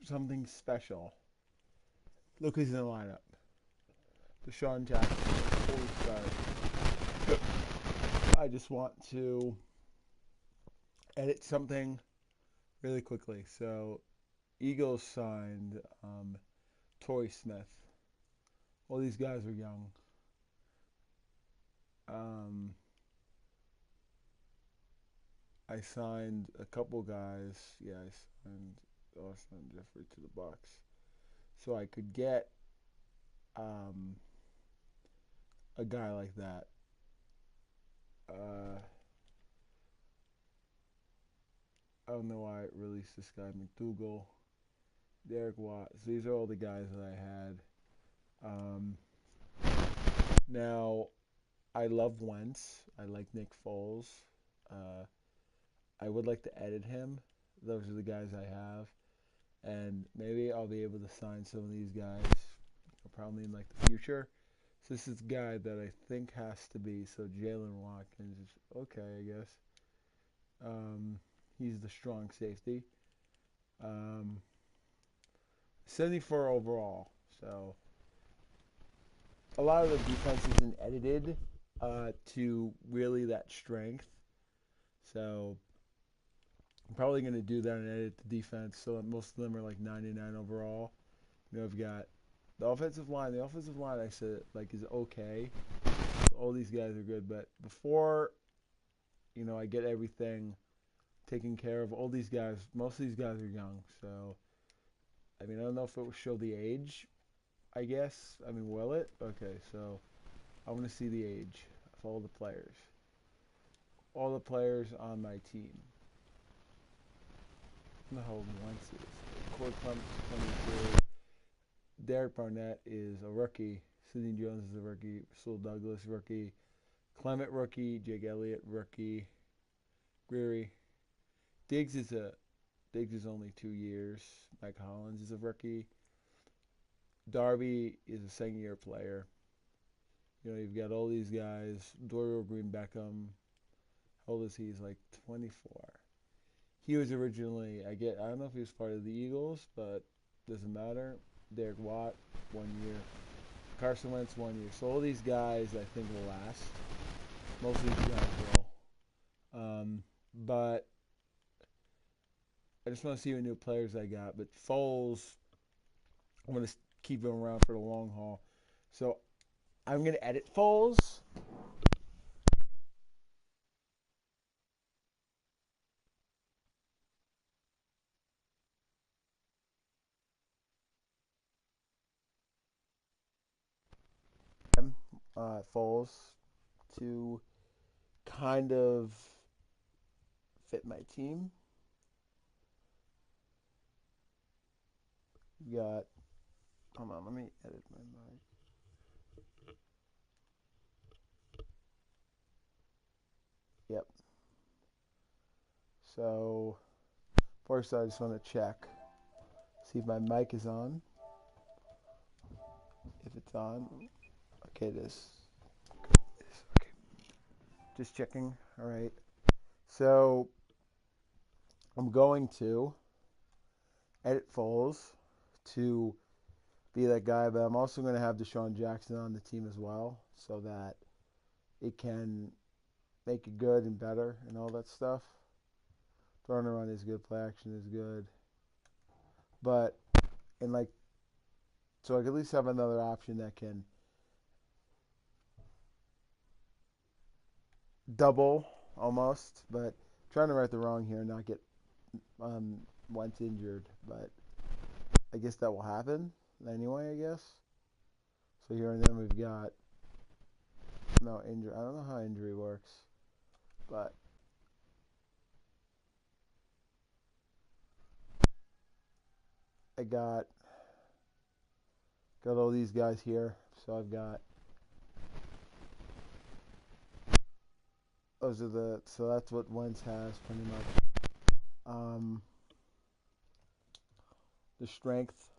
something special. Look who's in the lineup. Deshaun Jackson. Holy start. I just want to edit something really quickly. So, Eagles signed Torrey Smith. All these guys are young. Um, I signed a couple guys. Yeah, I signed Austin Jeffrey to the Bucks, so I could get um, a guy like that. Uh, I don't know why I released this guy McDougal, Derek Watt. So these are all the guys that I had. Um, Now I love Wentz. I like Nick Foles. Uh, I would like to edit him. Those are the guys I have, and maybe I'll be able to sign some of these guys probably in like the future. So this is a guy that I think has to be. So Jalen Watkins is okay, I guess. Um, he's the strong safety. Um, 74 overall. So a lot of the defense isn't edited to really that strength. So I'm probably going to do that and edit the defense so that most of them are like 99 overall. I've got the offensive line. The offensive line I said like is okay. All these guys are good, but before I get everything taken care of, all these guys, most of these guys are young. So I mean, I don't know if it will show the age. I guess. I mean, will it? Okay, so I want to see the age of all the players. All the players on my team. Who the hell Wentz is? Corey Clements, 22. Derek Barnett is a rookie. Sidney Jones is a rookie. Rasul Douglas, rookie. Clement, rookie. Jake Elliott, rookie. Greery. Diggs is only 2 years. Mike Hollins is a rookie. Darby is a second-year player. You've got all these guys. Dorial Green Beckham. How old is he? He's like 24. He was originally, I don't know if he was part of the Eagles, but doesn't matter. Derek Watt, 1 year. Carson Wentz, 1 year. So all these guys, I think, will last. Most of these guys will. But I just want to see what new players I got. But Foles, I'm going to keep him around for the long haul. So I'm going to edit Foles. Foles to kind of fit my team. You got, hold on, let me edit my mic. Yep. So first, I just want to check, see if my mic is on. If it's on, okay, it is. Okay, just checking. All right. So I'm going to edit Foles to be that guy, but I'm also going to have Deshaun Jackson on the team as well, so that it can make it good and better and all that stuff. Throwing around is good, play action is good, but and like so I can at least have another option that can double almost, but I'm trying to right the wrong here and not get Wentz injured, but I guess that will happen anyway, I guess. So here and then we've got no injury. I don't know how injury works, but I got all these guys here. So I've got so that's what Wentz has pretty much. Um, the strength.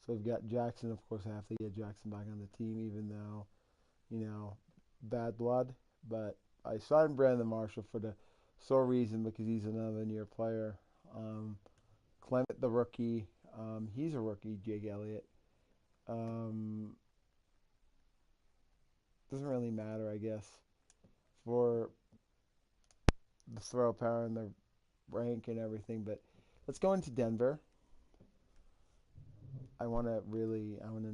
So we've got Jackson, of course. I have to get Jackson back on the team, even though bad blood. But I signed Brandon Marshall for the sole reason because he's an 11-year player. Clement, the rookie. He's a rookie, Jake Elliott. Um, doesn't really matter, I guess, for the throw power and the rank and everything. But let's go into Denver. I want to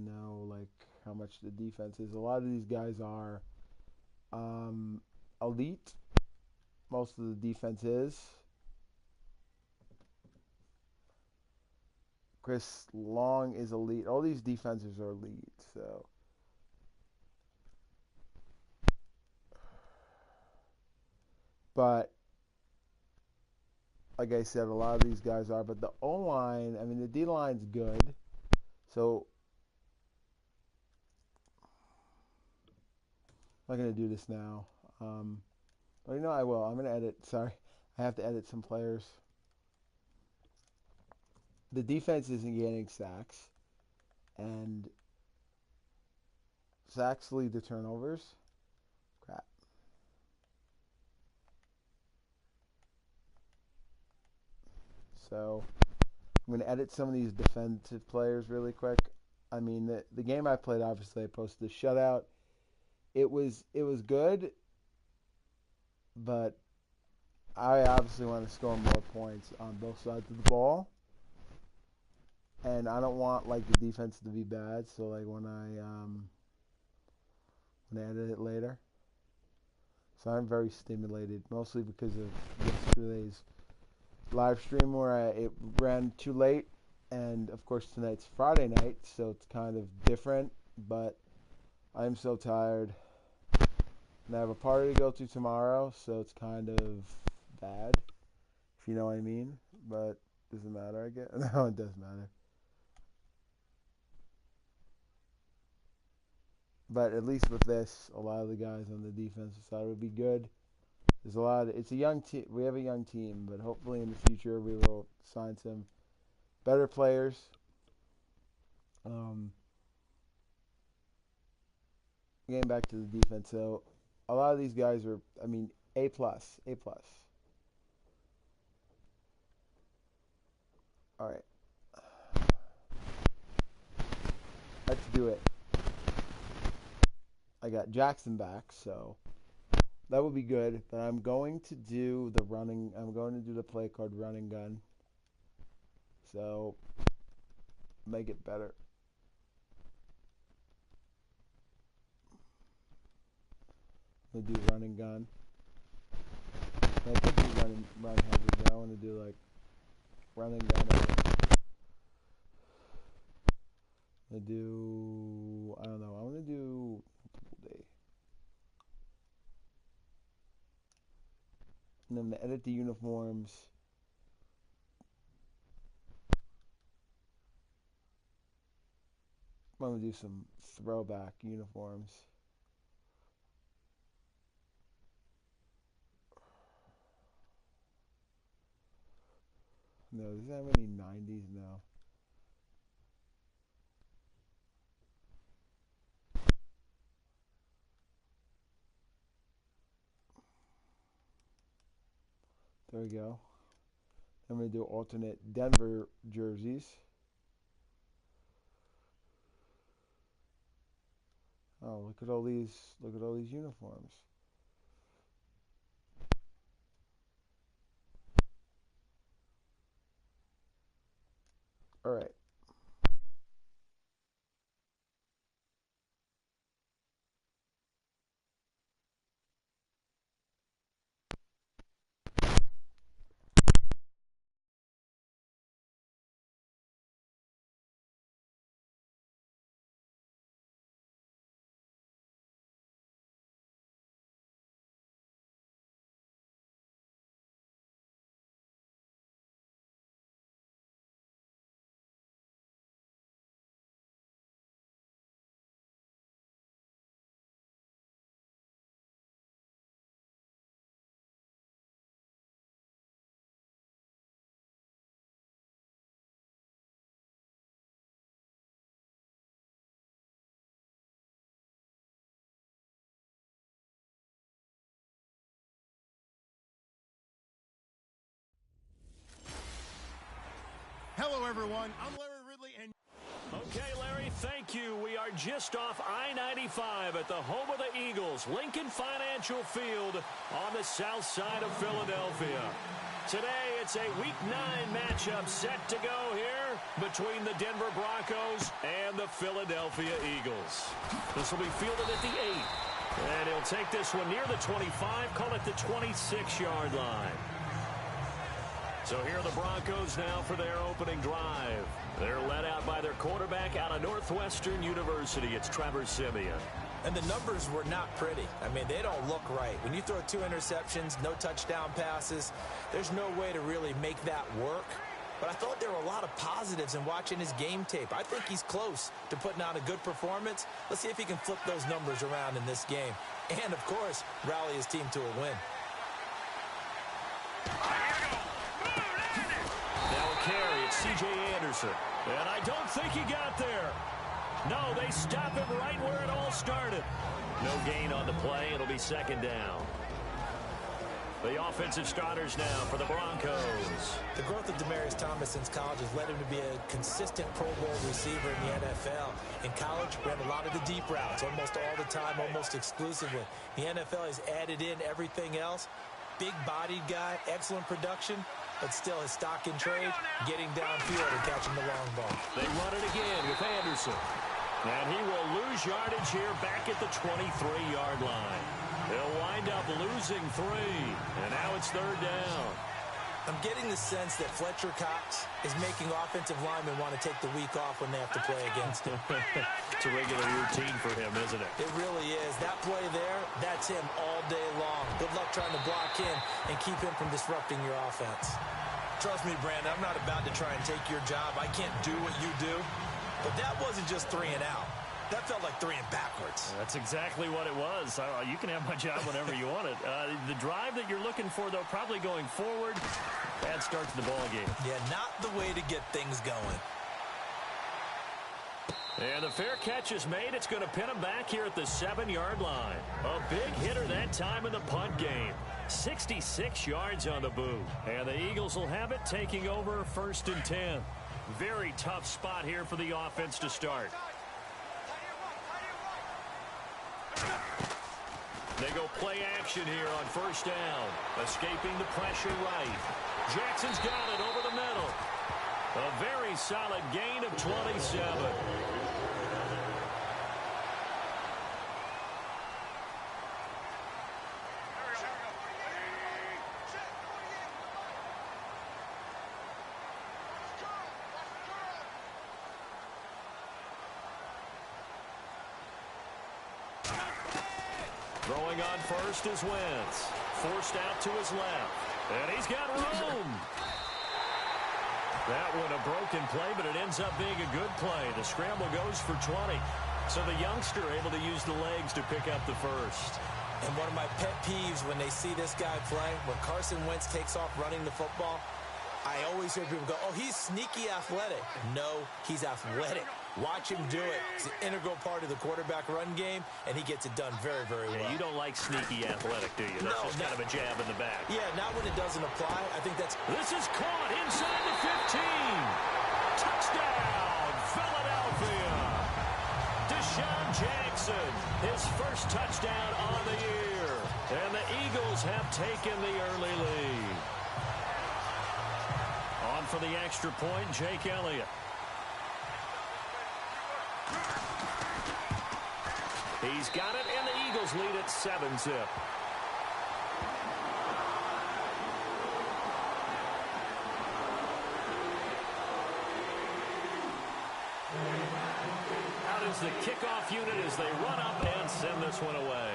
know like how much the defense is. A lot of these guys are um, elite. Most of the defense is. Chris Long is elite. All these defenses are elite. So, but like I said, a lot of these guys are. But the O line, I mean, the D line's good. So I'm not gonna do this now. But you know I will. I'm gonna edit. Sorry, I have to edit some players. The defense isn't getting sacks, and sacks lead to turnovers. Crap. So I'm gonna edit some of these defensive players really quick. I mean, the game I played, obviously, I posted a shutout. It was good, but I obviously want to score more points on both sides of the ball, and I don't want like the defense to be bad. So like when I edit it later, so I'm very stimulated, mostly because of yesterday's live stream where it ran too late, and of course tonight's Friday night, so it's kind of different. But I'm so tired, and I have a party to go to tomorrow, so it's kind of bad, if you know what I mean. But doesn't matter, I guess. No, it does matter. But at least with this, a lot of the guys on the defensive side would be good. There's a lot. It's a young team. We have a young team, but hopefully in the future we will sign some better players. Um, Getting back to the defense, so a lot of these guys are, I mean, A plus, A plus. All right, let's do it. I got Jackson back, so that would be good. But I'm going to do the running. I'm going to do the play called running gun. So make it better. I'm gonna do running gun. I could do run heavy, but I want to do like running gun. I do. I don't know. I want to do day. And then to edit the uniforms. I'm gonna do some throwback uniforms. No, there's that many 90s now. There we go. I'm gonna do alternate Denver jerseys. Oh, look at all these! Look at all these uniforms. All right. everyone. I'm Larry Ridley, and okay, Larry, thank you. We are just off I-95 at the home of the Eagles, Lincoln Financial Field on the south side of Philadelphia. Today, it's a Week 9 matchup set to go here between the Denver Broncos and the Philadelphia Eagles. This will be fielded at the 8. And he'll take this one near the 25, call it the 26-yard line. So here are the Broncos now for their opening drive. They're led out by their quarterback out of Northwestern University. It's Trevor Siemian. And the numbers were not pretty. I mean, they don't look right. When you throw 2 interceptions, no touchdown passes, there's no way to really make that work. But I thought there were a lot of positives in watching his game tape. I think he's close to putting out a good performance. Let's see if he can flip those numbers around in this game. And, of course, rally his team to a win. Now a carry, it's C.J. Anderson. And I don't think he got there. No, they stop him right where it all started. No gain on the play. It'll be second down. The offensive starters now for the Broncos. The growth of Demaryius Thomas since college has led him to be a consistent Pro Bowl receiver in the NFL. In college, ran a lot of the deep routes, almost all the time, almost exclusively. The NFL has added in everything else. Big-bodied guy, excellent production, but still his stock in trade, getting downfield and catching the long ball. They run it again with Anderson. And he will lose yardage here back at the 23-yard line. He'll wind up losing 3. And now it's third down. I'm getting the sense that Fletcher Cox is making offensive linemen want to take the week off when they have to play against him. It's a regular routine for him, isn't it? It really is. That play there, that's him all day long. Good luck trying to block him and keep him from disrupting your offense. Trust me, Brandon, I'm not about to try and take your job. I can't do what you do. But that wasn't just 3 and out. That felt like 3 and backwards. That's exactly what it was. You can have my job whenever you want it. The drive that you're looking for, though, probably going forward. Bad start to the ball game. Yeah, not the way to get things going. And the fair catch is made. It's going to pin him back here at the 7-yard line. A big hitter that time in the punt game. 66 yards on the boot. And the Eagles will have it, taking over 1st and 10. Very tough spot here for the offense to start. They go play action here on 1st down. Escaping the pressure right. Jackson's got it over the middle. A very solid gain of 27. Throwing on first is Wentz. Forced out to his left. And he's got room. That one a broken play, but it ends up being a good play. The scramble goes for 20. So the youngster able to use the legs to pick up the first. And one of my pet peeves when they see this guy play, when Carson Wentz takes off running the football, I always hear people go, oh, he's sneaky athletic. No, he's athletic. Watch him do it. It's an integral part of the quarterback run game, and he gets it done very, very well. You don't like sneaky athletic, do you? That's just kind of a jab in the back. Yeah, not when it doesn't apply. I think that's... This is caught inside the 15. Touchdown, Philadelphia. Deshaun Jackson, his first touchdown on the year. And the Eagles have taken the early lead. On for the extra point, Jake Elliott. He's got it, and the Eagles lead at 7-zip. Out is the kickoff unit as they run up and send this one away.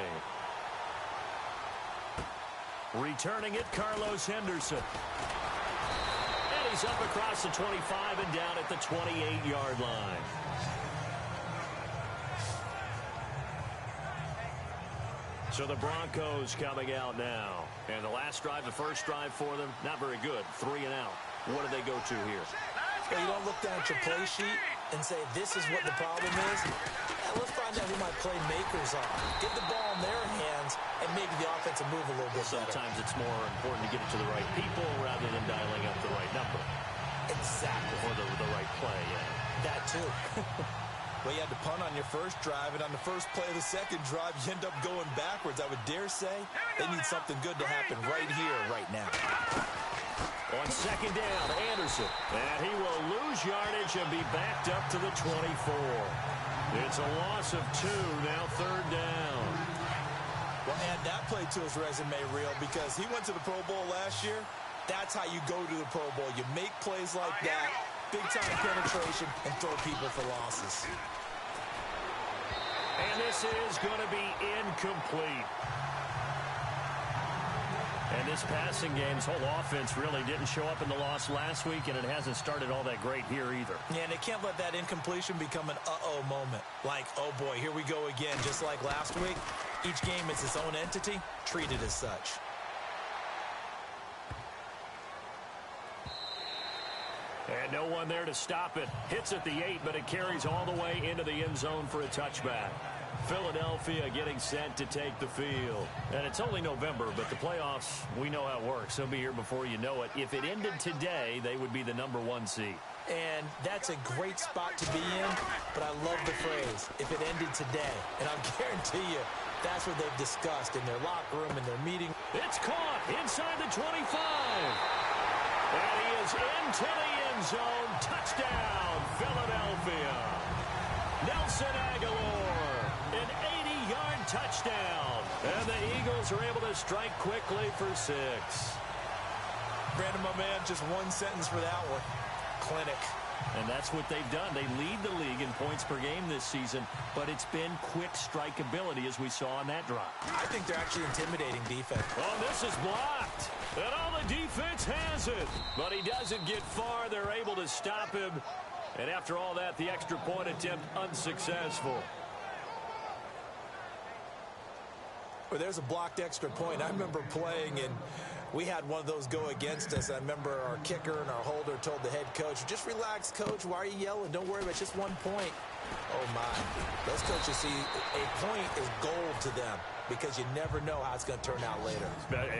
Returning it, Carlos Henderson. And he's up across the 25 and down at the 28-yard line. So the Broncos coming out now. And the last drive, the first drive for them, not very good. 3 and out. What do they go to here? Well, you don't look down at your play sheet and say, this is what the problem is. Yeah, let's find out who my playmakers are. Get the ball in their hands, and maybe the offense will move a little bit better. Sometimes it's more important to get it to the right people rather than dialing up the right number. Exactly. Or the too. Well, you had to punt on your first drive, and on the first play of the second drive, you end up going backwards. I would dare say they need something good to happen right here, right now. On second down, Anderson. And he will lose yardage and be backed up to the 24. It's a loss of 2, now third down. Well, add that play to his resume reel because he went to the Pro Bowl last year. That's how you go to the Pro Bowl. You make plays like that, big-time penetration, and throw people for losses. And this is going to be incomplete. And this passing game's whole offense really didn't show up in the loss last week, and it hasn't started all that great here either. Yeah, and they can't let that incompletion become an uh-oh moment. Like, oh boy, here we go again, just like last week. Each game is its own entity, treated as such. And no one there to stop it. Hits at the 8, but it carries all the way into the end zone for a touchback. Philadelphia getting set to take the field. And it's only November, but the playoffs, we know how it works. They'll be here before you know it. If it ended today, they would be the #1 seed. And that's a great spot to be in, but I love the phrase, if it ended today. And I'll guarantee you, that's what they've discussed in their locker room, in their meeting. It's caught inside the 25. And he is into the end zone. Touchdown, Philadelphia. Nelson Aguilar, an 80-yard touchdown. And the Eagles are able to strike quickly for 6. Brandon, my man, just one sentence for that one. Clinic. And that's what they've done. They lead the league in points per game this season, but it's been quick strikeability as we saw on that drive. I think they're actually intimidating defense. Oh, this is blocked. And all the defense has it. But he doesn't get far. They're able to stop him. And after all that, the extra point attempt unsuccessful. Well, there's a blocked extra point. I remember playing, and we had one of those go against us. I remember our kicker and our holder told the head coach, just relax, coach. Why are you yelling? Don't worry about it. It's just 1 point. Oh, my. Those coaches see a point is gold to them because you never know how it's going to turn out later.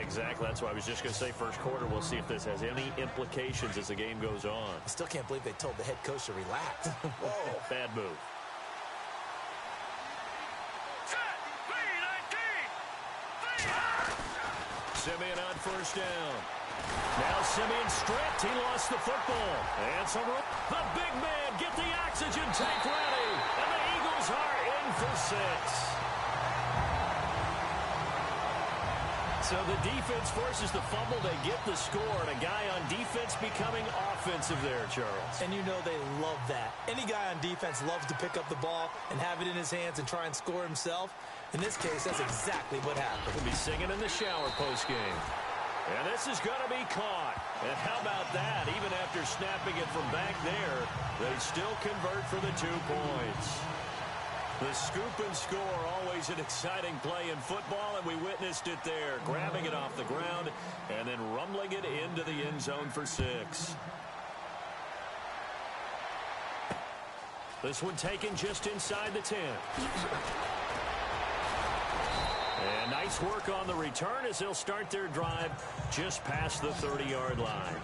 Exactly. That's why I was just going to say first quarter. We'll see if this has any implications as the game goes on. I still can't believe they told the head coach to relax. Whoa. Bad move. Simeon on first down. Now Simeon stripped. He lost the football. And so the big man get the oxygen tank ready. And the Eagles are in for 6. So the defense forces the fumble. They get the score. And a guy on defense becoming offensive there, Charles. And you know they love that. Any guy on defense loves to pick up the ball and have it in his hands and try and score himself. In this case, that's exactly what happened. He'll be singing in the shower postgame. And this is going to be caught. And how about that? Even after snapping it from back there, they still convert for the 2 points. The scoop and score, always an exciting play in football, and we witnessed it there. Grabbing it off the ground and then rumbling it into the end zone for 6. This one taken just inside the 10. And nice work on the return as they'll start their drive just past the 30-yard line.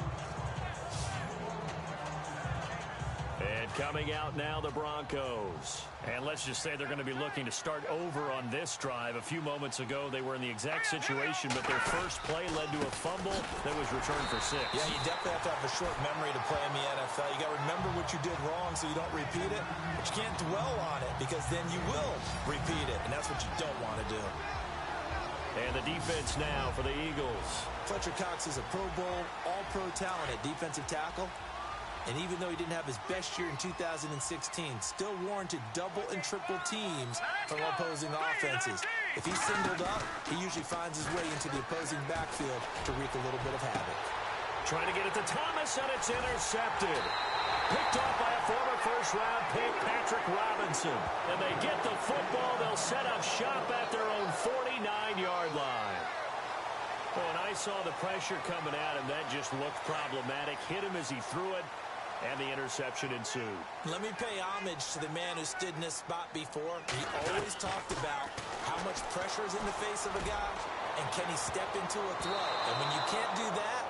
And coming out now, the Broncos. And let's just say they're going to be looking to start over on this drive. A few moments ago, they were in the exact situation, but their first play led to a fumble that was returned for 6. Yeah, you definitely have to have a short memory to play in the NFL. You got to remember what you did wrong so you don't repeat it, but you can't dwell on it because then you will repeat it, and that's what you don't want to do. And the defense now for the Eagles. Fletcher Cox is a Pro Bowl, all-pro talent at defensive tackle. And even though he didn't have his best year in 2016, still warranted double and triple teams from opposing offenses. If he's singled up, he usually finds his way into the opposing backfield to wreak a little bit of havoc. Trying to get it to Thomas, and it's intercepted. Picked off by a former first-round pick, Patrick Robinson. And they get the football. They'll set up shop at their own 49-yard line. Oh, and I saw the pressure coming at him. That just looked problematic. Hit him as he threw it, and the interception ensued. Let me pay homage to the man who stood in this spot before. He always talked about how much pressure is in the face of a guy, and can he step into a throw. And when you can't do that,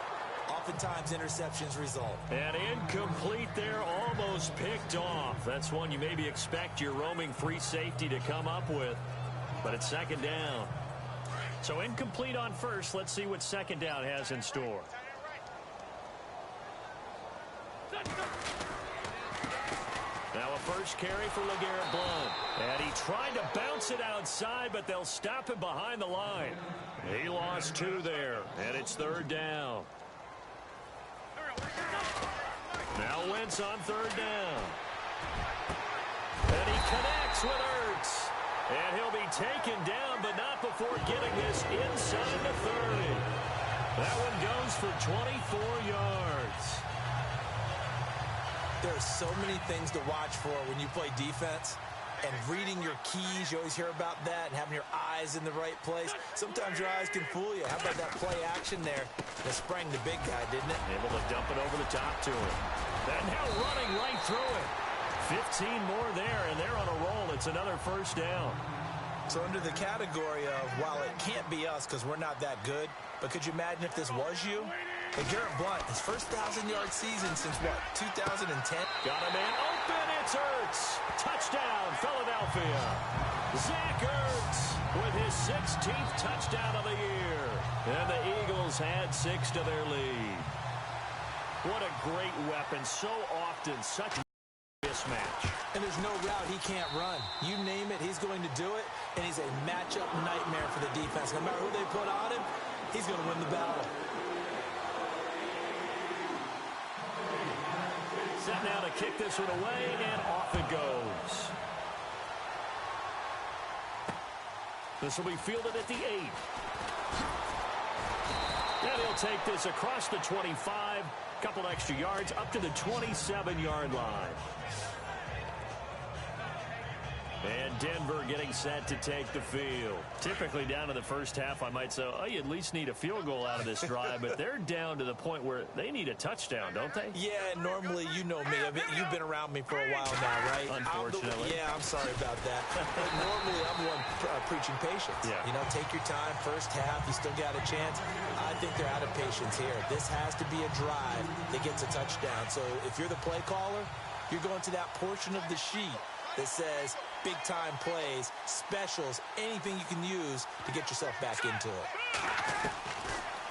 oftentimes interceptions result. And incomplete there, almost almost picked off. That's one you maybe expect your roaming free safety to come up with. But it's second down. So incomplete on first. Let's see what second down has in store. Now a first carry for LeGarrette Blount. And he tried to bounce it outside, but they'll stop him behind the line. He lost 2 there, and it's third down. Now Wentz on third down. And he connects with Ertz. And he'll be taken down, but not before getting this inside the 30. That one goes for 24 yards. There are so many things to watch for when you play defense. And reading your keys, you always hear about that, and having your eyes in the right place. Sometimes your eyes can fool you. How about that play action there? That sprang the big guy, didn't it? Able to dump it over the top to him. And now running right through it. 15 more there, and they're on a roll. It's another first down. So under the category of, while it can't be us because we're not that good, but could you imagine if this was you? LeGarrette Blount, his first 1,000-yard season since, what, 2010? Got a man open. It's Ertz. Touchdown, Philadelphia. Zach Ertz with his 16th touchdown of the year. And the Eagles add 6 to their lead. What a great weapon. So often, such a mismatch. And there's no route he can't run. You name it, he's going to do it. And he's a matchup nightmare for the defense. No matter who they put on him, he's going to win the battle. Set now to kick this one away, and off it goes. This will be fielded at the 8. And he'll take this across the 25, couple extra yards, up to the 27-yard line. And Denver getting set to take the field. Typically down to the first half, I might say, oh, you at least need a field goal out of this drive, but they're down to the point where they need a touchdown, don't they? Yeah, normally, you know me. You've been around me for a while now, right? Unfortunately. I'm sorry about that. But normally, I'm the one preaching patience. Yeah. You know, take your time. First half, you still got a chance. I think they're out of patience here. This has to be a drive that gets a touchdown. So if you're the play caller, you're going to that portion of the sheet that says big-time plays, specials, anything you can use to get yourself back into it.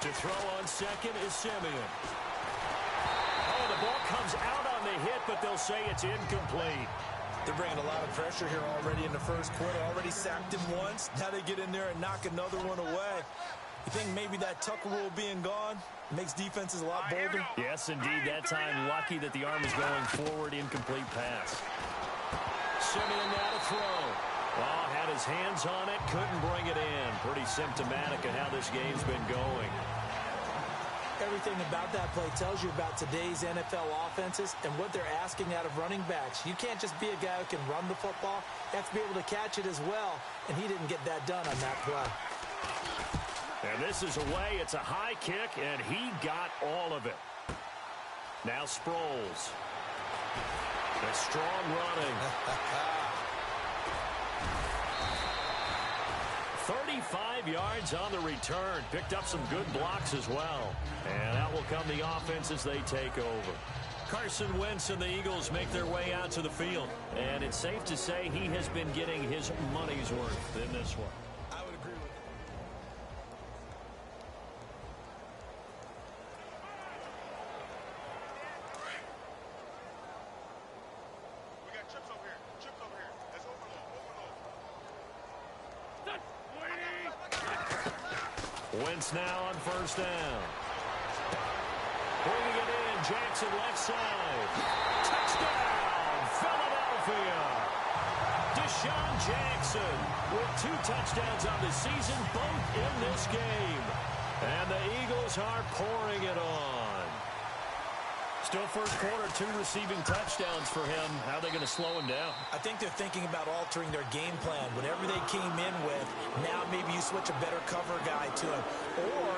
To throw on second is Simeon. Oh, the ball comes out on the hit, but they'll say it's incomplete. They're bringing a lot of pressure here already in the first quarter. Already sacked him once. Now they get in there and knock another one away. You think maybe that Tucker rule being gone makes defenses a lot bolder? Yes, indeed. That time, lucky that the arm is going forward. Incomplete pass. Simeon now to throw. Oh, had his hands on it, couldn't bring it in. Pretty symptomatic of how this game's been going. Everything about that play tells you about today's NFL offenses and what they're asking out of running backs. You can't just be a guy who can run the football. You have to be able to catch it as well, and he didn't get that done on that play. And this is away. It's a high kick, and he got all of it. Now Sproles. A strong running. 35 yards on the return. Picked up some good blocks as well. And out will come the offense as they take over. Carson Wentz and the Eagles make their way out to the field. And it's safe to say he has been getting his money's worth in this one. I would agree with you. Wentz now on first down. Bringing it in, Jackson left side. Touchdown, Philadelphia. Deshaun Jackson with 2 touchdowns on the season, both in this game. And the Eagles are pouring it on. Still first quarter, 2 receiving touchdowns for him. How are they going to slow him down? I think they're thinking about altering their game plan. Whatever they came in with, now maybe you switch a better cover guy to him. Or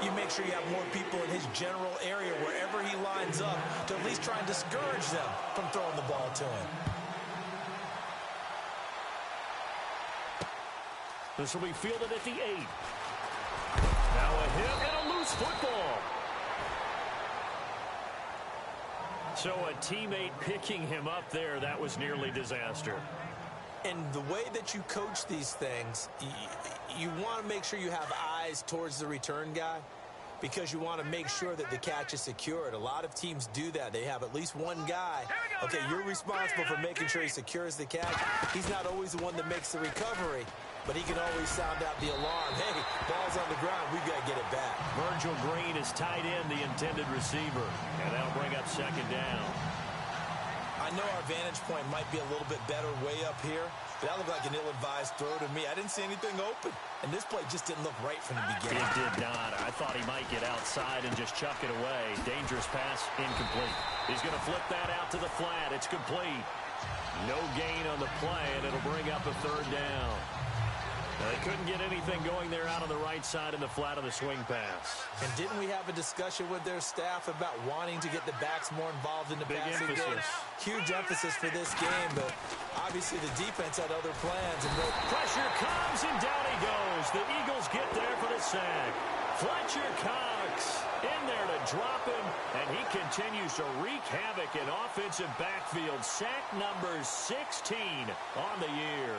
you make sure you have more people in his general area wherever he lines up to at least try and discourage them from throwing the ball to him. This will be fielded at the 8. Now a hit and a loose football. So a teammate picking him up there, that was nearly disaster. And the way that you coach these things, you want to make sure you have eyes towards the return guy because you want to make sure that the catch is secured. A lot of teams do that. They have at least one guy. Okay, you're responsible for making sure he secures the catch. He's not always the one that makes the recovery, but he can always sound out the alarm. Hey, ball's on the ground. We've got to get it back. Virgil Green is tight end, the intended receiver, and that'll bring up second down. I know our vantage point might be a little bit better way up here, but that looked like an ill-advised throw to me. I didn't see anything open, and this play just didn't look right from the beginning. It did not. I thought he might get outside and just chuck it away. Dangerous pass, incomplete. He's going to flip that out to the flat. It's complete. No gain on the play, and it'll bring up a third down. Now, they couldn't get anything going there out on the right side in the flat of the swing pass. And didn't we have a discussion with their staff about wanting to get the backs more involved in the passing game? Huge emphasis for this game, but obviously the defense had other plans. And pressure comes, and down he goes. The Eagles get there for the sack. Fletcher Cox in there to drop him, and he continues to wreak havoc in offensive backfield. Sack number 16 on the year.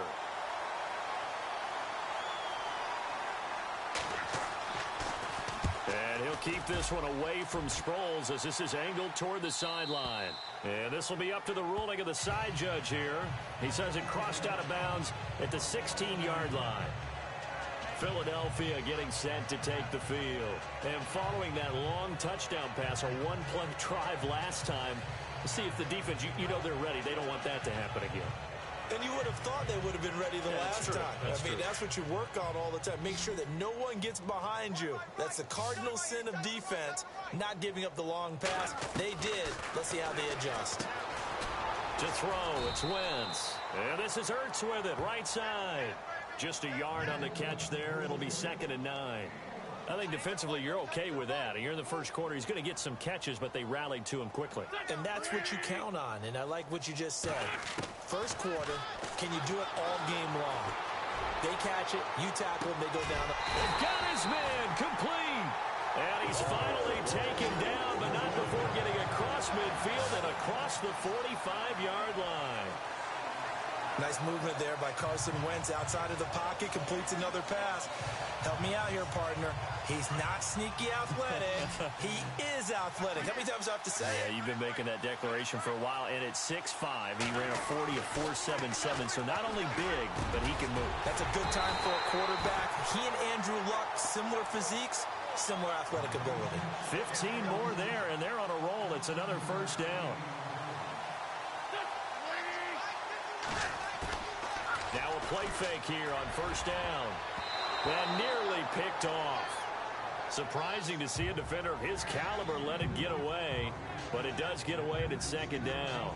And he'll keep this one away from Sproles as this is angled toward the sideline. And this will be up to the ruling of the side judge here. He says it crossed out of bounds at the 16-yard line. Philadelphia getting set to take the field. And following that long touchdown pass, a one-play drive last time, to see if the defense, you know they're ready. They don't want that to happen again. And you would have thought they would have been ready the last time. That's what you work on all the time. Make sure that no one gets behind you. That's the cardinal sin of defense, not giving up the long pass. They did. Let's see how they adjust. To throw, it's Wentz. And this is Ertz with it, right side. Just a yard on the catch there. It'll be 2nd and 9. I think defensively you're okay with that. You're in the first quarter. He's going to get some catches, but they rallied to him quickly. And that's what you count on, and I like what you just said. First quarter, can you do it all game long? They catch it, you tackle them, they go down. They've got his man complete. And he's finally taken down, but not before getting across midfield and across the 45-yard line. Nice movement there by Carson Wentz outside of the pocket, completes another pass. Help me out here, partner. He's not sneaky athletic. He is athletic. How many times do I have to say it? Yeah, you've been making that declaration for a while, and at 6'5", he ran a 40 of 4.77, so not only big, but he can move. That's a good time for a quarterback. He and Andrew Luck, similar physiques, similar athletic ability. 15 more there, and they're on a roll. It's another first down. Now a play fake here on first down. And nearly picked off. Surprising to see a defender of his caliber let it get away, but it does get away and it's 2nd down.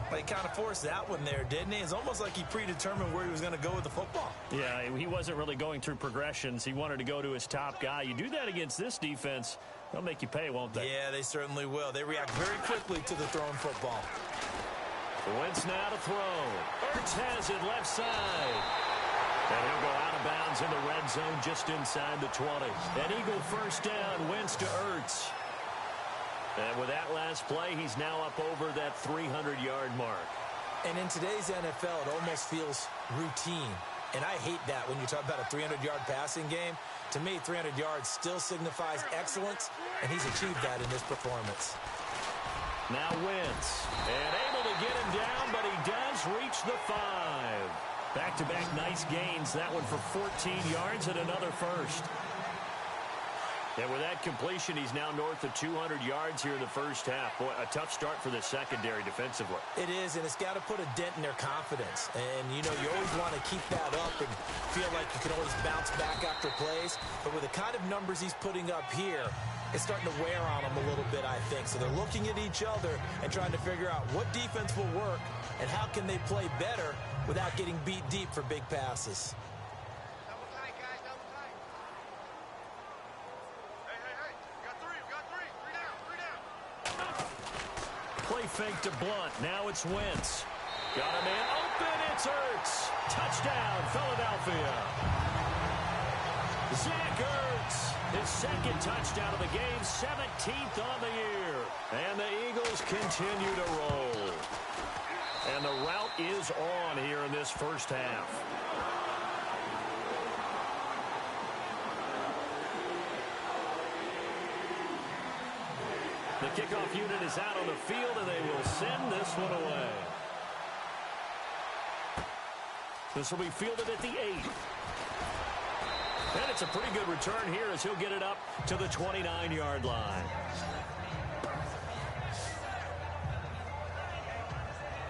Well, he kind of forced that one there, didn't he? It's almost like he predetermined where he was going to go with the football. Yeah, he wasn't really going through progressions. He wanted to go to his top guy. You do that against this defense, they'll make you pay, won't they? Yeah, they certainly will. They react very quickly to the thrown football. Wentz now to throw. Ertz has it left side. And he'll go out of bounds in the red zone just inside the 20. An Eagle first down, Wentz to Ertz. And with that last play, he's now up over that 300-yard mark. And in today's NFL, it almost feels routine. And I hate that when you talk about a 300-yard passing game. To me, 300 yards still signifies excellence, and he's achieved that in this performance. Now Wentz, and able to get him down, but he does reach the 5. Back-to-back nice gains. That one for 14 yards and another first. And with that completion, he's now north of 200 yards here in the first half. Boy, a tough start for the secondary defensively. It is, and it's got to put a dent in their confidence. And, you know, you always want to keep that up and feel like you can always bounce back after plays. But with the kind of numbers he's putting up here, it's starting to wear on them a little bit, I think. So they're looking at each other and trying to figure out what defense will work and how can they play better without getting beat deep for big passes. Play fake to Blunt. Now it's Wentz. Got a man open. It's Ertz. Touchdown, Philadelphia. Zach Ertz, his second touchdown of the game, 17th on the year. And the Eagles continue to roll. And the route is on here in this first half. The kickoff unit is out on the field, and they will send this one away. This will be fielded at the 8. And it's a pretty good return here as he'll get it up to the 29-yard line.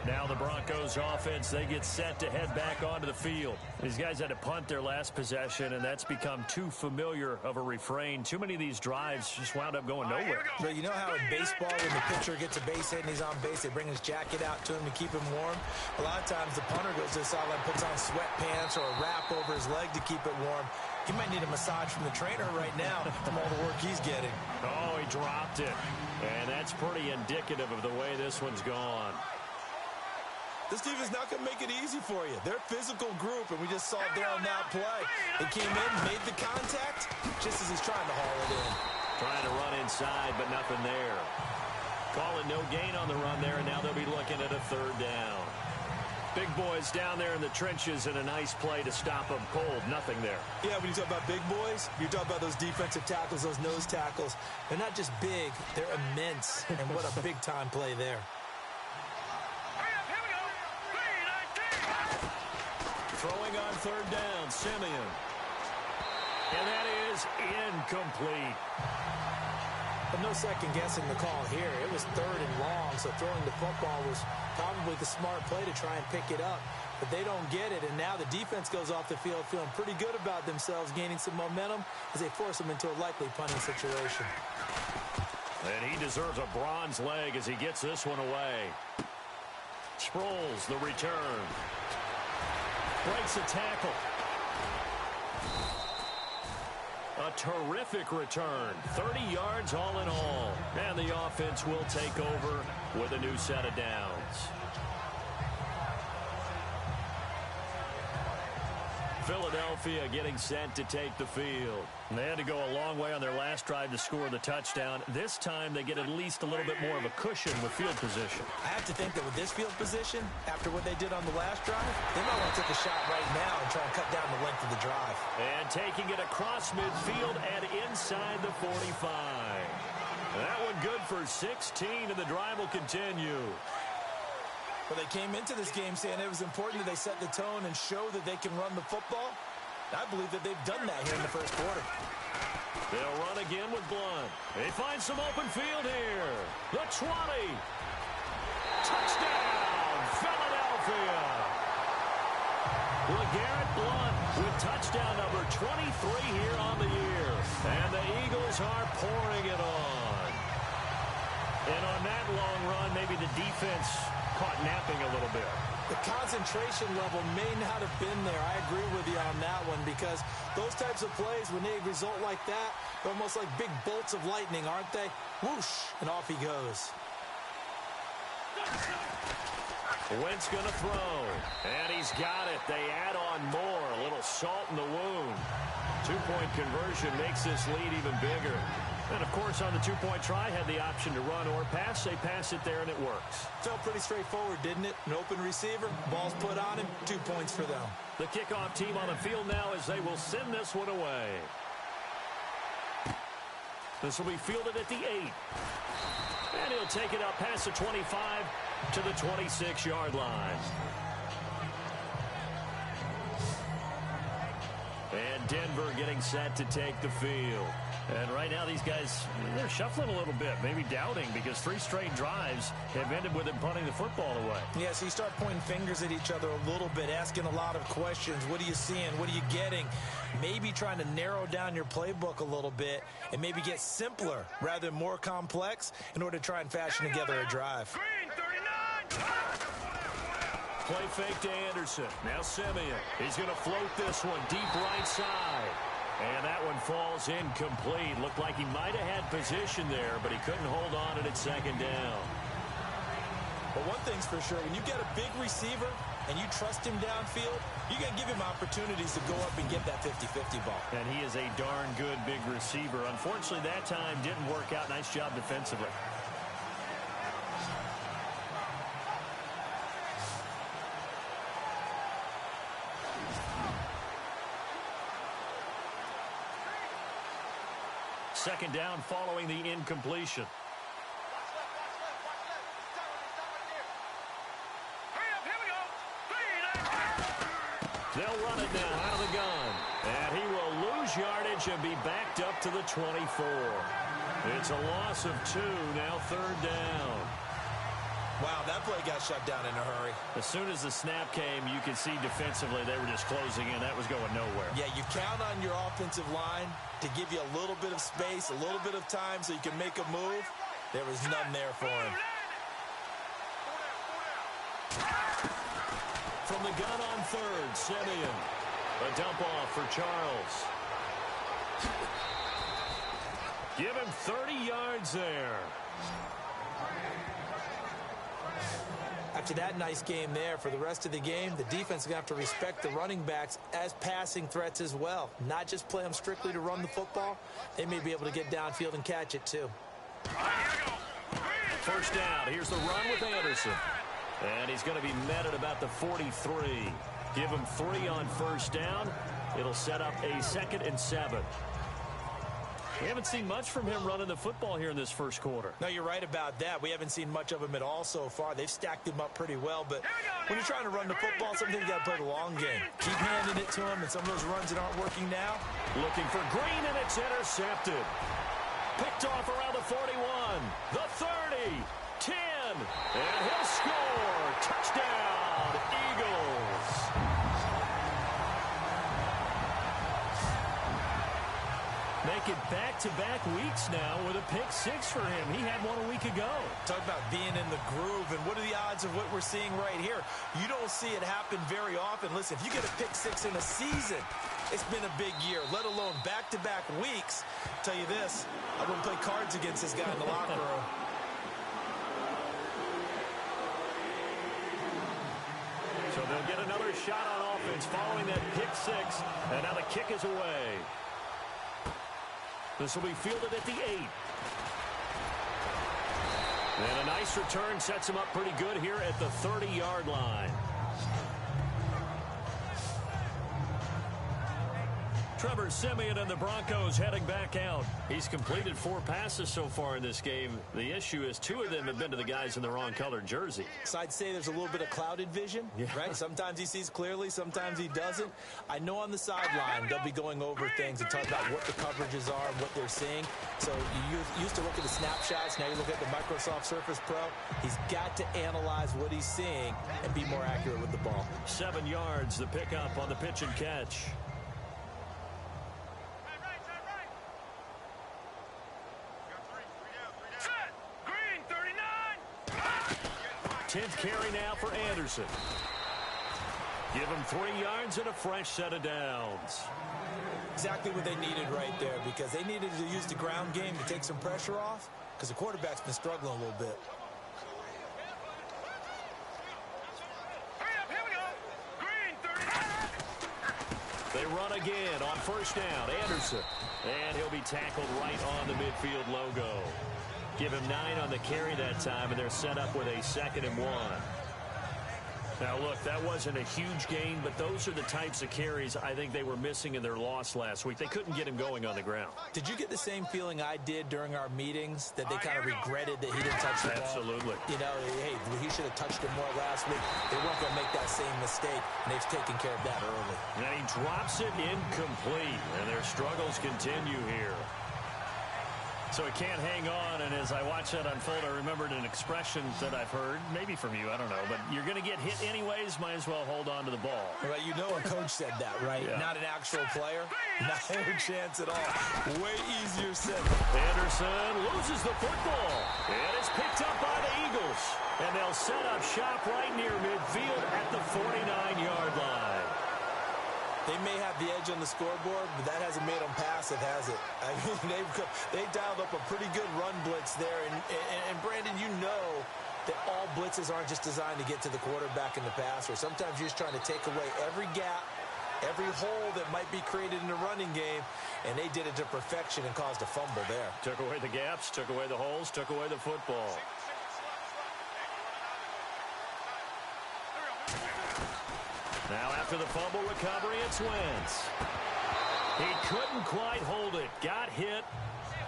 Now the Broncos offense, they get set to head back onto the field. These guys had to punt their last possession, and that's become too familiar of a refrain. Too many of these drives just wound up going nowhere. So you know how in baseball, when the pitcher gets a base hit and he's on base, they bring his jacket out to him to keep him warm? A lot of times the punter goes to the sideline, puts on sweatpants or a wrap over his leg to keep it warm. He might need a massage from the trainer right now from all the work he's getting. Oh, he dropped it. And that's pretty indicative of the way this one's gone. This team is not going to make it easy for you. They're a physical group, and we just saw it there on that play. They came in, made the contact, just as he's trying to haul it in. Trying to run inside, but nothing there. Calling no gain on the run there, and now they'll be looking at a third down. Big boys down there in the trenches, and a nice play to stop them cold. Nothing there. Yeah, when you talk about big boys, you're talking about those defensive tackles, those nose tackles. They're not just big, they're immense, and what a big-time play there. Throwing on third down, Simeon. And that is incomplete. But no second guessing the call here. It was third and long, so throwing the football was probably the smart play to try and pick it up. But they don't get it, and now the defense goes off the field feeling pretty good about themselves, gaining some momentum as they force them into a likely punting situation. And he deserves a bronze leg as he gets this one away. Sproles, the return. Breaks a tackle. A terrific return. 30 yards all in all. And the offense will take over with a new set of downs. Philadelphia getting set to take the field. And they had to go a long way on their last drive to score the touchdown. This time they get at least a little bit more of a cushion with field position. I have to think that with this field position, after what they did on the last drive, they might want to take a shot right now and try and cut down the length of the drive. And taking it across midfield and inside the 45. That one good for 16, and the drive will continue. Well, they came into this game saying it was important that they set the tone and show that they can run the football. I believe that they've done that here in the first quarter. They'll run again with Blunt. They find some open field here. The 20. Touchdown, Philadelphia. LeGarrette Blunt with touchdown number 23 here on the year. And the Eagles are pouring it on. And on that long run, maybe the defense caught napping a little bit. The concentration level may not have been there. I agree with you on that one because those types of plays, when they result like that, they're almost like big bolts of lightning, aren't they? Whoosh, and off he goes. Wentz going to throw, and he's got it. They add on more, a little salt in the wound. Two-point conversion makes this lead even bigger. And, of course, on the two-point try, had the option to run or pass. They pass it there, and it works. Felt pretty straightforward, didn't it? An open receiver, ball's put on him, 2 points for them. The kickoff team on the field now as they will send this one away. This will be fielded at the 8. And he'll take it up past the 25 to the 26-yard line. And Denver getting set to take the field. And right now these guys, they're shuffling a little bit, maybe doubting because 3 straight drives have ended with them punting the football away. Yeah, so you start pointing fingers at each other a little bit, asking a lot of questions. What are you seeing? What are you getting? Maybe trying to narrow down your playbook a little bit and maybe get simpler rather than more complex in order to try and fashion together a drive. Play fake to Anderson. Now Simeon. He's going to float this one deep right side. And that one falls incomplete. Looked like he might have had position there, but he couldn't hold on to it at second down. But one thing's for sure. When you get a big receiver and you trust him downfield, you got to give him opportunities to go up and get that 50-50 ball. And he is a darn good big receiver. Unfortunately, that time didn't work out. Nice job defensively. Second down following the incompletion. They'll run it now out of the gun. And he will lose yardage and be backed up to the 24. It's a loss of 2, now third down. Wow, that play got shut down in a hurry. As soon as the snap came, you could see defensively they were just closing in. That was going nowhere. Yeah, you count on your offensive line to give you a little bit of space, a little bit of time so you can make a move. There was none there for him. From the gun on third, Simeon. A dump off for Charles. Give him 30 yards there. After that nice game there, for the rest of the game, the defense is going to have to respect the running backs as passing threats as well. Not just play them strictly to run the football. They may be able to get downfield and catch it too. First down. Here's the run with Anderson. And he's going to be met at about the 43. Give him 3 on first down. It'll set up a 2nd and 7. We haven't seen much from him running the football here in this first quarter. No, you're right about that. We haven't seen much of him at all so far. They've stacked him up pretty well, but when you're trying to run the football, sometimes you got to play the long game. Keep handing it to him, and some of those runs that aren't working now. Looking for Green, and it's intercepted. Picked off around the 41, the 30, 10, and he'll score. Touchdown, Eagles. Make it back-to-back weeks now with a pick 6 for him. He had one a week ago. Talk about being in the groove, and what are the odds of what we're seeing right here? You don't see it happen very often. Listen, if you get a pick 6 in a season, it's been a big year, let alone back-to-back weeks. I'll tell you this, I wouldn't play cards against this guy in the locker room. So they'll get another shot on offense following that pick 6, and now the kick is away. This will be fielded at the 8. And a nice return sets him up pretty good here at the 30-yard line. Trevor Siemian and the Broncos heading back out. He's completed 4 passes so far in this game. The issue is 2 of them have been to the guys in the wrong colored jersey. So I'd say there's a little bit of clouded vision, right? Sometimes he sees clearly, sometimes he doesn't. I know on the sideline they'll be going over things and talking about what the coverages are and what they're seeing. So you used to look at the snapshots, now you look at the Microsoft Surface Pro. He's got to analyze what he's seeing and be more accurate with the ball. 7 yards, the pickup on the pitch and catch. 10th carry now for Anderson. Give him 3 yards and a fresh set of downs. Exactly what they needed right there, because they needed to use the ground game to take some pressure off, because the quarterback's been struggling a little bit. They run again on first down. Anderson. And he'll be tackled right on the midfield logo. Give him 9 on the carry that time, and they're set up with a 2nd and 1. Now, look, that wasn't a huge gain, but those are the types of carries I think they were missing in their loss last week. They couldn't get him going on the ground. Did you get the same feeling I did during our meetings, that they kind of regretted that he didn't touch the ball? Absolutely. You know, hey, he should have touched it more last week. They weren't going to make that same mistake, and they've taken care of that early. And he drops it incomplete, and their struggles continue here. So he can't hang on, and as I watch that unfold, I remembered an expression that I've heard, maybe from you, I don't know, but you're going to get hit anyways, might as well hold on to the ball. Well, you know a coach said that, right? Yeah. Not an actual player. Not a chance at all. Way easier said. Anderson loses the football, and it's picked up by the Eagles. And they'll set up shop right near midfield at the 49-yard line. They may have the edge on the scoreboard, but that hasn't made them passive, has it? I mean, they dialed up a pretty good run blitz there. And Brandon, you know that all blitzes aren't just designed to get to the quarterback and the passer. Sometimes you're just trying to take away every gap, every hole that might be created in the running game, and they did it to perfection and caused a fumble there. Took away the gaps, took away the holes, took away the football. Now after the fumble recovery, it's Wentz. He couldn't quite hold it. Got hit.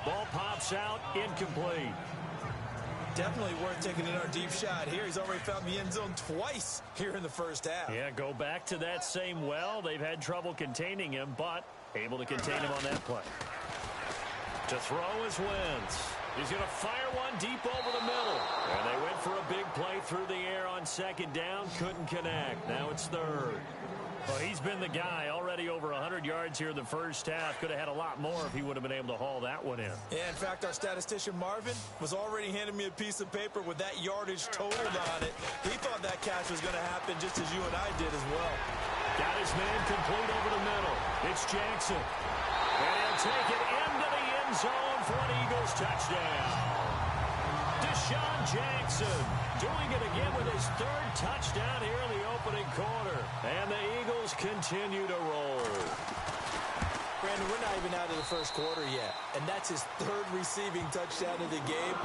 Ball pops out. Incomplete. Definitely worth taking another deep shot here. He's already found the end zone twice here in the first half. Yeah, go back to that same well. They've had trouble containing him, but able to contain him on that play. To throw is Wentz. He's going to fire one deep over the middle. And they went for a big play through the air on second down. Couldn't connect. Now it's third. Well, he's been the guy. Already over 100 yards here in the first half. Could have had a lot more if he would have been able to haul that one in. Yeah, in fact, our statistician Marvin was already handing me a piece of paper with that yardage totaled on it. He thought that catch was going to happen just as you and I did as well. Got his man complete over the middle. It's Jackson. And he'll take it into the end zone for an Eagles touchdown. Deshaun Jackson doing it again with his third touchdown here in the opening quarter. And the Eagles continue to roll. Brandon, we're not even out of the first quarter yet. And that's his third receiving touchdown of the game.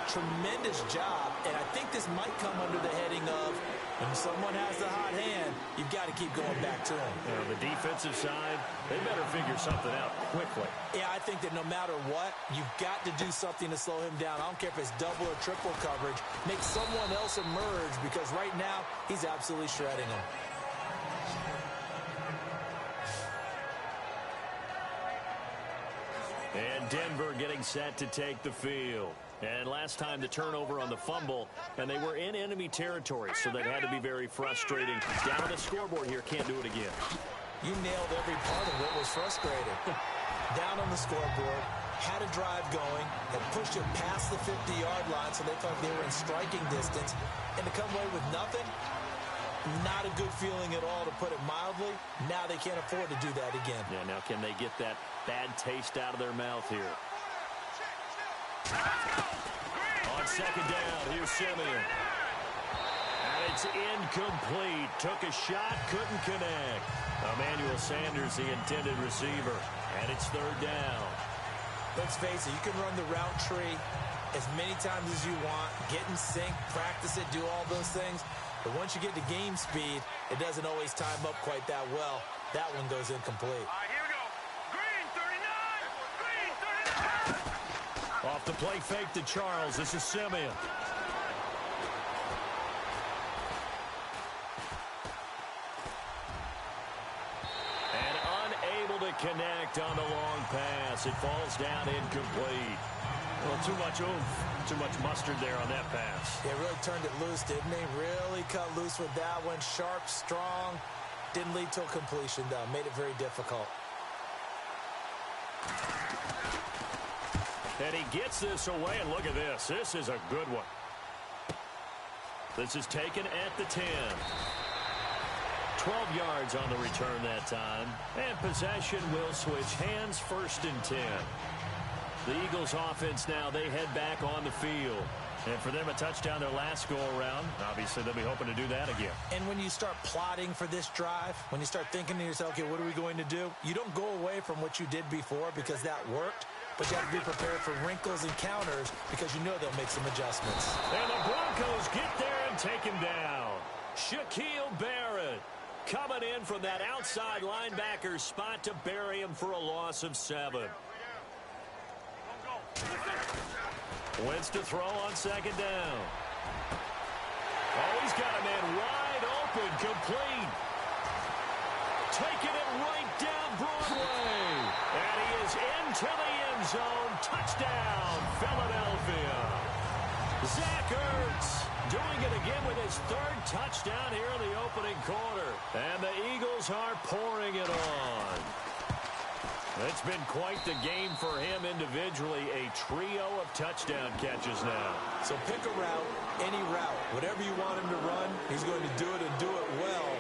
Tremendous job. And I think this might come under the heading of when someone has the hot hand, you've got to keep going back to him. You know, the defensive side, they better figure something out quickly. Yeah, I think that no matter what, you've got to do something to slow him down. I don't care if it's double or triple coverage. Make someone else emerge because right now he's absolutely shredding him. And Denver getting set to take the field. And last time the turnover on the fumble, and they were in enemy territory, so that had to be very frustrating. Down on the scoreboard here, can't do it again. You nailed every part of what was frustrating. Down on the scoreboard, had a drive going, and pushed it past the 50-yard line so they thought they were in striking distance, and to come away with nothing, not a good feeling at all, to put it mildly. Now they can't afford to do that again. Yeah, now can they get that bad taste out of their mouth here? On second down, here's Simeon. And it's incomplete. Took a shot, couldn't connect. Emmanuel Sanders, the intended receiver. And it's third down. Let's face it, you can run the route tree as many times as you want, get in sync, practice it, do all those things. But once you get to game speed, it doesn't always time up quite that well. That one goes incomplete. Here we go. Green 39. Green 39. Off the play fake to Charles. This is Simeon. And unable to connect on the long pass. It falls down incomplete. Well, too much oomph, too much mustard there on that pass. They really turned it loose, didn't they? Really cut loose with that one. Sharp, strong. Didn't lead to a completion, though. Made it very difficult. And he gets this away, and look at this. This is a good one. This is taken at the 10. 12 yards on the return that time. And possession will switch hands, first and 10. The Eagles offense now, they head back on the field. And for them, a touchdown their last go-around. Obviously, they'll be hoping to do that again. And when you start plotting for this drive, when you start thinking to yourself, okay, what are we going to do? You don't go away from what you did before because that worked. But you have to be prepared for wrinkles and counters because you know they'll make some adjustments. And the Broncos get there and take him down. Shaquille Barrett coming in from that outside linebacker spot to bury him for a loss of 7. Wentz to throw on second down. Oh, he's got a man wide open, complete. Taking it right down Broadway. And he is into the end zone. Touchdown, Philadelphia. Zach Ertz doing it again with his third touchdown here in the opening quarter. And the Eagles are pouring it on. It's been quite the game for him individually. A trio of touchdown catches now. So pick a route, any route. Whatever you want him to run, he's going to do it and do it well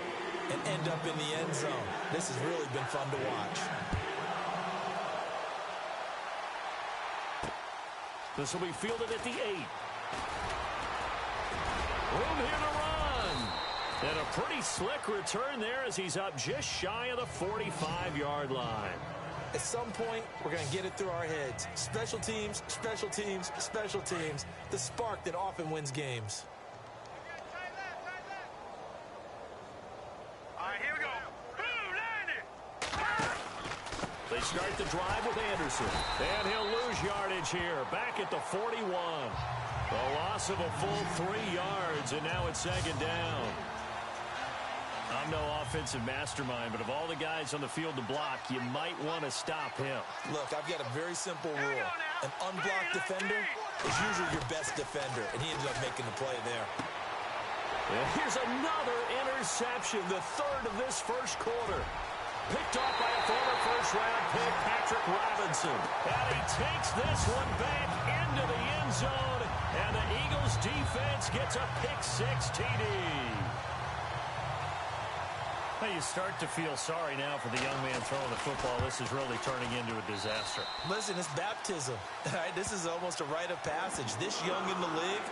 and end up in the end zone. This has really been fun to watch. This will be fielded at the 8. Room here to run. And a pretty slick return there as he's up just shy of the 45-yard line. At some point, we're going to get it through our heads. Special teams, special teams, special teams. The spark that often wins games. All right, here we go. Boom, landed. They start the drive with Anderson. And he'll lose yardage here. Back at the 41. A loss of a full 3 yards, and now it's second down. I'm no offensive mastermind, but of all the guys on the field to block, you might want to stop him. Look, I've got a very simple rule. An unblocked defender is usually your best defender, and he ended up making the play there. And here's another interception, the third of this first quarter. Picked off by a former first-round pick, Patrick Robinson. And he takes this one back into the end zone, and the Eagles defense gets a pick-6 TD. Well, you start to feel sorry now for the young man throwing the football. This is really turning into a disaster. Listen, it's baptism. Right? This is almost a rite of passage. This young in the league,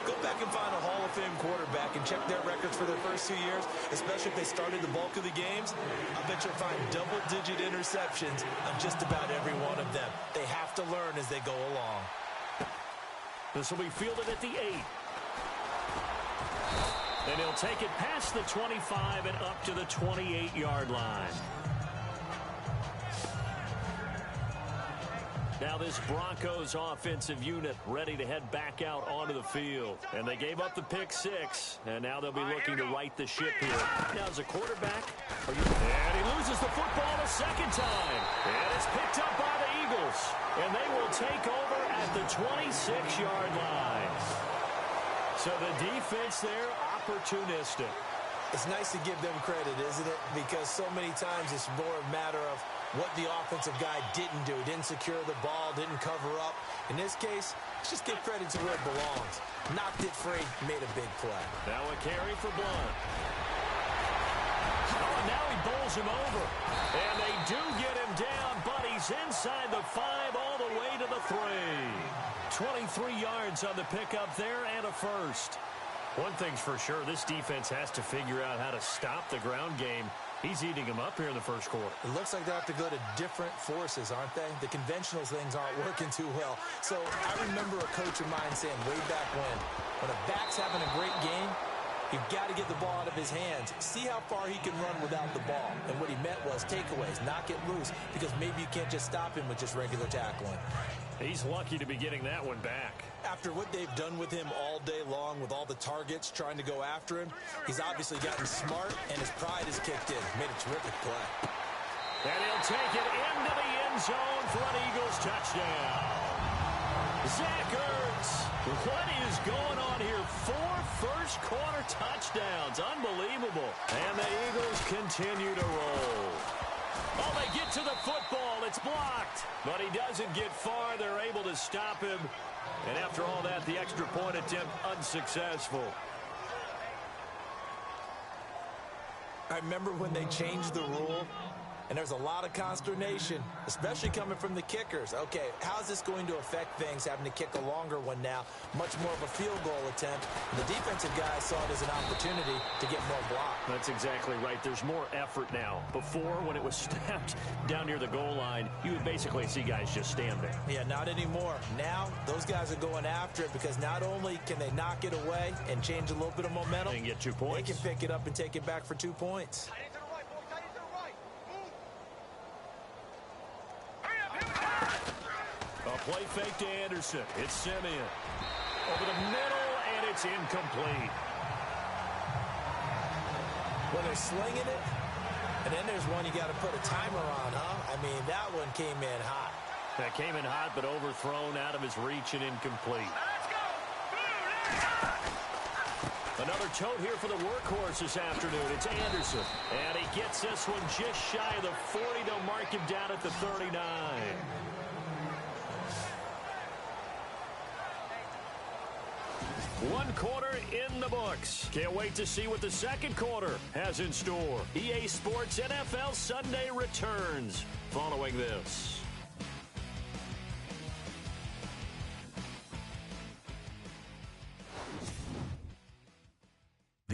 go back and find a Hall of Fame quarterback and check their records for their first 2 years, especially if they started the bulk of the games. I bet you'll find double-digit interceptions on just about every one of them. They have to learn as they go along. This will be fielded at the 8. And he'll take it past the 25 and up to the 28-yard line. Now this Broncos offensive unit ready to head back out onto the field. And they gave up the pick-6, and now they'll be looking to right the ship here. Now as a quarterback, and he loses the football a second time. And it's picked up by the Eagles. And they will take over at the 26-yard line. So the defense there, opportunistic. It's nice to give them credit, isn't it? Because so many times it's more a matter of what the offensive guy didn't do. Didn't secure the ball, didn't cover up. In this case, let's just give credit to where it belongs. Knocked it free, made a big play. Now a carry for Blunt. Oh, and now he bowls him over. And they do get him down, but he's inside the 5 all the way to the 3. 23 yards on the pickup there and a first. One thing's for sure, this defense has to figure out how to stop the ground game. He's eating them up here in the first quarter. It looks like they have to go to different forces, aren't they? The conventional things aren't working too well. So I remember a coach of mine saying way back when a back's having a great game, you've got to get the ball out of his hands. See how far he can run without the ball. And what he meant was takeaways, knock it loose, because maybe you can't just stop him with just regular tackling. He's lucky to be getting that one back. After what they've done with him all day long with all the targets trying to go after him, he's obviously gotten smart and his pride has kicked in. Made a terrific play. And he'll take it into the end zone for an Eagles touchdown. Zach Ertz, what is going on here? 4 first-quarter touchdowns. Unbelievable. And the Eagles continue to roll. Oh, they get to the football. It's blocked. But he doesn't get far. They're able to stop him. And after all that, the extra point attempt unsuccessful. I remember when they changed the rule, and there's a lot of consternation, especially coming from the kickers. Okay, how's this going to affect things, having to kick a longer one now? Much more of a field goal attempt. And the defensive guys saw it as an opportunity to get more block. That's exactly right. There's more effort now. Before, when it was snapped down near the goal line, you would basically see guys just stand there. Yeah, not anymore. Now, those guys are going after it because not only can they knock it away and change a little bit of momentum, They can get 2 points. they can pick it up and take it back for 2 points. A play fake to Anderson. It's Simeon. Over the middle, and it's incomplete. Well, they're slinging it, and then there's one you got to put a timer on, huh? I mean, that one came in hot. That came in hot, but overthrown out of his reach and incomplete. Another tote here for the workhorse this afternoon. It's Anderson. And he gets this one just shy of the 40. They'll mark him down at the 39. One quarter in the books. Can't wait to see what the second quarter has in store. EA Sports NFL Sunday returns following this.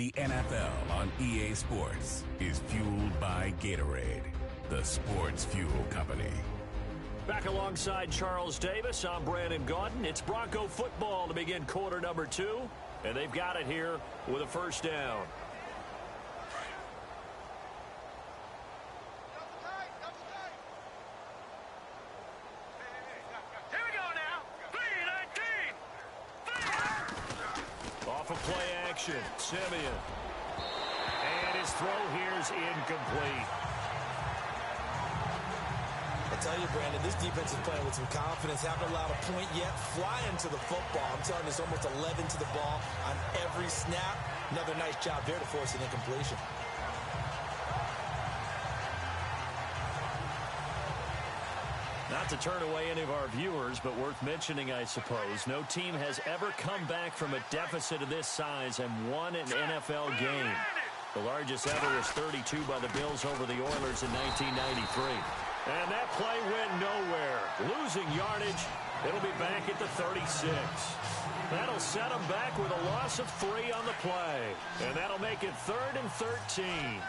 The NFL on EA Sports is fueled by Gatorade, the sports fuel company. Back alongside Charles Davis, I'm Brandon Gaudin. It's Bronco football to begin quarter number 2, and they've got it here with a first down. Here we go now. 3-19. Off of play action, Simeon. And his throw here's incomplete. I tell you, Brandon, this defense is playing with some confidence. Haven't allowed a point yet. Flying to the football. I'm telling you, it's almost 11 to the ball on every snap. Another nice job there to force an incompletion. Not to turn away any of our viewers, but worth mentioning, I suppose. No team has ever come back from a deficit of this size and won an NFL game. The largest ever was 32 by the Bills over the Oilers in 1993. And that play went nowhere. Losing yardage. It'll be back at the 36. That'll set them back with a loss of 3 on the play. And that'll make it 3rd and 13.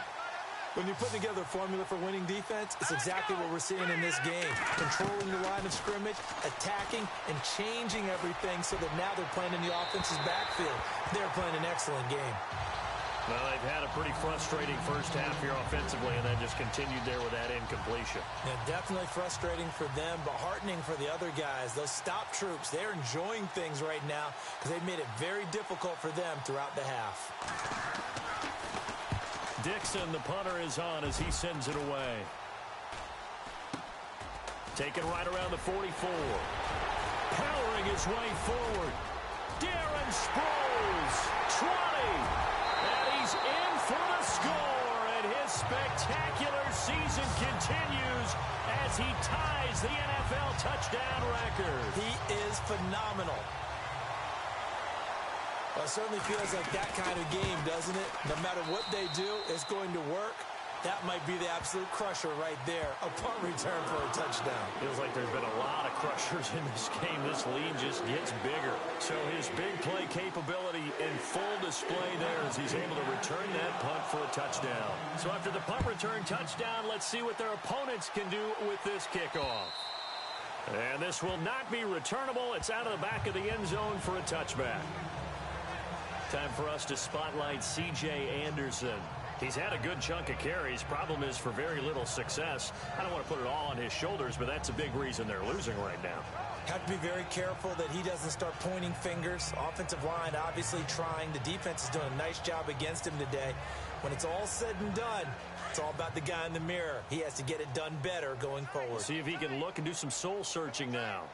When you're putting together a formula for winning defense, it's exactly what we're seeing in this game. Controlling the line of scrimmage, attacking, and changing everything so that now they're playing in the offense's backfield. They're playing an excellent game. Well, they've had a pretty frustrating first half here offensively, and then just continued there with that incompletion. Yeah, definitely frustrating for them, but heartening for the other guys. Those stop troops, they're enjoying things right now because they've made it very difficult for them throughout the half. Dixon, the punter, is on as he sends it away. Taken right around the 44. Powering his way forward. Darren Sproles, 20. And he's in for the score. And his spectacular season continues as he ties the NFL touchdown record. He is phenomenal. Well, it certainly feels like that kind of game, doesn't it? No matter what they do, it's going to work. That might be the absolute crusher right there. A punt return for a touchdown. Feels like there's been a lot of crushers in this game. This lead just gets bigger. So his big play capability in full display there as he's able to return that punt for a touchdown. So after the punt return touchdown, let's see what their opponents can do with this kickoff. And this will not be returnable. It's out of the back of the end zone for a touchback. Time for us to spotlight C.J. Anderson. He's had a good chunk of carries. Problem is for very little success. I don't want to put it all on his shoulders, but that's a big reason they're losing right now. Have to be very careful that he doesn't start pointing fingers. Offensive line obviously trying. The defense is doing a nice job against him today. When it's all said and done, it's all about the guy in the mirror. He has to get it done better going forward. We'll see if he can look and do some soul searching now.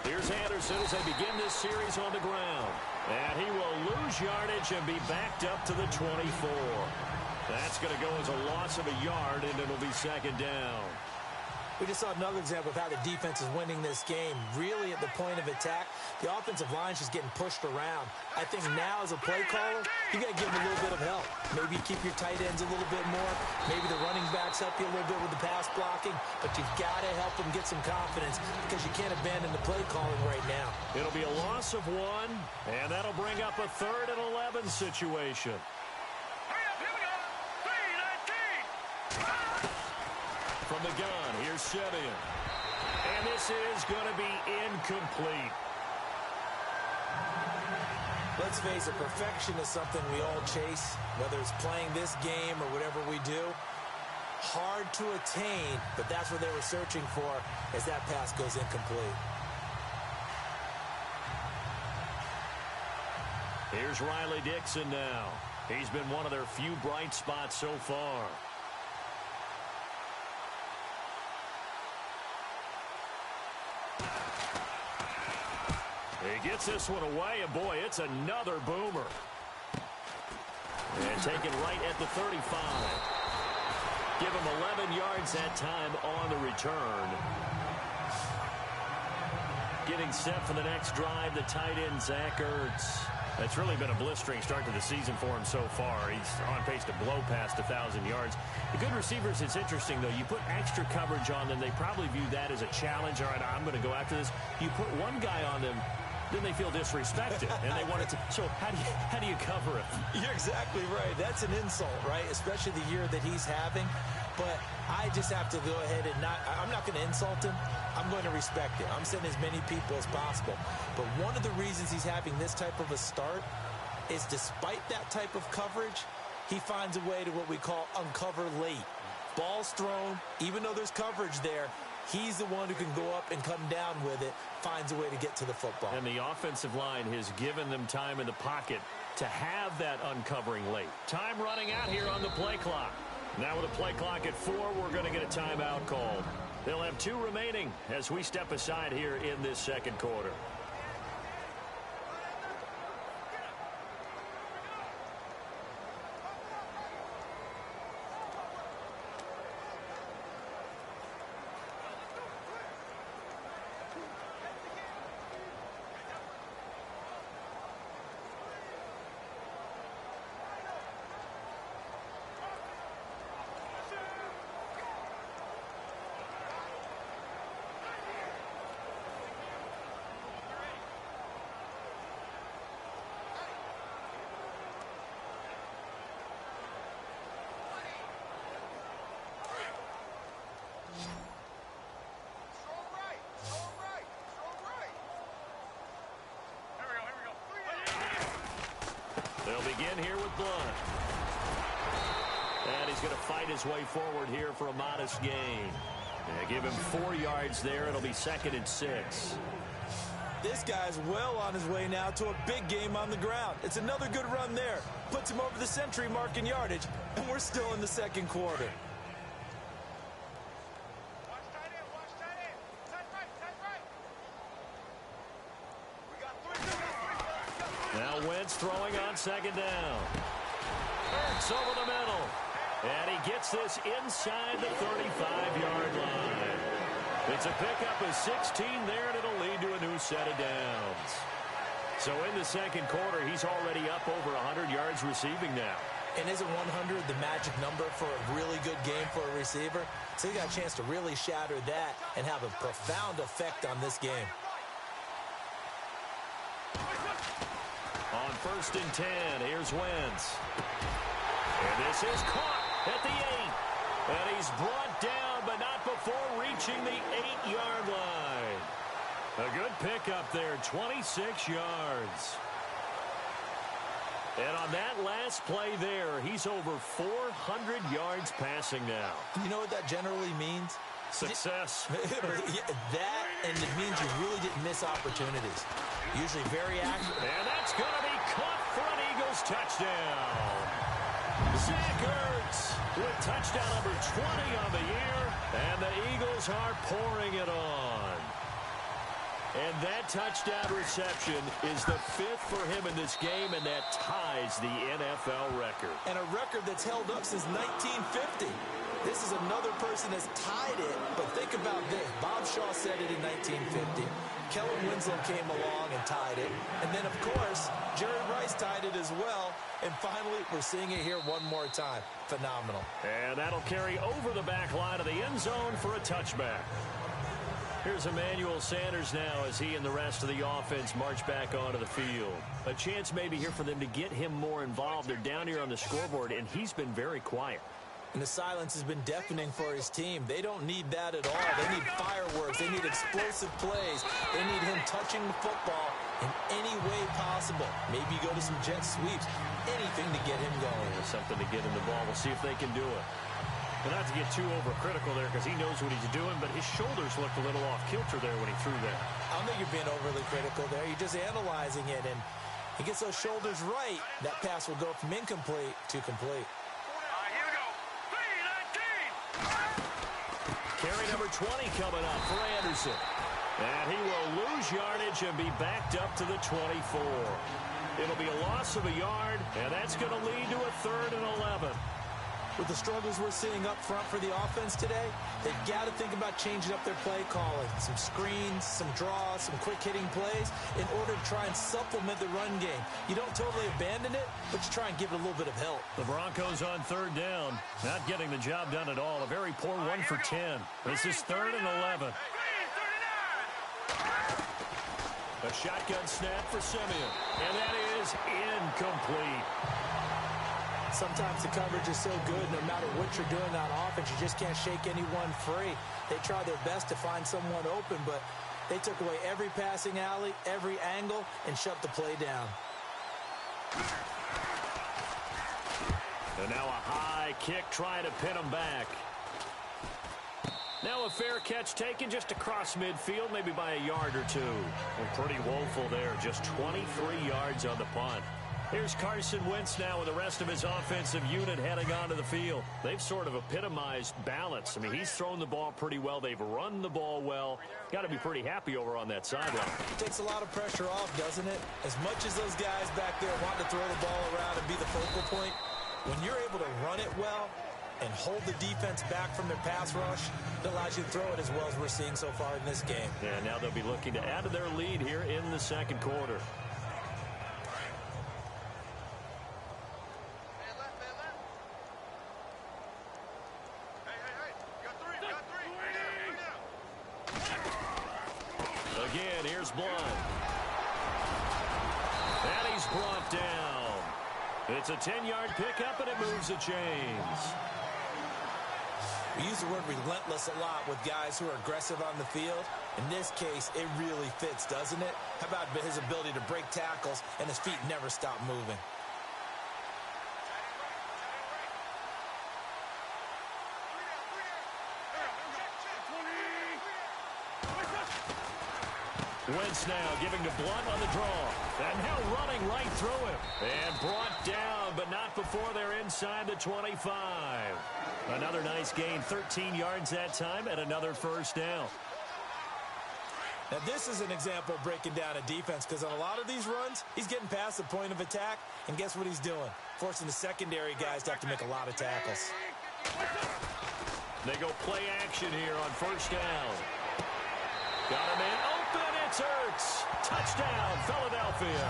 Here's Anderson as they begin this series on the ground. And he will lose yardage and be backed up to the 24. That's going to go as a loss of a yard, and it'll be second down. We just saw another example of how the defense is winning this game. Really at the point of attack, the offensive line's just getting pushed around. I think now as a play caller, you got to give them a little bit of help. Maybe keep your tight ends a little bit more. Maybe the running backs help you a little bit with the pass blocking. But you've got to help them get some confidence because you can't abandon the play calling right now. It'll be a loss of 1, and that'll bring up a 3rd and 11 situation. From the gun, here's Simeon. And this is going to be incomplete. Let's face it, perfection is something we all chase, whether it's playing this game or whatever we do. Hard to attain, but that's what they were searching for as that pass goes incomplete. Here's Riley Dixon now. He's been one of their few bright spots so far. He gets this one away, and boy, it's another boomer. And taken right at the 35. Give him 11 yards that time on the return. Getting set for the next drive, the tight end, Zach Ertz. It's really been a blistering start to the season for him so far. He's on pace to blow past 1,000 yards. The good receivers, it's interesting, though. You put extra coverage on them, they probably view that as a challenge. All right, I'm going to go after this. You put one guy on them, then they feel disrespected, and they want it to. So how do you cover it? You're exactly right. That's an insult, right? Especially the year that he's having. But I just have to go ahead and I'm not going to insult him. I'm going to respect him. I'm sending as many people as possible. But one of the reasons he's having this type of a start is despite that type of coverage, he finds a way to what we call uncover late. Ball's thrown, even though there's coverage there, he's the one who can go up and come down with it, finds a way to get to the football. And the offensive line has given them time in the pocket to have that uncovering late. Time running out here on the play clock. Now with a play clock at 4, we're going to get a timeout called. They'll have 2 remaining as we step aside here in this second quarter. They'll begin here with Blunt. And he's going to fight his way forward here for a modest gain. Yeah, give him 4 yards there. It'll be 2nd and 6. This guy's well on his way now to a big game on the ground. It's another good run there. Puts him over the century mark in yardage, and we're still in the second quarter. Now Wentz throwing on 2nd down. Hurts over the middle. And he gets this inside the 35-yard line. It's a pickup of 16 there, and it'll lead to a new set of downs. So in the second quarter, he's already up over 100 yards receiving now. And isn't 100 the magic number for a really good game for a receiver? So he got a chance to really shatter that and have a profound effect on this game. On 1st and 10, here's Wentz. And this is caught at the 8. And he's brought down, but not before reaching the 8-yard line. A good pickup there, 26 yards. And on that last play there, he's over 400 yards passing now. You know what that generally means? Success. That, and it means you really didn't miss opportunities. Usually very accurate. And that's going to be caught for an Eagles touchdown. Zach Ertz with touchdown number 20 on the year. And the Eagles are pouring it on. And that touchdown reception is the 5th for him in this game, and that ties the NFL record. And a record that's held up since 1950. This is another person that's tied it, but think about this. Bob Shaw said it in 1950. Kellen Winslow came along and tied it. And then, of course, Jerry Rice tied it as well. And finally, we're seeing it here one more time. Phenomenal. And that'll carry over the back line of the end zone for a touchback. Here's Emmanuel Sanders now as he and the rest of the offense march back onto the field. A chance maybe here for them to get him more involved. They're down here on the scoreboard, and he's been very quiet. And the silence has been deafening for his team. They don't need that at all. They need fireworks. They need explosive plays. They need him touching the football in any way possible. Maybe go to some jet sweeps. Anything to get him going. Something to get him the ball. We'll see if they can do it. And not to get too overcritical there because he knows what he's doing, but his shoulders looked a little off kilter there when he threw that. I don't think you're being overly critical there. You're just analyzing it, and he gets those shoulders right. That pass will go from incomplete to complete. Carry number 20 coming up for Anderson. And he will lose yardage and be backed up to the 24. It'll be a loss of a yard, and that's going to lead to a 3rd and 11. With the struggles we're seeing up front for the offense today, they've got to think about changing up their play calling. Some screens, some draws, some quick-hitting plays in order to try and supplement the run game. You don't totally abandon it, but you try and give it a little bit of help. The Broncos on 3rd down, not getting the job done at all. A very poor 1 for 10. This is 3rd and 11. A shotgun snap for Simeon. And that is incomplete. Sometimes the coverage is so good, no matter what you're doing on offense, you just can't shake anyone free. They try their best to find someone open, but they took away every passing alley, every angle, and shut the play down. And now a high kick trying to pin him back. Now a fair catch taken just across midfield, maybe by a yard or two. Well, pretty woeful there, just 23 yards on the punt. Here's Carson Wentz now with the rest of his offensive unit heading onto the field. They've sort of epitomized balance. I mean, he's thrown the ball pretty well. They've run the ball well. Got to be pretty happy over on that sideline. It takes a lot of pressure off, doesn't it? As much as those guys back there want to throw the ball around and be the focal point, when you're able to run it well and hold the defense back from their pass rush, it allows you to throw it as well as we're seeing so far in this game. Yeah, now they'll be looking to add to their lead here in the second quarter. Again, here's Blunt. And he's brought down. It's a 10-yard pickup, and it moves the chains. We use the word relentless a lot with guys who are aggressive on the field. In this case, it really fits, doesn't it? How about his ability to break tackles and his feet never stop moving? Wentz now giving to Blunt on the draw. And now running right through him. And brought down, but not before they're inside the 25. Another nice gain, 13 yards that time, and another first down. Now, this is an example of breaking down a defense, because on a lot of these runs, he's getting past the point of attack, and guess what he's doing? Forcing the secondary guys to have to make a lot of tackles. They go play action here on first down. Got a man open. It's Ertz. Touchdown, Philadelphia.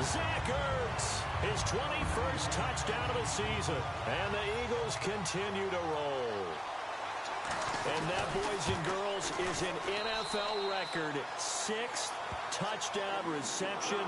Zach Ertz, his 21st touchdown of the season. And the Eagles continue to roll. And that, boys and girls, is an NFL record 6th touchdown reception.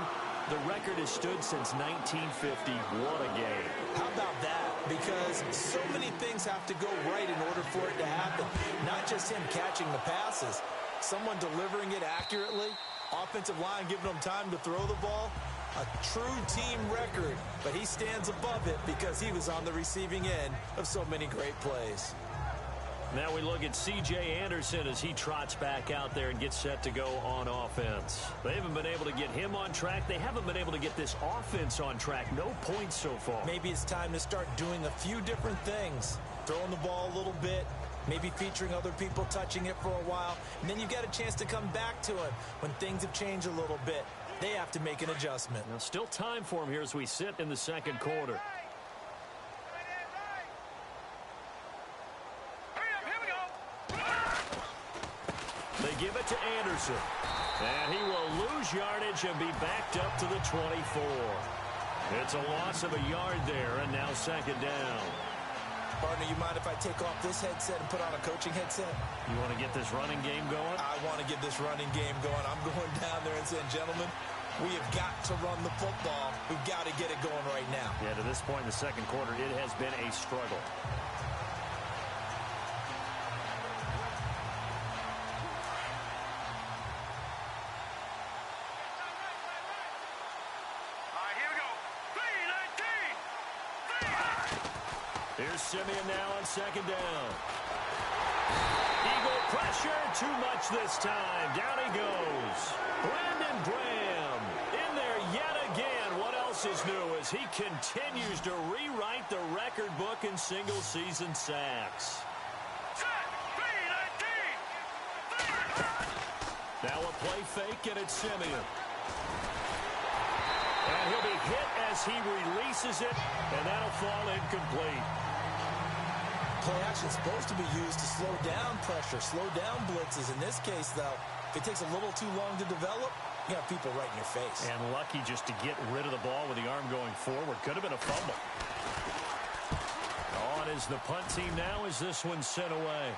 The record has stood since 1950. What a game. How about that? Because so many things have to go right in order for it to happen. Not just him catching the passes. Someone delivering it accurately. Offensive line giving them time to throw the ball. A true team record. But he stands above it because he was on the receiving end of so many great plays. Now we look at C.J. Anderson as he trots back out there and gets set to go on offense. They haven't been able to get him on track. They haven't been able to get this offense on track. No points so far. Maybe it's time to start doing a few different things. Throwing the ball a little bit. Maybe featuring other people touching it for a while. And then you've got a chance to come back to it when things have changed a little bit. They have to make an adjustment. Now still time for him here as we sit in the second quarter. They give it to Anderson. And he will lose yardage and be backed up to the 24. It's a loss of a yard there, and now second down. Partner, you mind if I take off this headset and put on a coaching headset? You want to get this running game going? I want to get this running game going. I'm going down there and saying, gentlemen, we have got to run the football. We've got to get it going right now. Yeah, to this point in the second quarter, it has been a struggle. Here's Simeon now on second down. Eagle pressure, too much this time. Down he goes. Brandon Graham in there yet again. What else is new as he continues to rewrite the record book in single-season sacks. Now a play fake, and it's Simeon. And he'll be hit as he releases it, and that'll fall incomplete. Play action is supposed to be used to slow down pressure, slow down blitzes. In this case, though, if it takes a little too long to develop, you have people right in your face. And lucky just to get rid of the ball with the arm going forward. Could have been a fumble. On is the punt team now as this one's sent away.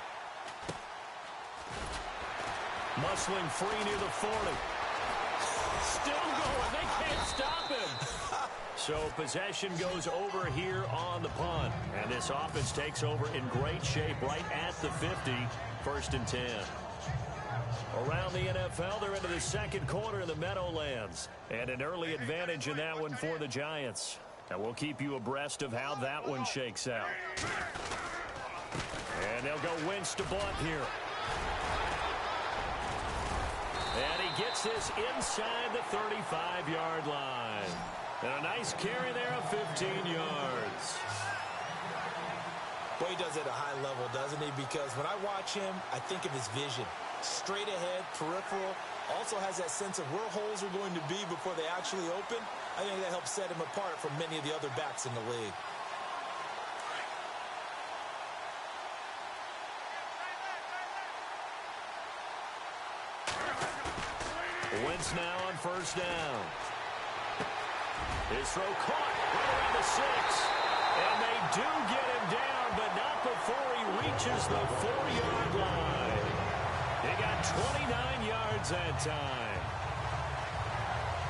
Muscling free near the 40. Still going. They can't stop him. So possession goes over here on the punt. And this offense takes over in great shape right at the 50. 1st and 10. Around the NFL, they're into the second quarter in the Meadowlands. And an early advantage in that one for the Giants. And we'll keep you abreast of how that one shakes out. And they'll go Wentz to Blunt here. And he gets this inside the 35-yard line. And a nice carry there of 15 yards. Well, he does it at a high level, doesn't he? Because when I watch him, I think of his vision. Straight ahead, peripheral. Also has that sense of where holes are going to be before they actually open. I think that helps set him apart from many of the other backs in the league. Wentz now on 1st down. His throw caught right around the 6. And they do get him down, but not before he reaches the 4-yard line. He got 29 yards that time.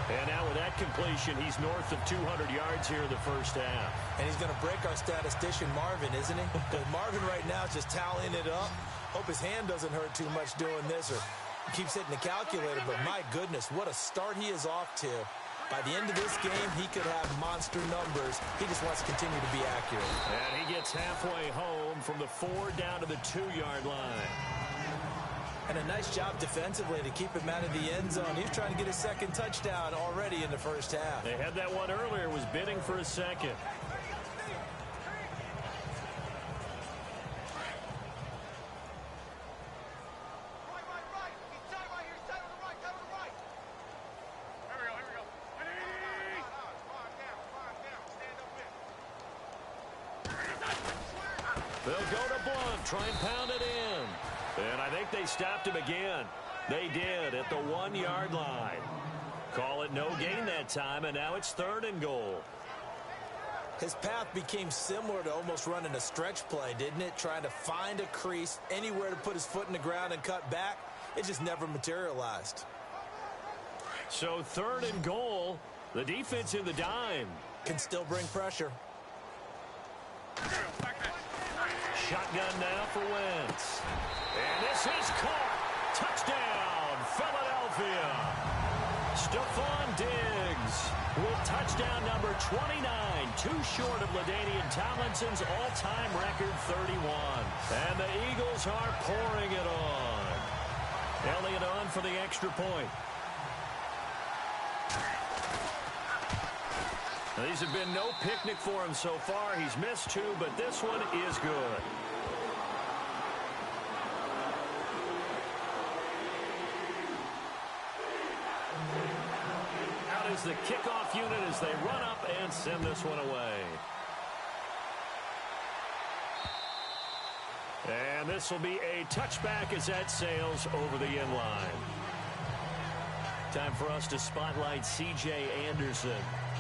And now with that completion, he's north of 200 yards here in the 1st half. And he's going to break our statistician Marvin, isn't he? Because Marvin right now is just tallying it up. Hope his hand doesn't hurt too much doing this, or keeps hitting the calculator. But my goodness, what a start he is off to. By the end of this game, he could have monster numbers. He just wants to continue to be accurate. And he gets halfway home from the 4 down to the 2-yard line. And a nice job defensively to keep him out of the end zone. He's trying to get his 2nd touchdown already in the 1st half. They had that one earlier, was bidding for a 2nd. They'll go to Blunt, try and pound it in. And I think they stopped him again. They did at the 1-yard line. Call it no gain that time, and now it's 3rd and goal. His path became similar to almost running a stretch play, didn't it? Trying to find a crease, anywhere to put his foot in the ground and cut back. It just never materialized. So 3rd and goal. The defense in the dime. Can still bring pressure. Shotgun now for Wentz. And this is caught. Touchdown, Philadelphia. Stephon Diggs with touchdown number 29. Too short of LaDainian Tomlinson's all-time record 31. And the Eagles are pouring it on. Elliott on for the extra point. These have been no picnic for him so far. He's missed 2, but this one is good. Out is the kickoff unit as they run up and send this one away. And this will be a touchback as that sails over the end line. Time for us to spotlight C.J. Anderson.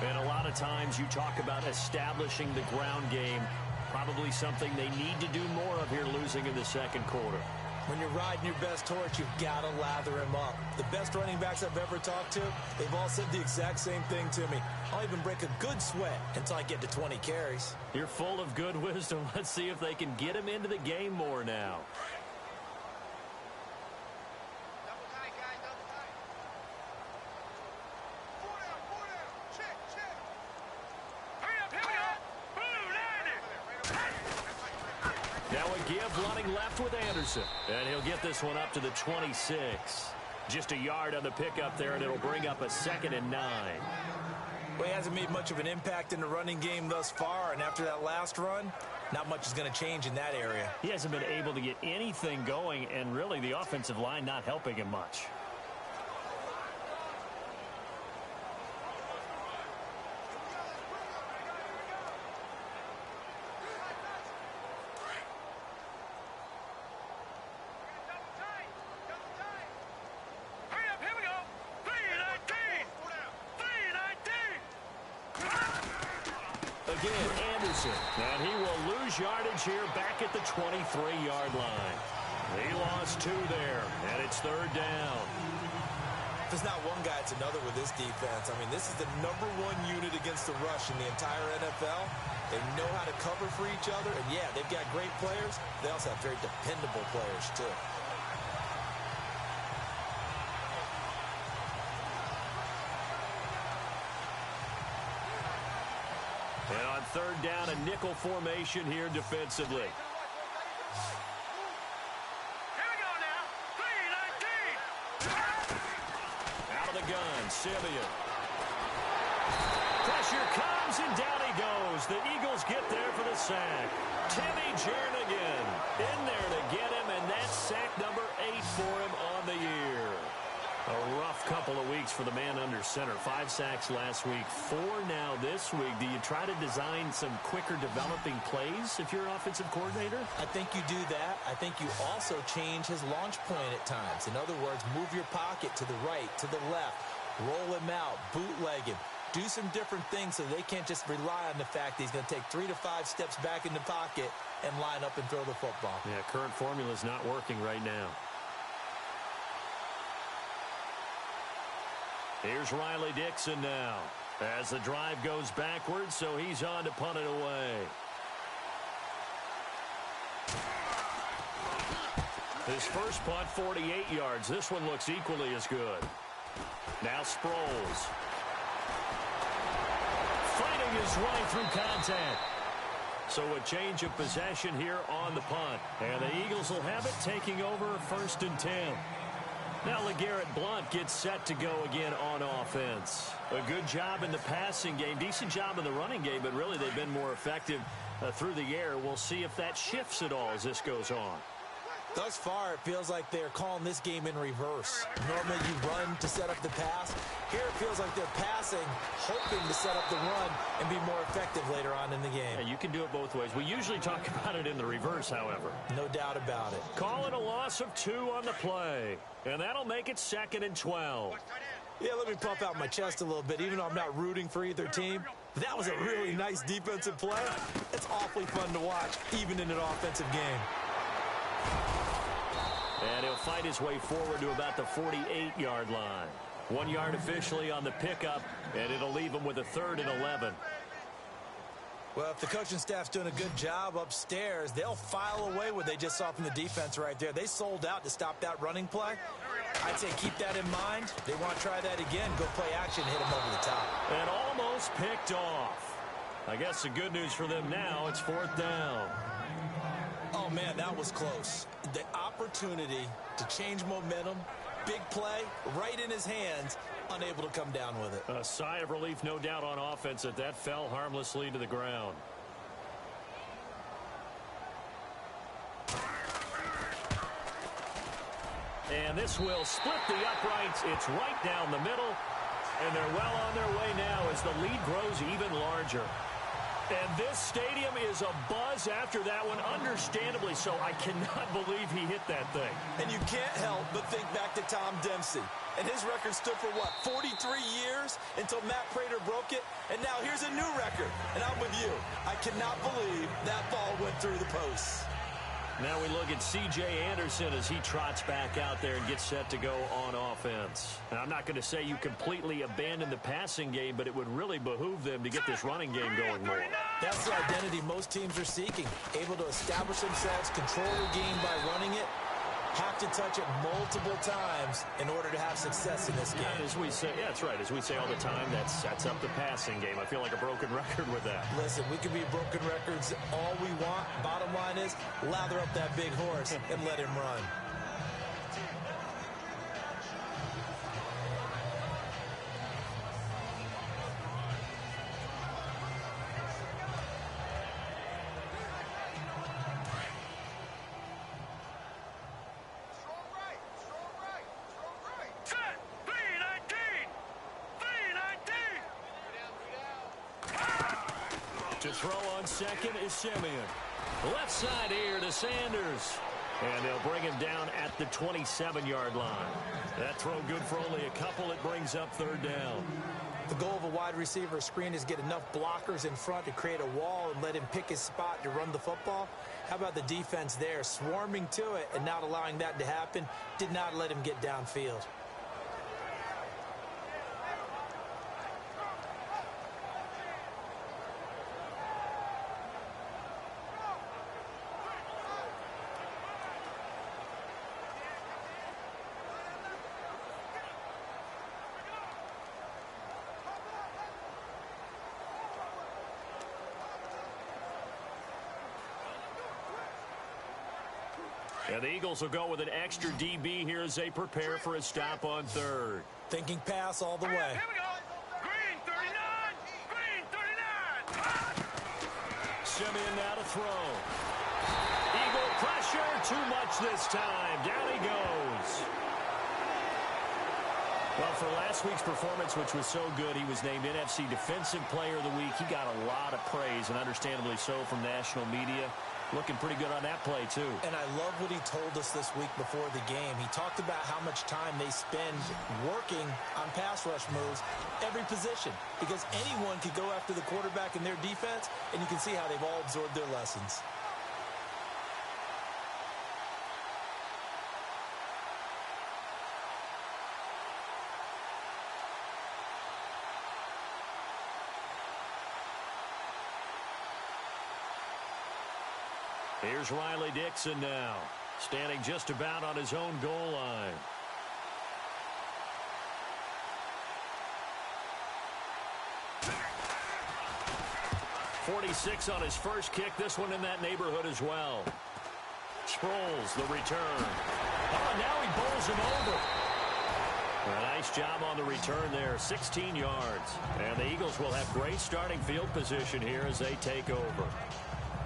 And a lot of times you talk about establishing the ground game. Probably something they need to do more of here, losing in the 2nd quarter. When you're riding your best horse, you've got to lather him up. The best running backs I've ever talked to, they've all said the exact same thing to me. I'll even break a good sweat until I get to 20 carries. You're full of good wisdom. Let's see if they can get him into the game more now. Now a give running left with Anderson. And he'll get this one up to the 26. Just a yard on the pickup there, and it'll bring up a 2nd and 9. Well, he hasn't made much of an impact in the running game thus far, and after that last run, not much is going to change in that area. He hasn't been able to get anything going, and really the offensive line not helping him much. Again, Anderson. And he will lose yardage here back at the 23-yard line. He lost 2 there, and it's third down. If it's not one guy, it's another with this defense. I mean, this is the #1 unit against the rush in the entire NFL. They know how to cover for each other, and yeah, they've got great players. They also have very dependable players, too. And on third down, a nickel formation here defensively. Here we go now. 3-19. Out of the gun, Simeon. Pressure comes, and down he goes. The Eagles get there for the sack. Timmy Jernigan in there to get him, and that's sack number 8 for him on the year. A rough couple of weeks for the man under center. 5 sacks last week, 4 now this week. Do you try to design some quicker developing plays if you're an offensive coordinator? I think you do that. I think you also change his launch point at times. In other words, move your pocket to the right, to the left, roll him out, bootleg him. Do some different things so they can't just rely on the fact that he's going to take 3 to 5 steps back in the pocket and line up and throw the football. Yeah, current formula is not working right now. Here's Riley Dixon now as the drive goes backwards, so he's on to punt it away. His first punt, 48 yards. This one looks equally as good. Now Sproles. Fighting his way through contact. So a change of possession here on the punt. And the Eagles will have it, taking over 1st and 10. Now LeGarrette Blount gets set to go again on offense. A good job in the passing game, decent job in the running game, but really they've been more effective through the air. We'll see if that shifts at all as this goes on. Thus far, it feels like they're calling this game in reverse. Normally you run to set up the pass. Here it feels like they're passing, hoping to set up the run and be more effective later on in the game. Yeah, you can do it both ways. We usually talk about it in the reverse, however. No doubt about it. Calling a loss of 2 on the play. And that'll make it 2nd and 12. Yeah, let me puff out my chest a little bit, even though I'm not rooting for either team. That was a really nice defensive play. It's awfully fun to watch, even in an offensive game. And he'll fight his way forward to about the 48-yard line. 1 yard officially on the pickup, and it'll leave him with a 3rd and 11. Well, if the coaching staff's doing a good job upstairs, they'll file away what they just saw from the defense right there. They sold out to stop that running play. I'd say keep that in mind. They want to try that again, go play action, hit them over the top. And almost picked off. I guess the good news for them now, it's 4th down. Oh, man, that was close. The opportunity to change momentum, big play, right in his hands, unable to come down with it. A sigh of relief, no doubt, on offense that fell harmlessly to the ground. And this will split the uprights. It's right down the middle. And they're well on their way now as the lead grows even larger. And this stadium is abuzz after that one, understandably so. I cannot believe he hit that thing. And you can't help but think back to Tom Dempsey. And his record stood for, what, 43 years until Matt Prater broke it? And now here's a new record. And I'm with you. I cannot believe that ball went through the posts. Now we look at C.J. Anderson as he trots back out there and gets set to go on offense. And I'm not going to say you completely abandon the passing game, but it would really behoove them to get this running game going more. That's the identity most teams are seeking. Able to establish themselves, control the game by running it, have to touch it multiple times in order to have success in this game. And as we say, yeah, that's right. As we say all the time, that sets up the passing game. I feel like a broken record with that. Listen, we can be broken records all we want. Bottom line is, lather up that big horse and let him run. To throw on second is Simeon. Left side here to Sanders. And they'll bring him down at the 27-yard line. That throw good for only a couple. It brings up 3rd down. The goal of a wide receiver screen is get enough blockers in front to create a wall and let him pick his spot to run the football. How about the defense there, swarming to it and not allowing that to happen? Did not let him get downfield. And the Eagles will go with an extra DB here as they prepare for a stop on third. Thinking pass all the way. Here we go. Green 39. Green 39. Simeon now to throw. Eagle pressure. Too much this time. Down he goes. Well, for last week's performance, which was so good, he was named NFC Defensive Player of the Week. He got a lot of praise, and understandably so, from national media. Looking pretty good on that play, too. And I love what he told us this week before the game. He talked about how much time they spend working on pass rush moves, every position, because anyone could go after the quarterback in their defense, and you can see how they've all absorbed their lessons. Here's Riley Dixon now, standing just about on his own goal line. .46 on his first kick. This one in that neighborhood as well. Sproles, the return. Oh, now he bowls him over. A nice job on the return there, 16 yards. And the Eagles will have great starting field position here as they take over.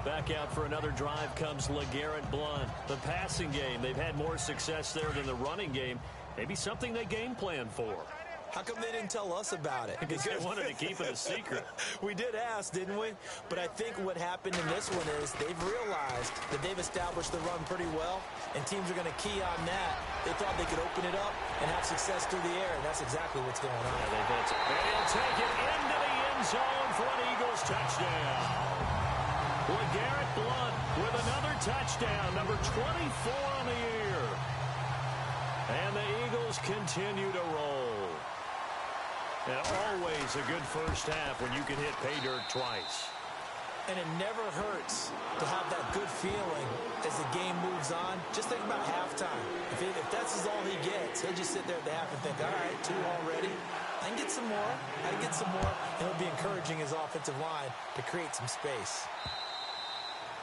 Back out for another drive comes LeGarrette Blount. The passing game, they've had more success there than the running game. Maybe something they game plan for. How come they didn't tell us about it? Because they wanted to keep it a secret. We did ask, didn't we? But I think what happened in this one is they've realized that they've established the run pretty well, and teams are going to key on that. They thought they could open it up and have success through the air, and that's exactly what's going on. Yeah, they'll take it into the end zone for an Eagles touchdown. LeGarrette Blount with another touchdown, number 24 on the year. And the Eagles continue to roll. And always a good first half when you can hit pay dirt twice. And it never hurts to have that good feeling as the game moves on. Just think about halftime. If that's all he gets, he'll just sit there at the half and think, all right, 2 already. I can get some more. I can get some more. And he'll be encouraging his offensive line to create some space.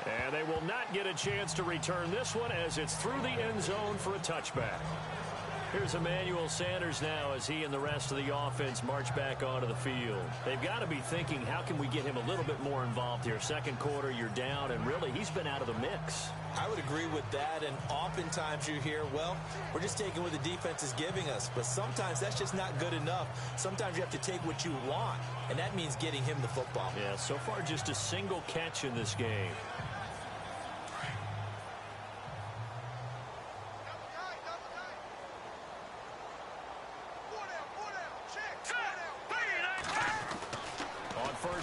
And they will not get a chance to return this one as it's through the end zone for a touchback. Here's Emmanuel Sanders now as he and the rest of the offense march back onto the field. They've got to be thinking, how can we get him a little bit more involved here? Second quarter, you're down, and really, he's been out of the mix. I would agree with that, and oftentimes you hear, well, we're just taking what the defense is giving us, but sometimes that's just not good enough. Sometimes you have to take what you want, and that means getting him the football. Yeah, so far just a single catch in this game.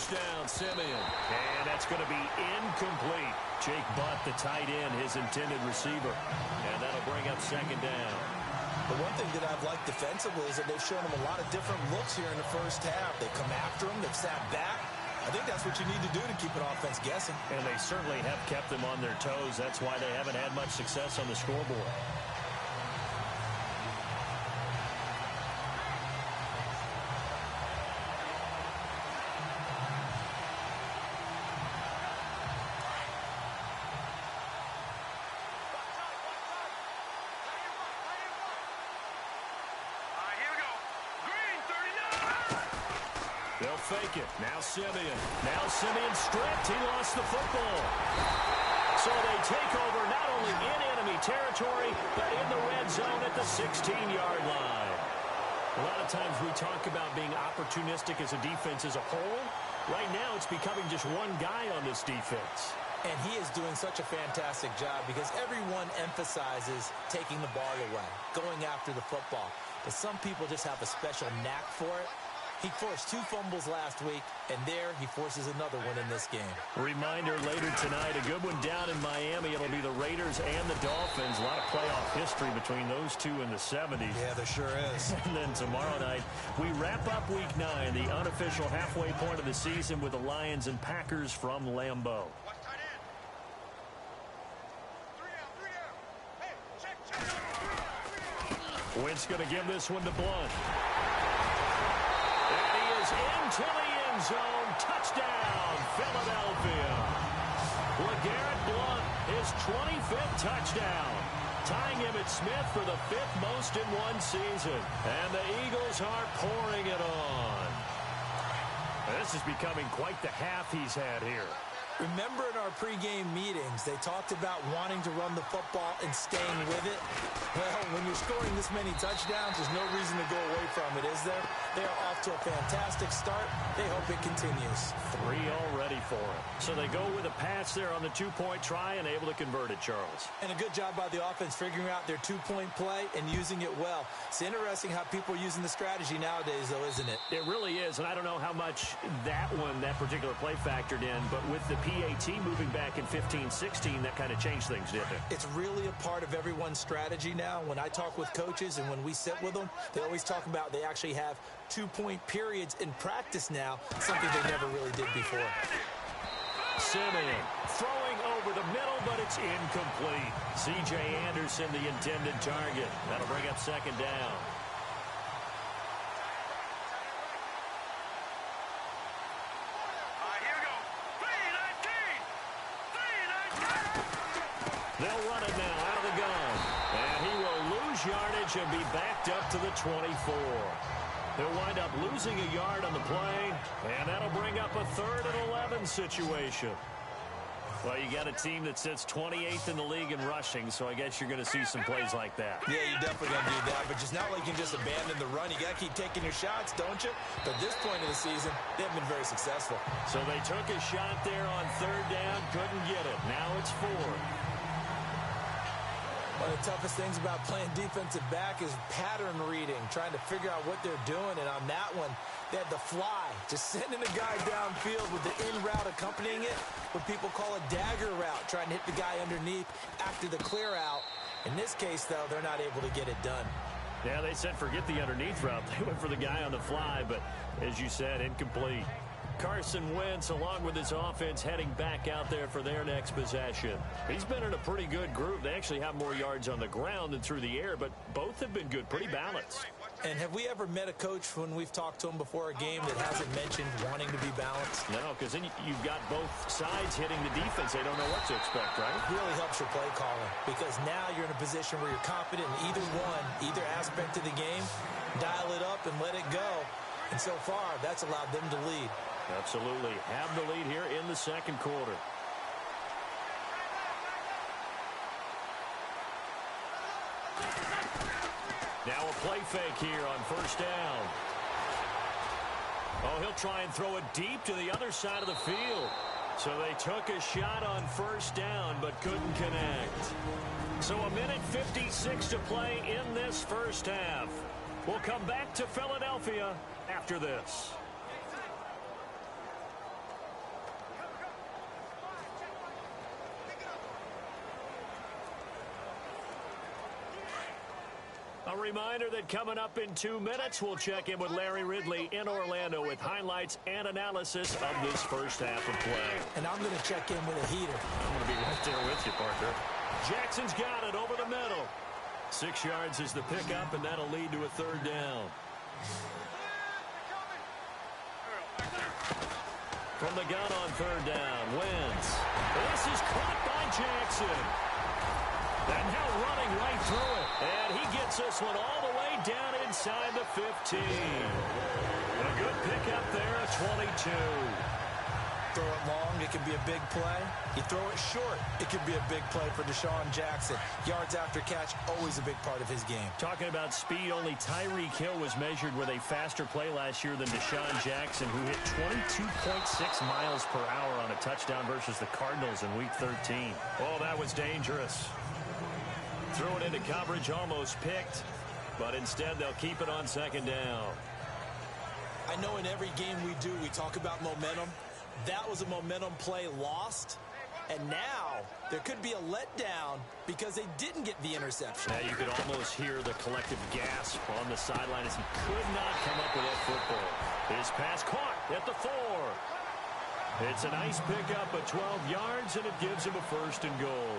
Down, Simeon. And that's going to be incomplete. Jake Butt, the tight end, his intended receiver. And that'll bring up second down. The one thing that I've liked defensively is that they've shown him a lot of different looks here in the first half. They come after him. They've sat back. I think that's what you need to do to keep an offense guessing. And they certainly have kept them on their toes. That's why they haven't had much success on the scoreboard. They'll fake it. Now Simeon. Now Simeon stripped. He lost the football. So they take over not only in enemy territory, but in the red zone at the 16-yard line. A lot of times we talk about being opportunistic as a defense as a whole. Right now it's becoming just one guy on this defense. And he is doing such a fantastic job because everyone emphasizes taking the ball away, going after the football. But some people just have a special knack for it. He forced 2 fumbles last week, and there he forces another one in this game. Reminder later tonight, a good one down in Miami. It'll be the Raiders and the Dolphins. A lot of playoff history between those two in the 70s. Yeah, there sure is. And then tomorrow night, we wrap up Week 9, the unofficial halfway point of the season with the Lions and Packers from Lambeau. Wentz going to give this one to Blunt. And he is into the end zone. Touchdown, Philadelphia. LeGarrette Blunt, his 25th touchdown. Tying Emmitt Smith for the 5th most in one season. And the Eagles are pouring it on. This is becoming quite the half he's had here. Remember in our pregame meetings, they talked about wanting to run the football and staying with it? Well, when you're scoring this many touchdowns, there's no reason to go away from it, is there? They are off to a fantastic start. They hope it continues. 3 already for him. So they go with a pass there on the 2-point try and able to convert it, Charles. And a good job by the offense figuring out their 2-point play and using it well. It's interesting how people are using the strategy nowadays, though, isn't it? It really is, and I don't know how much that particular play factored in, but with the PAT moving back in 15-16, that kind of changed things, didn't it? It's really a part of everyone's strategy now. When I talk with coaches and when we sit with them, they always talk about they actually have 2-point periods in practice now, something they never really did before. Simeon throwing over the middle, but it's incomplete. C.J. Anderson, the intended target. That'll bring up 2nd down. They'll run it now out of the gun. And he will lose yardage and be backed up to the 24. They'll wind up losing a yard on the play, and that'll bring up a 3rd and 11 situation. Well, you got a team that sits 28th in the league in rushing, so I guess you're going to see some plays like that. Yeah, you're definitely going to do that, but just not like you can just abandon the run. You got to keep taking your shots, don't you? But at this point in the season, they haven't been very successful. So they took a shot there on 3rd down, couldn't get it. Now it's 4th. One of the toughest things about playing defensive back is pattern reading, trying to figure out what they're doing. And on that one, they had the fly, just sending a guy downfield with the in route accompanying it, what people call a dagger route, trying to hit the guy underneath after the clear out. In this case, though, they're not able to get it done. Yeah, they said forget the underneath route. They went for the guy on the fly, but as you said, incomplete. Carson Wentz, along with his offense, heading back out there for their next possession. He's been in a pretty good group. They actually have more yards on the ground than through the air, but both have been good, pretty balanced. And have we ever met a coach when we've talked to him before a game that hasn't mentioned wanting to be balanced? No, because then you've got both sides hitting the defense. They don't know what to expect, right? It really helps your play calling, because now you're in a position where you're confident in either aspect of the game. Dial it up and let it go. And so far, that's allowed them to lead. Absolutely. Have the lead here in the 2nd quarter. Now a play fake here on 1st down. Oh, he'll try and throw it deep to the other side of the field. So they took a shot on 1st down, but couldn't connect. So 1:56 to play in this 1st half. We'll come back to Philadelphia after this. A reminder that coming up in 2 minutes, we'll check in with Larry Ridley in Orlando with highlights and analysis of this 1st half of play. And I'm going to check in with a heater. I'm going to be right there with you, Parker. Jackson's got it over the middle. 6 yards is the pickup, and that'll lead to a 3rd down. From the gun on 3rd down, Wentz. This is caught by Jackson. And now running right through it. And he gets this one all the way down inside the 15. A good pickup there at 22. Throw it long, it can be a big play. You throw it short, it can be a big play for Deshaun Jackson. Yards after catch, always a big part of his game. Talking about speed, only Tyreek Hill was measured with a faster play last year than Deshaun Jackson, who hit 22.6 miles per hour on a touchdown versus the Cardinals in Week 13. Oh, that was dangerous. Threw it into coverage, almost picked, but instead they'll keep it on 2nd down. I I know in every game we do, we talk about momentum. That was a momentum play lost. And now there could be a letdown because they didn't get the interception. Yeah, you could almost hear the collective gasp on the sideline as he could not come up with that football. His pass caught at the 4. It's a nice pickup of 12 yards, and it gives him a 1st and goal.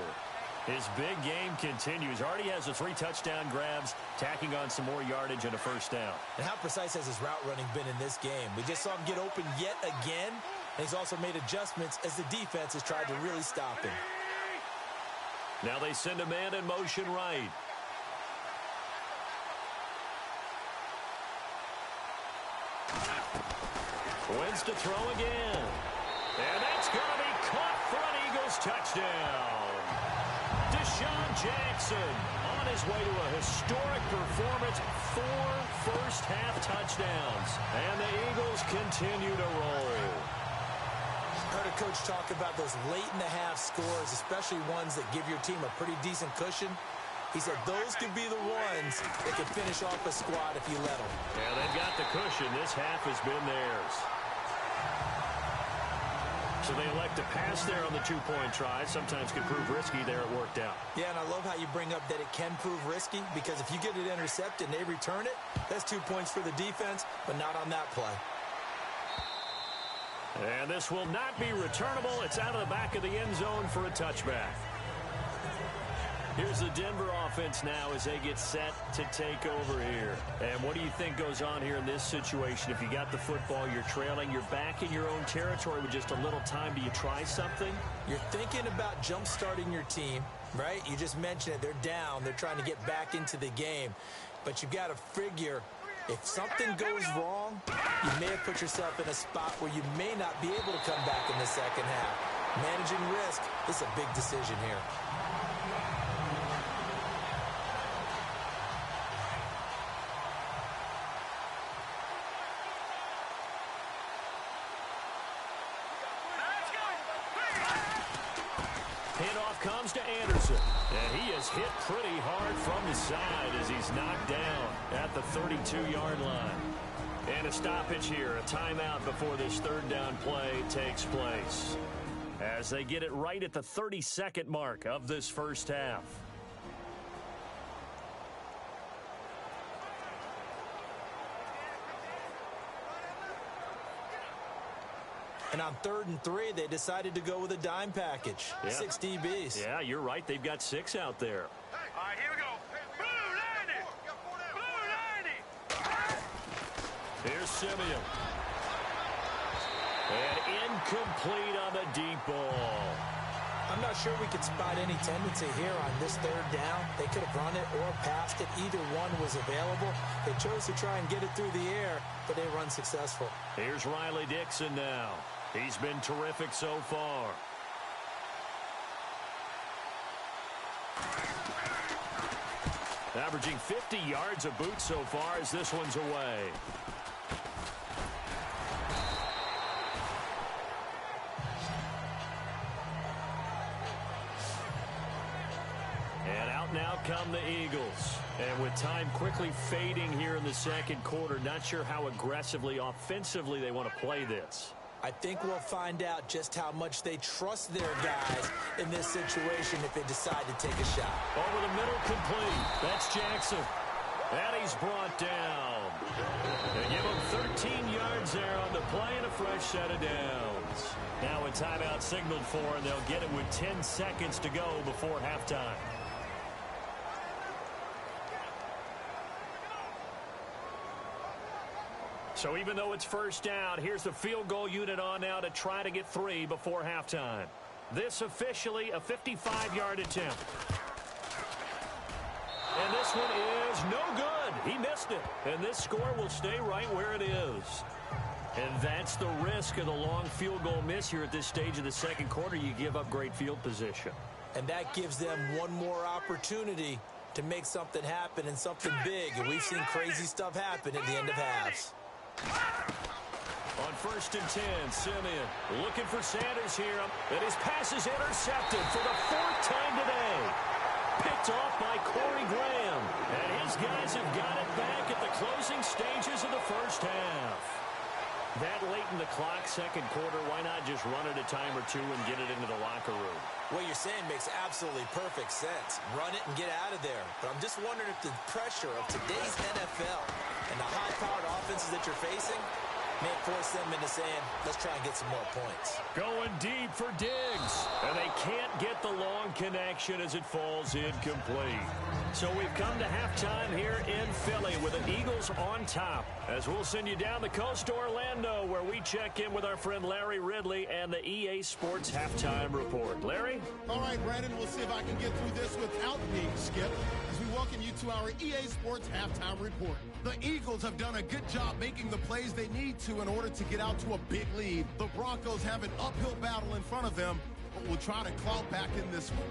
His big game continues. Already has the 3 touchdown grabs, tacking on some more yardage and a 1st down. And how precise has his route running been in this game? We just saw him get open yet again. And he's also made adjustments as the defense has tried to really stop him. Now they send a man in motion right. Wins to throw again. And that's going to be caught for an Eagles touchdown. Deshaun Jackson on his way to a historic performance. 4 first-half touchdowns. And the Eagles continue to roll. Heard a coach talk about those late-in-the-half scores, especially ones that give your team a pretty decent cushion. He said those could be the ones that can finish off a squad if you let them. Yeah, they've got the cushion. This half has been theirs. So they elect to pass there on the 2-point try. Sometimes can prove risky. There it worked out. Yeah, and I love how you bring up that it can prove risky, because if you get it intercepted and they return it, that's 2 points for the defense, but not on that play. And this will not be returnable. It's out of the back of the end zone for a touchback. Here's the Denver offense now as they get set to take over here. And what do you think goes on here in this situation? If you got the football, you're trailing, you're back in your own territory with just a little time. Do you try something? You're thinking about jump-starting your team, right? You just mentioned it. They're down. They're trying to get back into the game. But you've got to figure, if something goes wrong, you may have put yourself in a spot where you may not be able to come back in the second half. Managing risk is a big decision here. Handoff comes to Anderson. And he is hit pretty hard from the side as he's knocked down at the 32-yard line. And a stoppage here, a timeout before this 3rd down play takes place. As they get it right at the 32nd mark of this first half. And on 3rd and 3, they decided to go with a dime package. Yeah. 6 DBs. Yeah, you're right. They've got 6 out there. All right, here we go. Blue 90. Here's Simeon. And incomplete on the deep ball. I'm not sure we could spot any tendency here on this 3rd down. They could have run it or passed it. Either one was available. They chose to try and get it through the air, but they were unsuccessful. Here's Riley Dixon now. He's been terrific so far. Averaging 50 yards a boot so far as this one's away. And out now come the Eagles. And with time quickly fading here in the second quarter, not sure how aggressively, offensively they want to play this. I think we'll find out just how much they trust their guys in this situation if they decide to take a shot. Over the middle, complete. That's Jackson. And he's brought down. They give him 13 yards there on the play and a fresh set of downs. Now a timeout signaled for, and they'll get it with 10 seconds to go before halftime. So even though it's first down, here's the field goal unit on now to try to get 3 before halftime. This officially a 55-yard attempt. And this one is no good. He missed it. And this score will stay right where it is. And that's the risk of the long field goal miss here at this stage of the second quarter. You give up great field position. And that gives them one more opportunity to make something happen and something big. And we've seen crazy stuff happen at the end of halves. On 1st and 10, Simeon looking for Sanders here. And his pass is intercepted for the 4th time today. Picked off by Corey Graham. And his guys have got it back at the closing stages of the first half. That late in the clock, second quarter, why not just run it a time or two and get it into the locker room? What you're saying makes absolutely perfect sense. Run it and get out of there. But I'm just wondering if the pressure of today's NFL and the high-powered offenses that you're facing may force them into saying, let's try and get some more points. Going deep for Diggs. And they can't get the long connection as it falls incomplete. So we've come to halftime here in Philly with the Eagles on top. As we'll send you down the coast to Orlando, where we check in with our friend Larry Ridley and the EA Sports Halftime Report. Larry? All right, Brandon, we'll see if I can get through this without being skipped as we welcome you to our EA Sports Halftime Report. The Eagles have done a good job making the plays they need to in order to get out to a big lead. The Broncos have an uphill battle in front of them, but will try to claw back in this one.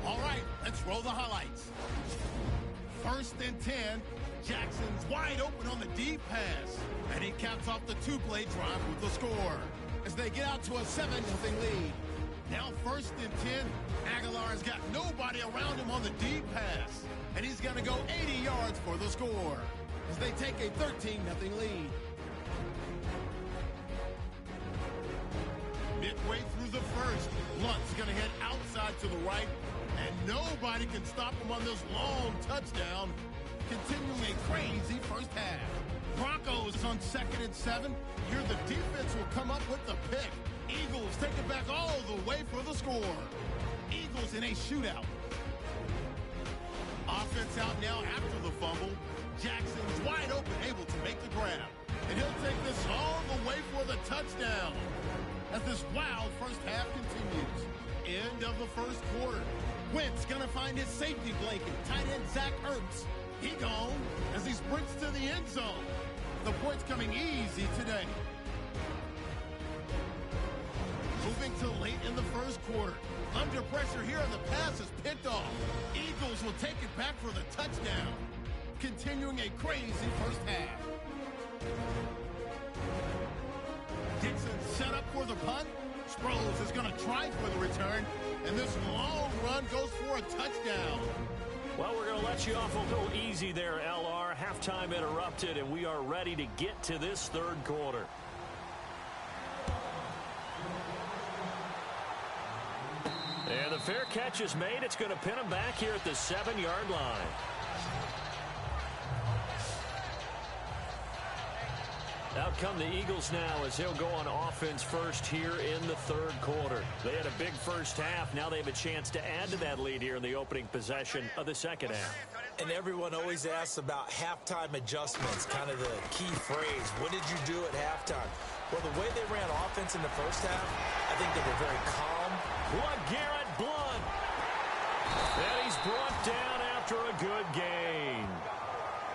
All right, let's roll the highlights. 1st and 10. Jackson's wide open on the deep pass. And he caps off the two-play drive with the score as they get out to a 7-0 lead. Now 1st and 10. Aguilar's got nobody around him on the deep pass. And he's going to go 80 yards for the score as they take a 13-0 lead. Midway through the first, Blunt's going to head outside to the right, and nobody can stop him on this long touchdown, continuing a crazy first half. Broncos on 2nd and 7. Here the defense will come up with the pick. Eagles take it back all the way for the score. Eagles in a shootout. Offense out now after the fumble. Jackson's wide open, able to make the grab. And he'll take this all the way for the touchdown as this wild first half continues. End of the first quarter. Wentz gonna find his safety blanket. Tight end Zach Ertz. He gone as he sprints to the end zone. The points coming easy today. Moving to late in the first quarter. Under pressure here, and the pass is picked off. Eagles will take it back for the touchdown. Continuing a crazy first half. Dixon set up for the punt. Sproles is going to try for the return. And this long run goes for a touchdown. Well, we're going to let you off a little easy there, LR. Halftime interrupted, and we are ready to get to this third quarter. And the fair catch is made. It's going to pin him back here at the 7-yard line. Out come the Eagles now as they'll go on offense first here in the third quarter. They had a big first half. Now they have a chance to add to that lead here in the opening possession of the second half. And everyone always asks about halftime adjustments, kind of the key phrase. What did you do at halftime? Well, the way they ran offense in the first half, I think they were very calm. Garrett Blunt. And he's brought down after a good gain.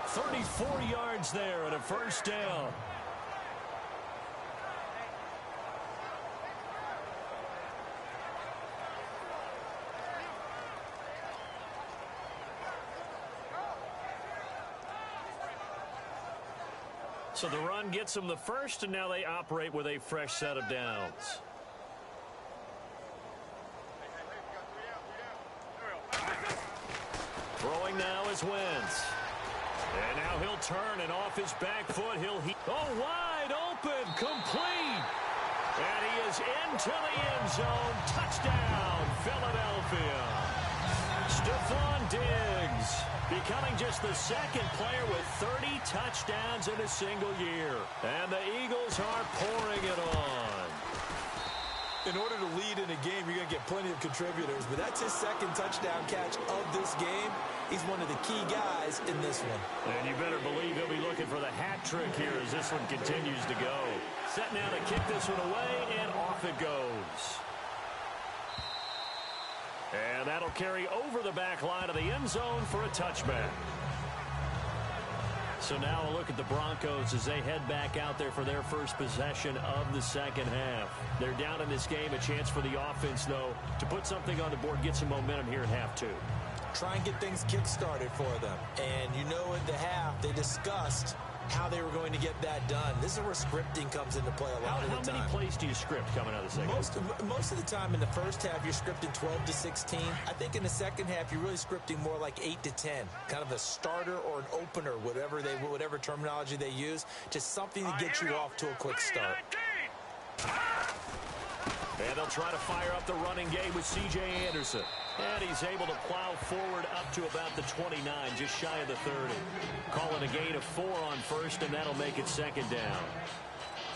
34 yards there and a first down. So the run gets them the first, and now they operate with a fresh set of downs. Throwing now is Wentz. And now he'll turn, and off his back foot, wide open, complete. And he is into the end zone. Touchdown, Philadelphia. Stephon Diggs becoming just the second player with 30 touchdowns in a single year. And the Eagles are pouring it on. In order to lead in a game, you're going to get plenty of contributors, but that's his second touchdown catch of this game. He's one of the key guys in this one. And you better believe he'll be looking for the hat trick here as this one continues to go. Set now to kick this one away, and off it goes. And that'll carry over the back line of the end zone for a touchback. So now a look at the Broncos as they head back out there for their first possession of the second half. They're down in this game. A chance for the offense, though, to put something on the board, get some momentum here at half two. Try and get things kick-started for them. And you know, in the half, they discussed how they were going to get that done. This is where scripting comes into play a lot of the time. How many plays do you script coming out of the second half? Most of the time in the first half, you're scripting 12 to 16. I think in the second half, you're really scripting more like 8 to 10. Kind of a starter or an opener, whatever terminology they use. Just something to get you off to a quick start. And they'll try to fire up the running game with C.J. Anderson. And he's able to plow forward up to about the 29, just shy of the 30. Calling a gain of 4 on first, and that'll make it second down.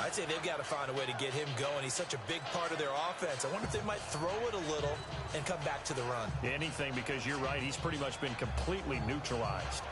I'd say they've got to find a way to get him going. He's such a big part of their offense. I wonder if they might throw it a little and come back to the run. Anything, because you're right. He's pretty much been completely neutralized.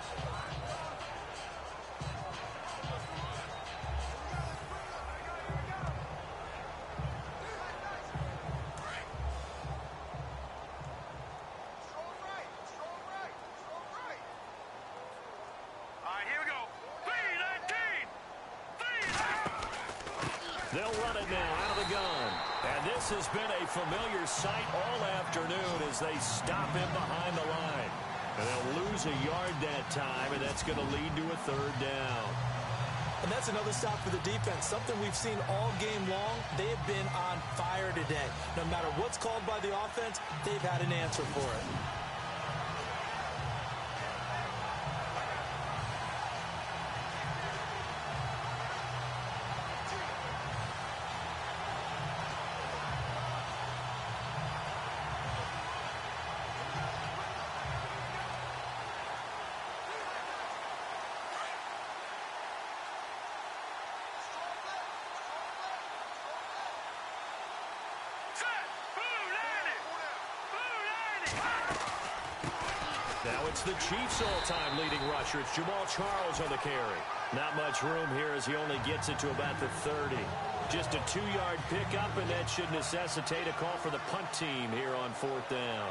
They'll run it now out of the gun. And this has been a familiar sight all afternoon as they stop him behind the line. And they'll lose a yard that time, and that's going to lead to a third down. And that's another stop for the defense. Something we've seen all game long. They have been on fire today. No matter what's called by the offense, they've had an answer for it. Now it's the Chiefs' all-time leading rusher. It's Jamal Charles on the carry. Not much room here as he only gets it to about the 30. Just a 2-yard pickup, and that should necessitate a call for the punt team here on fourth down.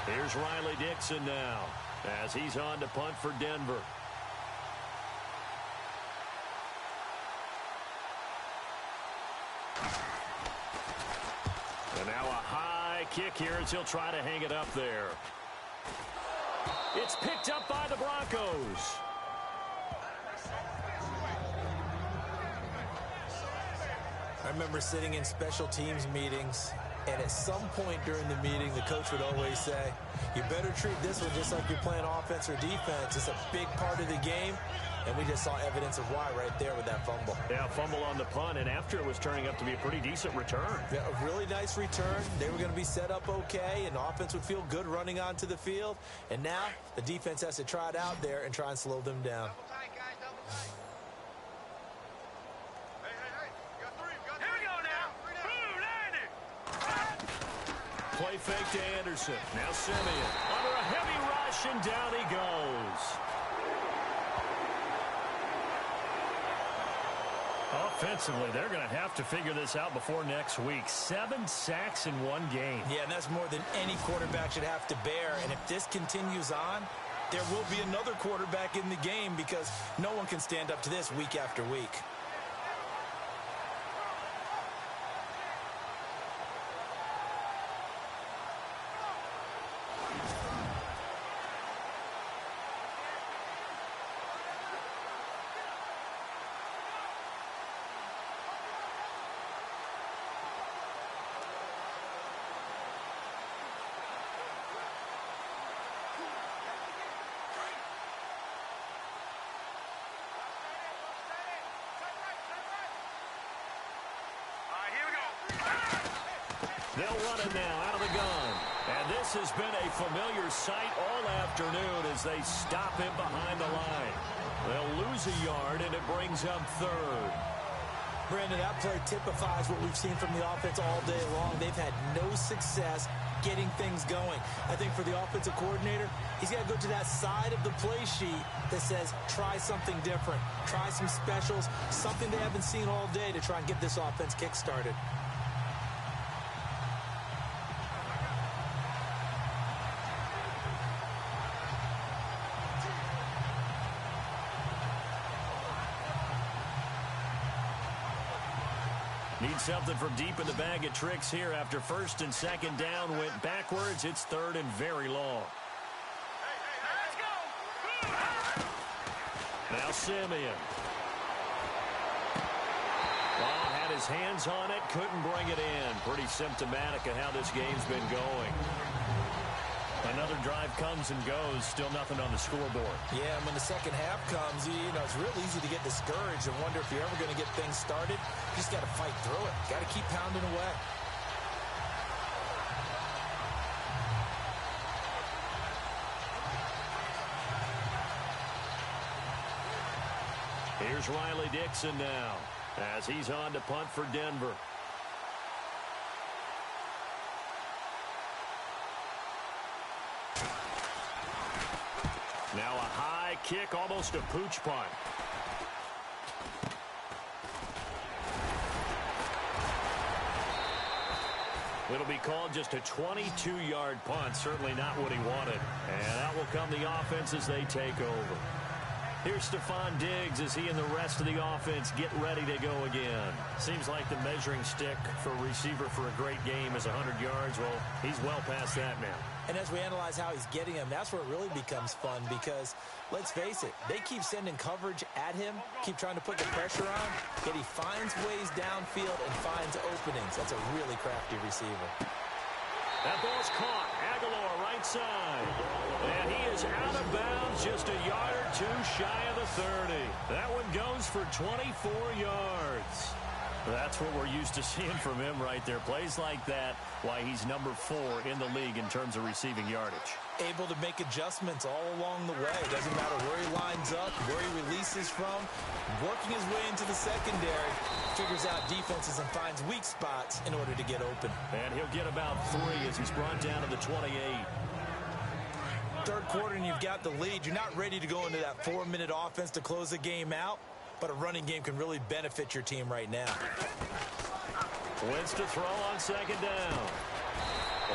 Here's Riley Dixon now as he's on to punt for Denver. And now a high kick here as he'll try to hang it up there. It's picked up by the Broncos. I remember sitting in special teams meetings, and at some point during the meeting, the coach would always say, you better treat this one just like you're playing offense or defense. It's a big part of the game, and we just saw evidence of why right there with that fumble. Yeah, fumble on the punt, and after it was turning up to be a pretty decent return. Yeah, a really nice return. They were going to be set up okay, and the offense would feel good running onto the field. And now the defense has to try it out there and try and slow them down. Play fake to Anderson. Now Simeon under a heavy rush, and down he goes. Offensively, they're going to have to figure this out before next week. 7 sacks in one game. Yeah, and that's more than any quarterback should have to bear. And if this continues on, there will be another quarterback in the game because no one can stand up to this week after week. They'll run it now out of the gun. And this has been a familiar sight all afternoon as they stop him behind the line. They'll lose a yard, and it brings up third. Brandon, that play typifies what we've seen from the offense all day long. They've had no success getting things going. I think for the offensive coordinator, he's got to go to that side of the play sheet that says, try something different. Try some specials, something they haven't seen all day to try and get this offense kick-started. Need something from deep in the bag of tricks here after first and second down went backwards. It's third and very long. Let's go. Now Simeon. Well, had his hands on it, couldn't bring it in. Pretty symptomatic of how this game's been going. Another drive comes and goes, still nothing on the scoreboard. Yeah, when the second half comes, you know, it's real easy to get discouraged and wonder if you're ever going to get things started. You just got to fight through it. Got to keep pounding away. Here's Riley Dixon now as he's on to punt for Denver. Now a high kick, almost a pooch punt. It'll be called just a 22-yard punt. Certainly not what he wanted. And out will come the offense as they take over. Here's Stephon Diggs as he and the rest of the offense get ready to go again. Seems like the measuring stick for a receiver for a great game is 100 yards. Well, he's well past that now. And as we analyze how he's getting them, that's where it really becomes fun because, let's face it, they keep sending coverage at him, keep trying to put the pressure on, yet he finds ways downfield and finds openings. That's a really crafty receiver. That ball's caught. Aguilar right side. And he is out of bounds just a yard or two shy of the 30. That one goes for 24 yards. That's what we're used to seeing from him right there. Plays like that, why he's number 4 in the league in terms of receiving yardage. Able to make adjustments all along the way. Doesn't matter where he lines up, where he releases from. Working his way into the secondary, figures out defenses and finds weak spots in order to get open. And he'll get about 3 as he's brought down to the 28. Third quarter and you've got the lead. You're not ready to go into that 4-minute offense to close the game out, but a running game can really benefit your team right now. Wentz to throw on second down.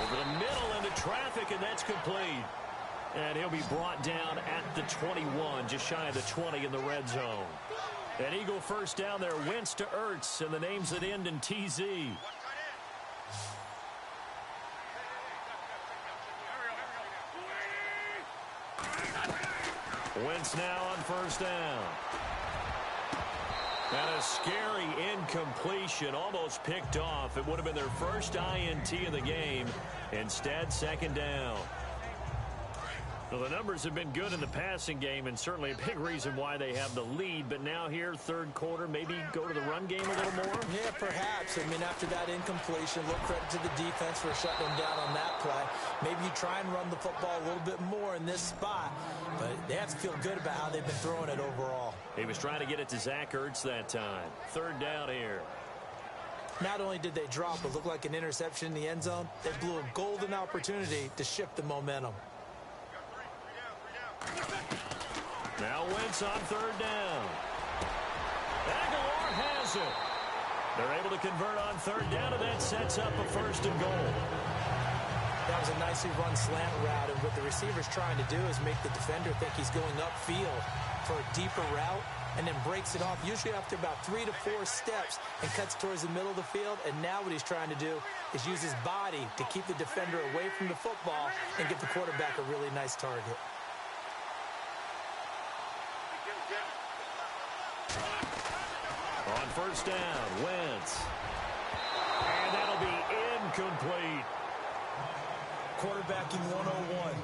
Over the middle into traffic, and that's complete. And he'll be brought down at the 21, just shy of the 20 in the red zone. An Eagle first down there, Wentz to Ertz, and the names that end in TZ. Wentz now on first down. And a scary incompletion, almost picked off. It would have been their first INT of the game. Instead, second down. Well, the numbers have been good in the passing game and certainly a big reason why they have the lead. But now here, third quarter, maybe go to the run game a little more? Yeah, perhaps. I mean, after that incompletion, a little credit to the defense for shutting them down on that play. Maybe you try and run the football a little bit more in this spot. But they have to feel good about how they've been throwing it overall. He was trying to get it to Zach Ertz that time. Third down here. Not only did they drop what looked like an interception in the end zone, they blew a golden opportunity to shift the momentum. Now Wentz on third down. Aguilar has it. They're able to convert on third down, and that sets up a first and goal. That was a nicely run slant route, and what the receiver's trying to do is make the defender think he's going upfield for a deeper route, and then breaks it off, usually after about 3 to 4 steps, and cuts towards the middle of the field. And now what he's trying to do is use his body to keep the defender away from the football and get the quarterback a really nice target. On first down, Wentz. And that'll be incomplete. Quarterbacking 101.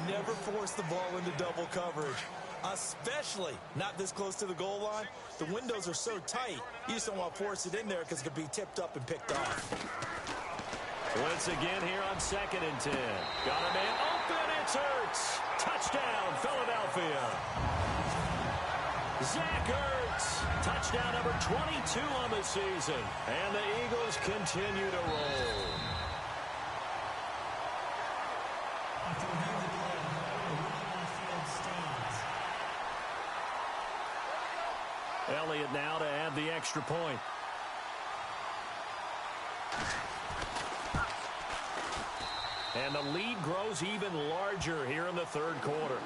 Never force the ball into double coverage, especially not this close to the goal line. The windows are so tight, you just don't want to force it in there because it could be tipped up and picked off. Wentz again here on second and 10. Got a man open, it's Ertz. Touchdown, Philadelphia. Zach Ertz, touchdown number 22 on the season. And the Eagles continue to roll. Elliott now to add the extra point. And the lead grows even larger here in the third quarter.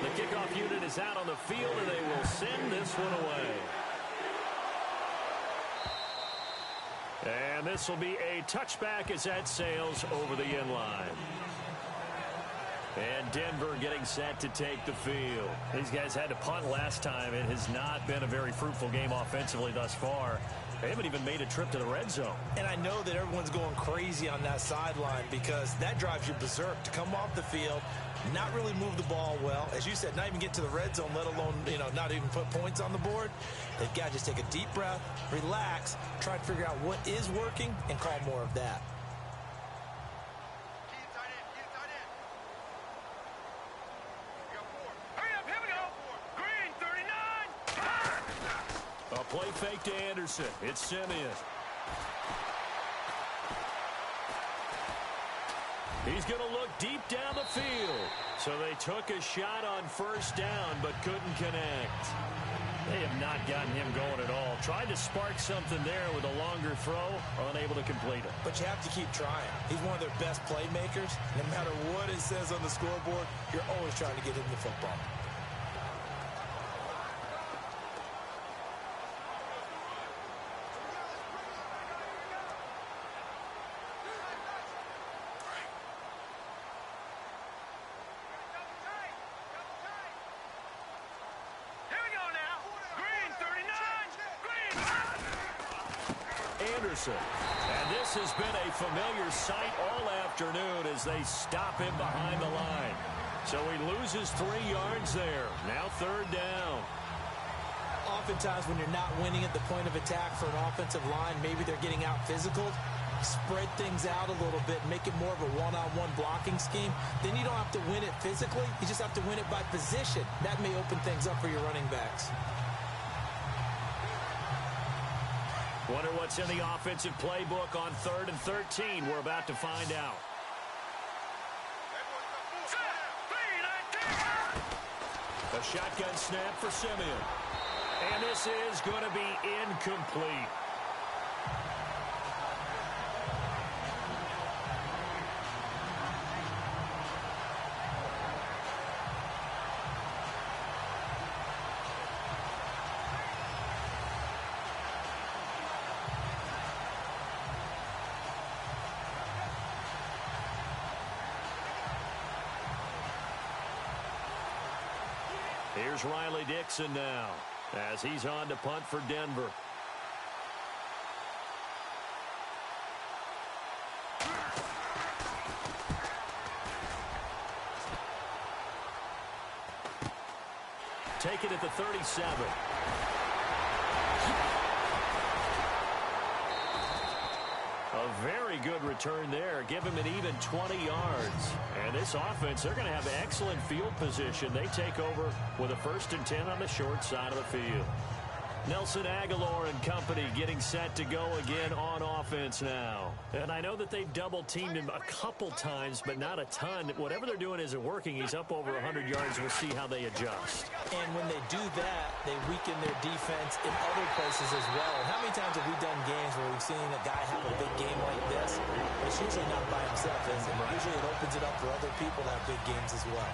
The kickoff unit is out on the field, and they will send this one away. And this will be a touchback as that sails over the end line. And Denver getting set to take the field. These guys had to punt last time. It has not been a very fruitful game offensively thus far. They haven't even made a trip to the red zone. And I know that everyone's going crazy on that sideline because that drives you berserk to come off the field, not really move the ball well. As you said, not even get to the red zone, let alone, not even put points on the board. They've got to just take a deep breath, relax, try to figure out what is working, and call more of that. Play fake to Anderson. It's Simeon. He's going to look deep down the field. So they took a shot on first down, but couldn't connect. They have not gotten him going at all. Tried to spark something there with a longer throw, unable to complete it. But you have to keep trying. He's one of their best playmakers. No matter what it says on the scoreboard, you're always trying to get him the football. And this has been a familiar sight all afternoon as they stop him behind the line. So he loses 3 yards there. Now third down. Oftentimes when you're not winning at the point of attack for an offensive line, maybe they're getting out physical, spread things out a little bit, make it more of a one-on-one blocking scheme. Then you don't have to win it physically. You just have to win it by position. That may open things up for your running backs. Wonder what's in the offensive playbook on 3rd and 13. We're about to find out. A shotgun snap for Simeon. And this is going to be incomplete. Here's Riley Dixon now as he's on to punt for Denver. Take it at the 37. A very good return there. Give him an even 20 yards. And this offense, they're going to have excellent field position. They take over with a 1st and 10 on the short side of the field. Nelson Aguilar and company getting set to go again on offense now. And I know that they've double-teamed him a couple times, but not a ton. Whatever they're doing isn't working. He's up over 100 yards. We'll see how they adjust. And when they do that, they weaken their defense in other places as well. And how many times have we done games where we've seen a guy have a big game like this? It's usually not by himself, is it? Usually it opens it up for other people to have big games as well.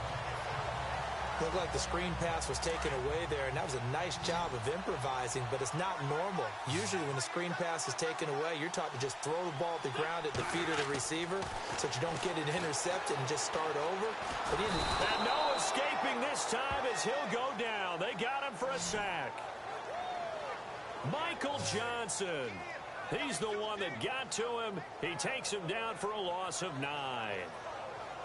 Looked like the screen pass was taken away there, and that was a nice job of improvising, but it's not normal. Usually when the screen pass is taken away, you're taught to just throw the ball at the ground at the feet of the receiver so that you don't get it intercepted and just start over. But he didn't. And no escaping this time as he'll go down. They got him for a sack. Michael Johnson. He's the one that got to him. He takes him down for a loss of 9.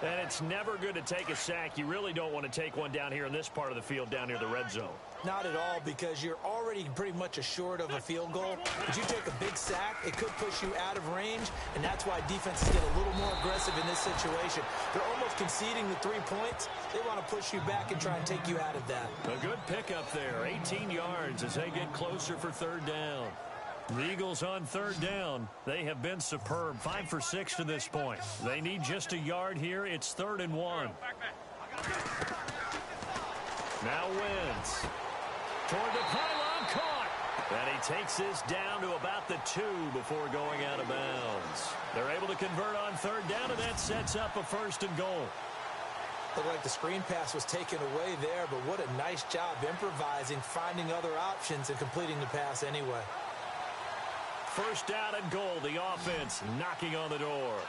And it's never good to take a sack. You really don't want to take one down here in this part of the field down near the red zone. Not at all, because you're already pretty much assured of a field goal. If you take a big sack, it could push you out of range, and that's why defenses get a little more aggressive in this situation. They're almost conceding the 3 points. They want to push you back and try and take you out of that. A good pickup there, 18 yards as they get closer for third down. The Eagles on third down. They have been superb. 5 for 6 to this point. They need just a yard here. It's 3rd and 1. Now Wentz. Toward the pylon, caught. And he takes this down to about the 2 before going out of bounds. They're able to convert on third down, and that sets up a 1st and goal. Looked like the screen pass was taken away there, but what a nice job improvising, finding other options, and completing the pass anyway. First down and goal. The offense knocking on the door.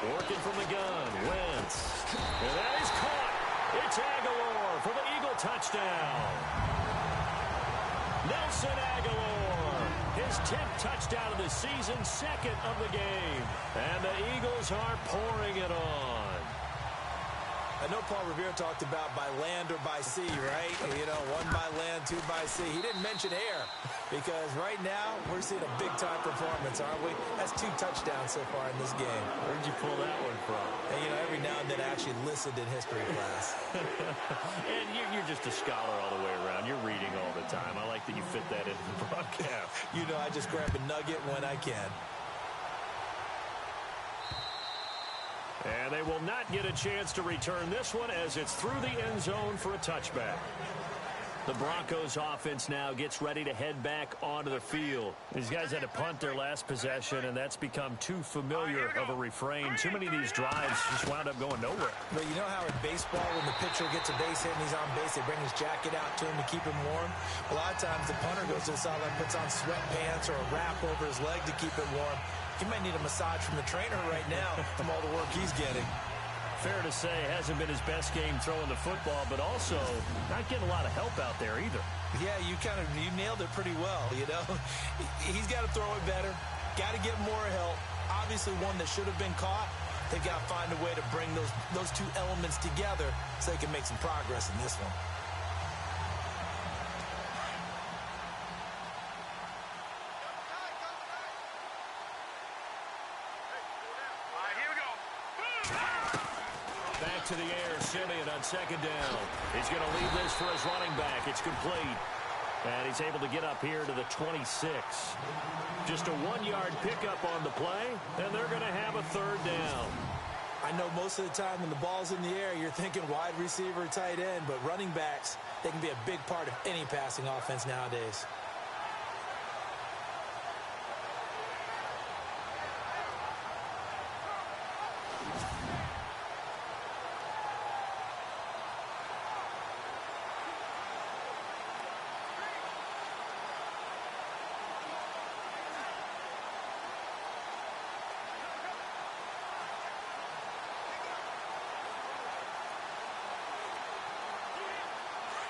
Working from the gun. Wentz. And that is caught. It's Aguilar for the Eagle touchdown. Nelson Aguilar, his 10th touchdown of the season, second of the game. And the Eagles are pouring it on. I know Paul Revere talked about by land or by sea, right? You know, one by land, two by sea. He didn't mention air because right now we're seeing a big-time performance, aren't we? That's 2 touchdowns so far in this game. Where'd you pull that one from? And, you know, every now and then I actually listened in history class. And you're just a scholar all the way around. You're reading all the time. I like that you fit that into the broadcast. You know, I just grab a nugget when I can. And they will not get a chance to return this one as it's through the end zone for a touchback. The Broncos offense now gets ready to head back onto the field. These guys had to punt their last possession, and that's become too familiar of a refrain. Too many of these drives just wound up going nowhere. But you know how in baseball, when the pitcher gets a base hit and he's on base, they bring his jacket out to him to keep him warm? A lot of times the punter goes to the sideline, puts on sweatpants or a wrap over his leg to keep it warm. He might need a massage from the trainer right now from all the work he's getting. Fair to say, hasn't been his best game throwing the football, but also not getting a lot of help out there either. Yeah, you nailed it pretty well, you know. He's got to throw it better, got to get more help. Obviously one that should have been caught. They've got to find a way to bring those 2 elements together so they can make some progress in this one. Back to the air, Simeon on second down. He's going to leave this for his running back. It's complete. And he's able to get up here to the 26. Just a 1-yard pickup on the play, and they're going to have a third down. I know most of the time when the ball's in the air, you're thinking wide receiver, tight end, but running backs, they can be a big part of any passing offense nowadays.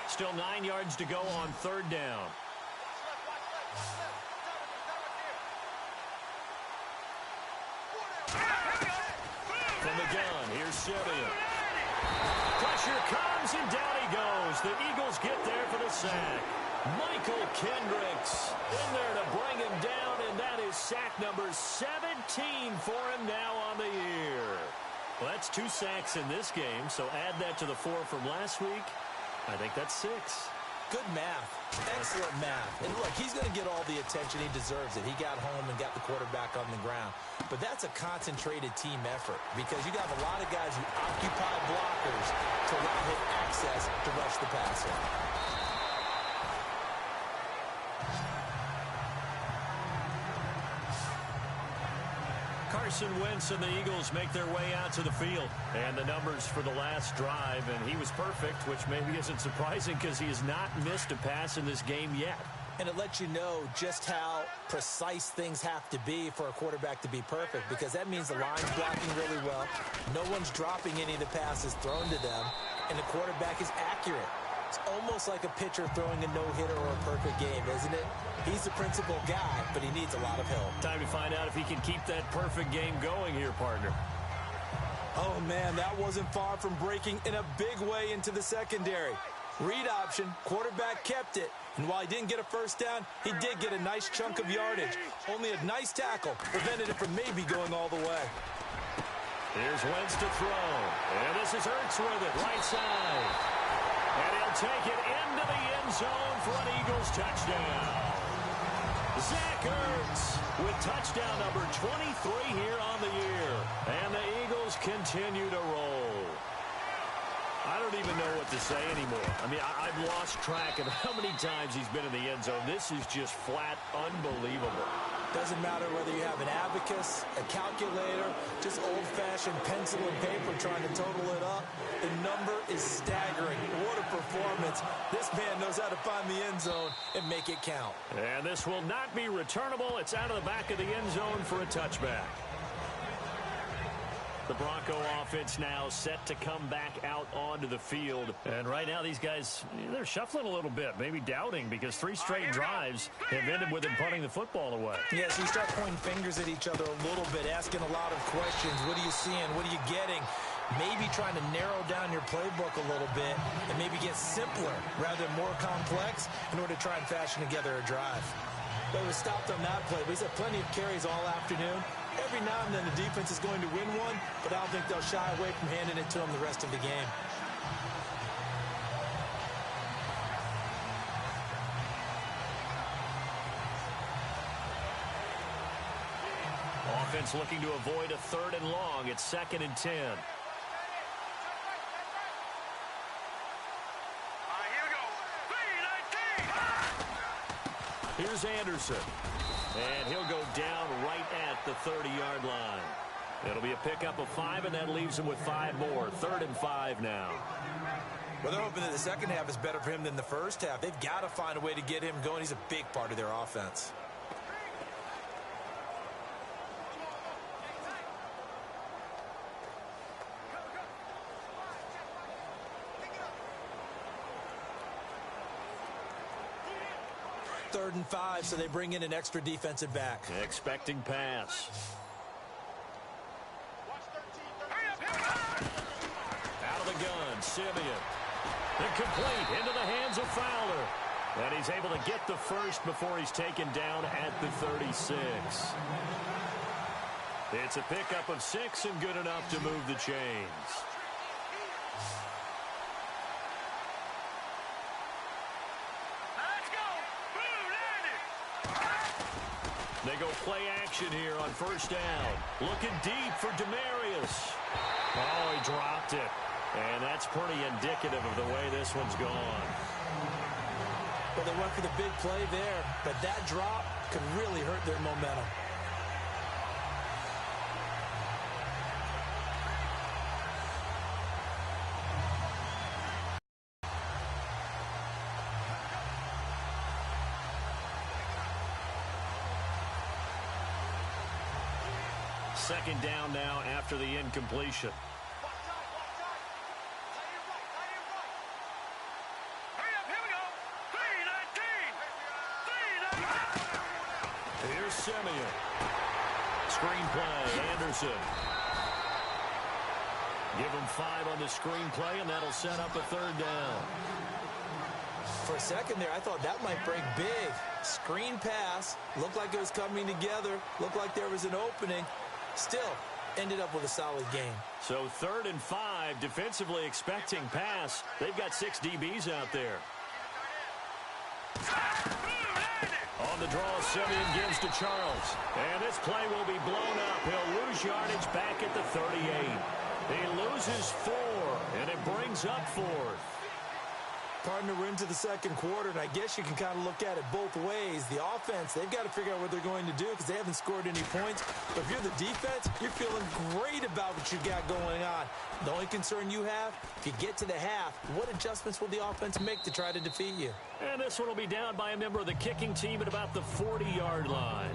Still 9 yards to go on third down. From the gun, here's Simeon. Pressure comes, and down he goes. The Eagles get there for the sack. Michael Kendricks in there to bring him down, and that is sack number 17 for him now on the year. Well, that's 2 sacks in this game, so add that to the 4 from last week. I think that's 6. Good math. Excellent math. And look, he's going to get all the attention. He deserves it. He got home and got the quarterback on the ground. But that's a concentrated team effort because you got a lot of guys who occupy blockers to allow him access to rush the passer. Carson Wentz and the Eagles make their way out to the field. And the numbers for the last drive, and he was perfect, which maybe isn't surprising because he has not missed a pass in this game yet. And it lets you know just how precise things have to be for a quarterback to be perfect because that means the line's blocking really well. No one's dropping any of the passes thrown to them, and the quarterback is accurate. It's almost like a pitcher throwing a no-hitter or a perfect game, isn't it? He's the principal guy, but he needs a lot of help. Time to find out if he can keep that perfect game going here, partner. Oh, man, that wasn't far from breaking in a big way into the secondary. Read option, quarterback kept it, and while he didn't get a first down, he did get a nice chunk of yardage. Only a nice tackle prevented it from maybe going all the way. Here's Wentz to throw, and this is Ertz with it, right side. And he'll take it into the end zone for an Eagles touchdown. Zach Ertz with touchdown number 23 here on the year. And the Eagles continue to roll. I don't even know what to say anymore. I mean, I've lost track of how many times he's been in the end zone. This is just flat unbelievable. Doesn't matter whether you have an abacus, a calculator, just old-fashioned pencil and paper trying to total it up. The number is staggering. What a performance. This man knows how to find the end zone and make it count. And this will not be returnable. It's out of the back of the end zone for a touchback. The Bronco offense now set to come back out onto the field. And right now these guys, they're shuffling a little bit, maybe doubting, because 3 straight drives have ended with them punting the football away. Yeah, so you start pointing fingers at each other a little bit, asking a lot of questions. What are you seeing? What are you getting? Maybe trying to narrow down your playbook a little bit and maybe get simpler rather than more complex in order to try and fashion together a drive. But it was stopped on that play. But he's had plenty of carries all afternoon. Every now and then the defense is going to win one, but I don't think they'll shy away from handing it to him the rest of the game. Offense looking to avoid a 3rd and long. It's 2nd and 10. Here's Anderson. And he'll go down right at the 30-yard line. It'll be a pickup of 5, and that leaves him with 5 more. 3rd and 5 now. Well, they're hoping that the second half is better for him than the first half. They've got to find a way to get him going. He's a big part of their offense. Third and 5, so they bring in an extra defensive back. Expecting pass. Out of the gun, Simeon. Incomplete, into the hands of Fowler. And he's able to get the first before he's taken down at the 36. It's a pickup of 6 and good enough to move the chains. They go play action here on 1st down. Looking deep for Demarius. Oh, he dropped it. And that's pretty indicative of the way this one's gone. Well, they went for the big play there, but that drop could really hurt their momentum. Second down now after the incompletion. Here's Simeon. Screenplay, Anderson. Give him 5 on the screenplay, and that'll set up a 3rd down. For a second there, I thought that might break big. Screen pass. Looked like it was coming together. Looked like there was an opening. Still, ended up with a solid game. So 3rd and 5, defensively expecting pass. They've got 6 DBs out there. On the draw, Simeon gives to Charles. And this play will be blown up. He'll lose yardage back at the 38. He loses 4, and it brings up 4th. Partner, we're into the second quarter, and I guess you can kind of look at it both ways. The offense, they've got to figure out what they're going to do because they haven't scored any points. But if you're the defense, you're feeling great about what you got going on. The only concern you have, if you get to the half, what adjustments will the offense make to try to defeat you? And this one will be down by a member of the kicking team at about the 40-yard line.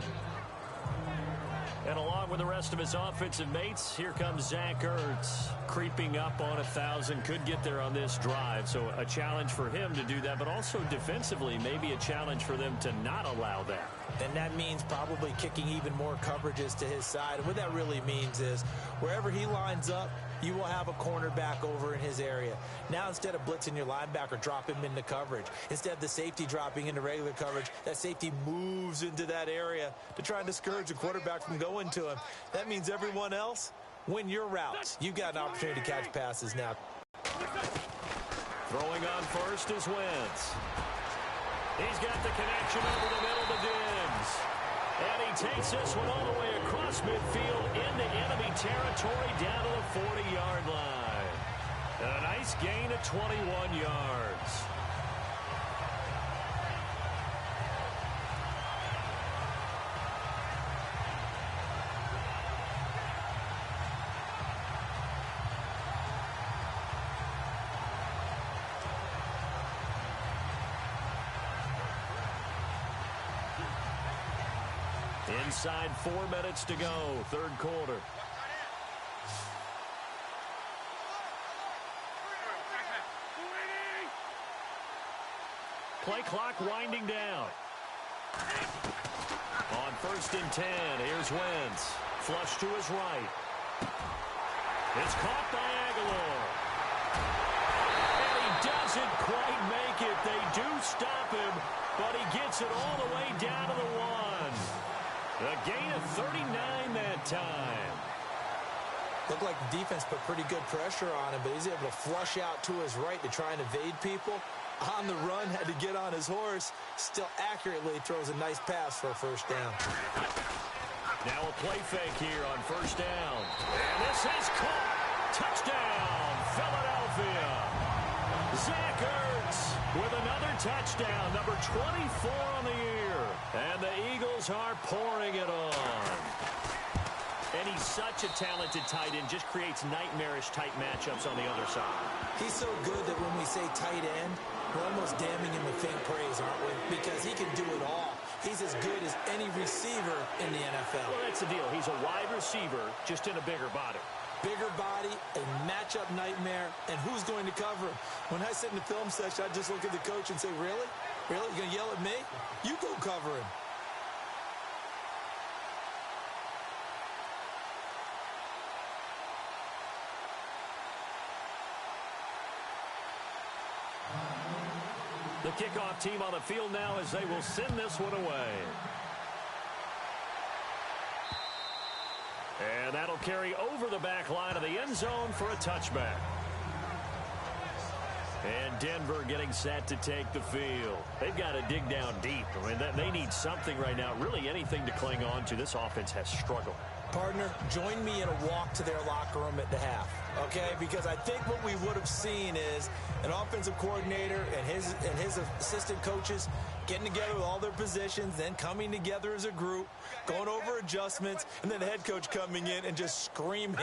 And along with the rest of his offensive mates, here comes Zach Ertz, creeping up on 1,000. Could get there on this drive, so a challenge for him to do that, but also defensively, maybe a challenge for them to not allow that. And that means probably kicking even more coverages to his side. And what that really means is wherever he lines up, you will have a cornerback over in his area. Now, instead of blitzing your linebacker, drop him into coverage. Instead of the safety dropping into regular coverage, that safety moves into that area to try and discourage the quarterback from going to him. That means everyone else, win your routes. You've got an opportunity to catch passes now. Throwing on first is Wentz. He's got the connection over the middle to Diggs. And he takes this one all the way across midfield into enemy territory down to the 40-yard line. A nice gain of 21 yards. Inside 4 minutes to go, third quarter. Play clock winding down. On 1st and 10, here's Wentz. Flush to his right. It's caught by Aguilar. And he doesn't quite make it. They do stop him, but he gets it all the way down to the 1. A gain of 39 that time. Looked like the defense put pretty good pressure on him, but he's able to flush out to his right to try and evade people. On the run, had to get on his horse. Still accurately throws a nice pass for a first down. Now a play fake here on 1st down. And this is caught. Touchdown, Philadelphia. Zach Ertz with another touchdown, number 24 on the year. And the Eagles are pouring it on. And he's such a talented tight end, just creates nightmarish type matchups on the other side. He's so good that when we say tight end, we're almost damning him with faint praise, aren't we? Because he can do it all. He's as good as any receiver in the NFL. Well, that's the deal. He's a wide receiver, just in a bigger body. Bigger body, a matchup nightmare, and who's going to cover him? When I sit in the film session, I just look at the coach and say, really? Really? You going to yell at me? You go cover him. The kickoff team on the field now as they will send this one away. And that'll carry over the back line of the end zone for a touchback. And Denver getting set to take the field. They've got to dig down deep. I mean, they need something right now, really anything to cling on to. This offense has struggled. Partner, join me in a walk to their locker room at the half, okay? Because I think what we would have seen is an offensive coordinator and his assistant coaches getting together with all their positions, then coming together as a group, going over adjustments, and then the head coach coming in and just screaming,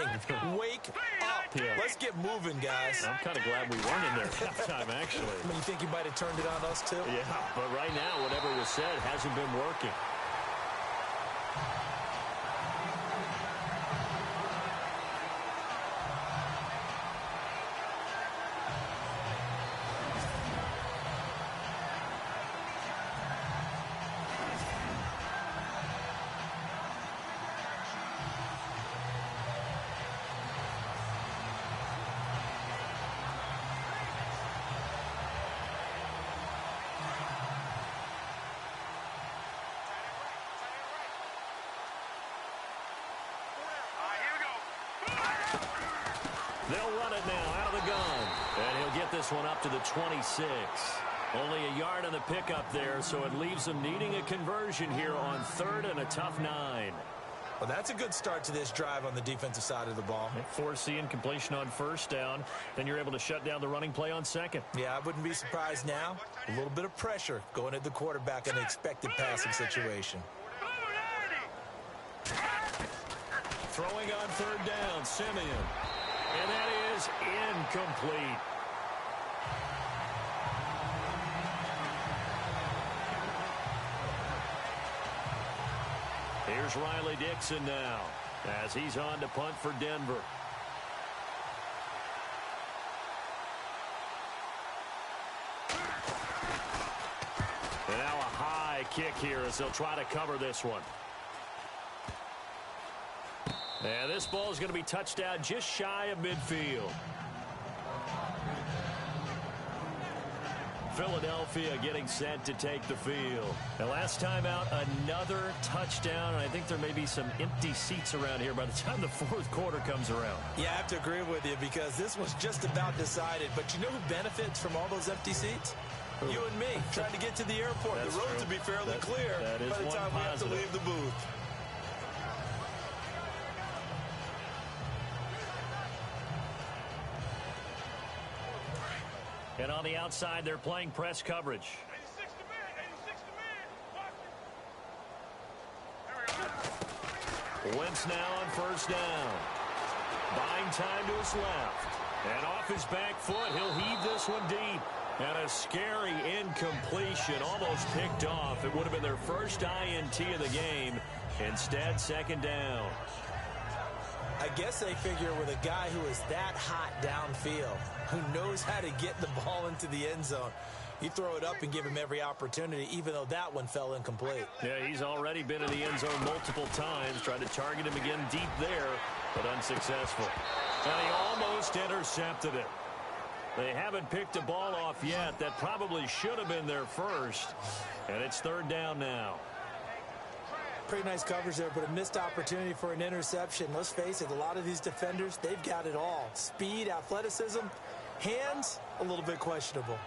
wake up. Yeah. Let's get moving, guys. I'm kind of glad we weren't in there at halftime, actually. I mean, you think he might have turned it on us, too? Yeah, but right now, whatever was said hasn't been working. They'll run it now out of the gun. And he'll get this one up to the 26. Only a yard on the pickup there, so it leaves them needing a conversion here on 3rd and a tough 9. Well, that's a good start to this drive on the defensive side of the ball. Forcing completion on 1st down. Then you're able to shut down the running play on 2nd. Yeah, I wouldn't be surprised now. A little bit of pressure going at the quarterback in an expected passing situation. Throwing on 3rd down, Simeon. And that is incomplete. Here's Riley Dixon now as he's on to punt for Denver. And now a high kick here as they'll try to cover this one. And this ball is going to be touched down just shy of midfield. Philadelphia getting set to take the field. The last time out, another touchdown, and I think there may be some empty seats around here by the time the 4th quarter comes around. Yeah, I have to agree with you because this was just about decided. But you know who benefits from all those empty seats? Who? You and me, trying to get to the airport. That's the roads true. will be fairly clear that is by the one time we have to positive. leave the booth. And on the outside, they're playing press coverage. 86 to man, 86 to man. Watch it. Wentz now on first down. Buying time to his left. And off his back foot, he'll heave this one deep. And a scary incompletion, almost picked off. It would have been their first INT of the game. Instead, second down. I guess they figure with a guy who is that hot downfield, who knows how to get the ball into the end zone, you throw it up and give him every opportunity, even though that one fell incomplete. Yeah, he's already been in the end zone multiple times. Tried to target him again deep there, but unsuccessful. And he almost intercepted it. They haven't picked a ball off yet. That probably should have been their first. And it's third down now. Pretty nice coverage there, but a missed opportunity for an interception. Let's face it, a lot of these defenders, they've got it all. Speed, athleticism, hands, a little bit questionable.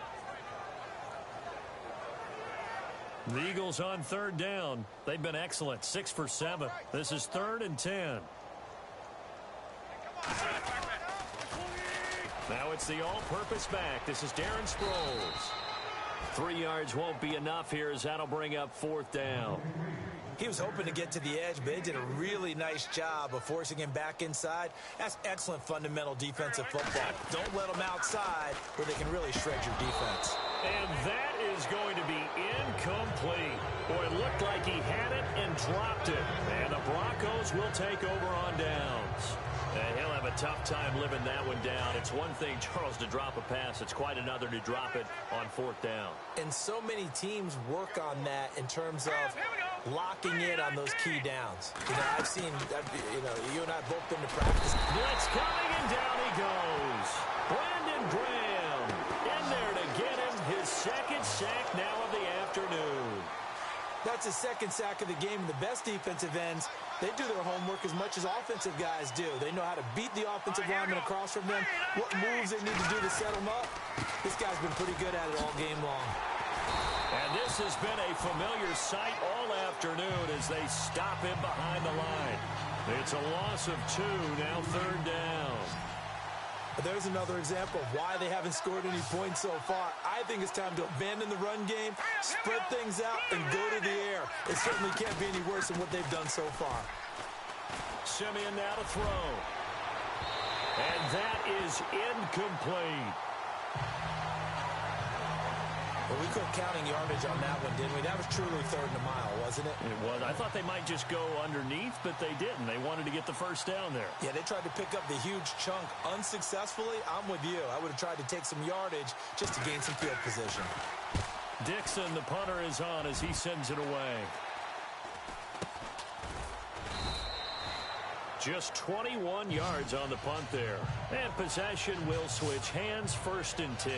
The Eagles on third down. They've been excellent, 6 for 7. This is 3rd and 10. Now it's the all-purpose back. This is Darren Sproles. 3 yards won't be enough here as that'll bring up 4th down. He was hoping to get to the edge, but they did a really nice job of forcing him back inside. That's excellent fundamental defensive football. Don't let them outside where they can really shred your defense. And that is going to be incomplete. Boy, it looked like he had it and dropped it. And the Broncos will take over on downs. And he'll have a tough time living that one down. It's one thing, Charles, to drop a pass. It's quite another to drop it on 4th down. And so many teams work on that in terms of locking in on those key downs. You know, I've seen, you and I have both been to practice. Blitz coming, and down he goes. Brandon Graham in there to get him his second sack now of the afternoon. That's his second sack of the game. And the best defensive ends, they do their homework as much as offensive guys do. They know how to beat the offensive lineman across from them, what moves they need to do to set them up. This guy's been pretty good at it all game long. And this has been a familiar sight all afternoon as they stop him behind the line. It's a loss of 2, now 3rd down. But there's another example of why they haven't scored any points so far. I think it's time to abandon the run game, spread things out, and go to the air. It certainly can't be any worse than what they've done so far. Simeon now to throw. And that is incomplete. Well, we quit counting yardage on that one, didn't we? That was truly 3rd and a mile, wasn't it? It was. I thought they might just go underneath, but they didn't. They wanted to get the first down there. Yeah, they tried to pick up the huge chunk unsuccessfully. I'm with you. I would have tried to take some yardage just to gain some field position. Dixon, the punter, is on as he sends it away. Just 21 yards on the punt there. And possession will switch hands, 1st and 10.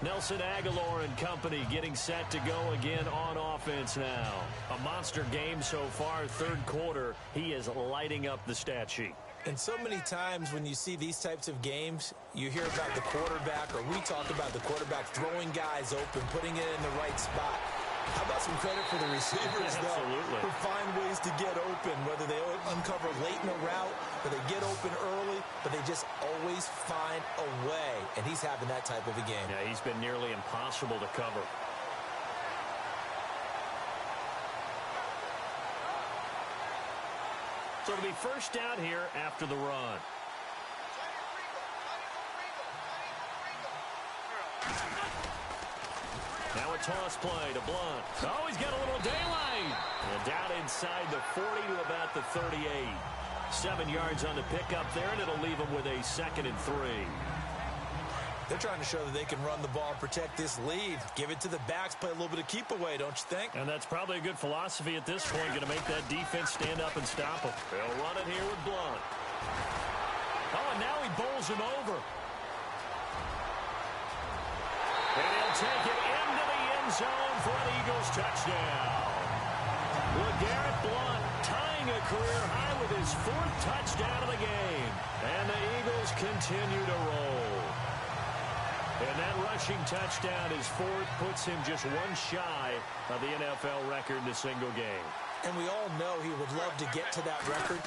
Nelson Aguilar and company getting set to go again on offense now. A monster game so far, 3rd quarter. He is lighting up the stat sheet. And so many times when you see these types of games, you hear about the quarterback, or we talk about the quarterback throwing guys open, putting it in the right spot. How about some credit for the receivers, though, Absolutely. who find ways to get open, whether they uncover late in a route or they get open early, but they just always find a way. And he's having that type of a game. Yeah, he's been nearly impossible to cover. So it'll be first down here after the run. Now a toss play to Blunt. Oh, he's got a little daylight. And down inside the 40 to about the 38. 7 yards on the pickup there, and it'll leave him with a 2nd and 3. They're trying to show that they can run the ball and protect this lead. Give it to the backs, play a little bit of keep away, don't you think? And that's probably a good philosophy at this point, going to make that defense stand up and stop him. They'll run it here with Blunt. Oh, and now he bowls him over. And he'll take it into the end zone for an Eagles touchdown. LeGarrette Blunt tying a career high with his 4th touchdown of the game. And the Eagles continue to roll. And that rushing touchdown, his 4th, puts him just 1 shy of the NFL record in a single game. And we all know he would love to get to that record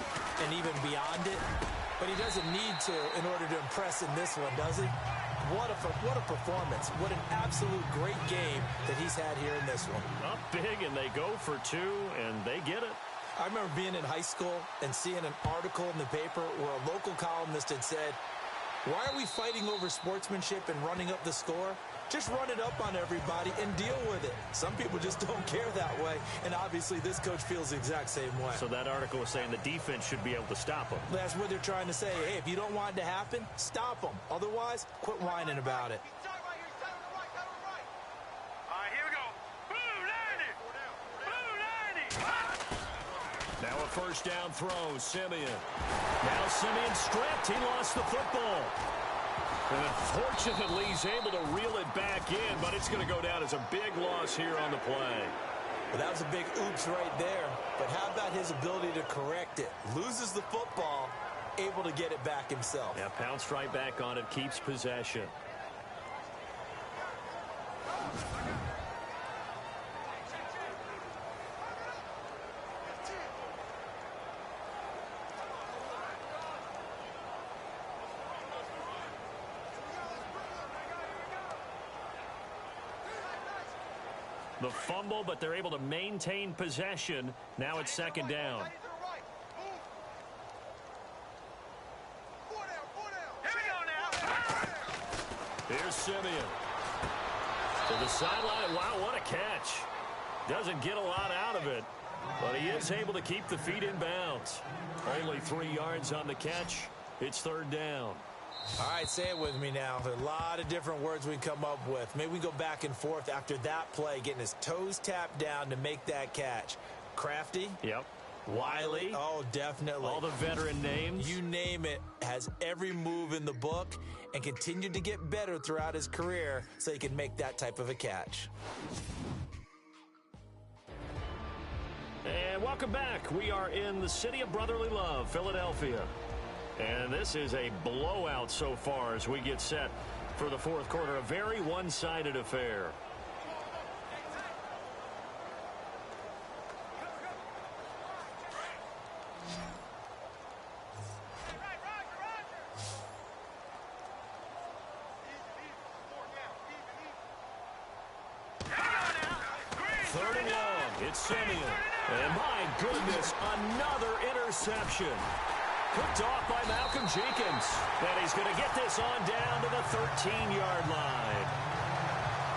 and even beyond it. But he doesn't need to in order to impress in this one, does he? What a performance. What an absolute great game that he's had here in this one. Up big, and they go for two, and they get it. I remember being in high school and seeing an article in the paper where a local columnist had said, why are we fighting over sportsmanship and running up the score? Just run it up on everybody and deal with it. Some people just don't care that way, and obviously this coach feels the exact same way. So that article was saying the defense should be able to stop them. That's what they're trying to say. Hey, if you don't want it to happen, stop them. Otherwise, quit whining about it. All right, here we go. Blue 90. Blue 90. Now a first down throw, Simeon. Now Simeon stripped. He lost the football. And unfortunately, he's able to reel it back in, but it's going to go down as a big loss here on the play. Well, that was a big oops right there. But how about his ability to correct it? Loses the football, able to get it back himself. Yeah, pounced right back on it, keeps possession. The fumble, but they're able to maintain possession. Now it's second down. Here's Simeon. To the sideline. Wow, what a catch. Doesn't get a lot out of it, but he is able to keep the feet in bounds. Only 3 yards on the catch. It's third down. All right, say it with me now. There are a lot of different words we can come up with. Maybe we go back and forth after that play, getting his toes tapped down to make that catch. Crafty? Yep. Wiley? Oh, definitely. All the veteran names. You name it. Has every move in the book and continued to get better throughout his career so he can make that type of a catch. And welcome back. We are in the city of brotherly love, Philadelphia. And this is a blowout so far as we get set for the fourth quarter. A very one-sided affair. Third and long. It's Simeon. And my goodness, another interception. Picked off by Malcolm Jenkins. And he's going to get this on down to the 13-yard line.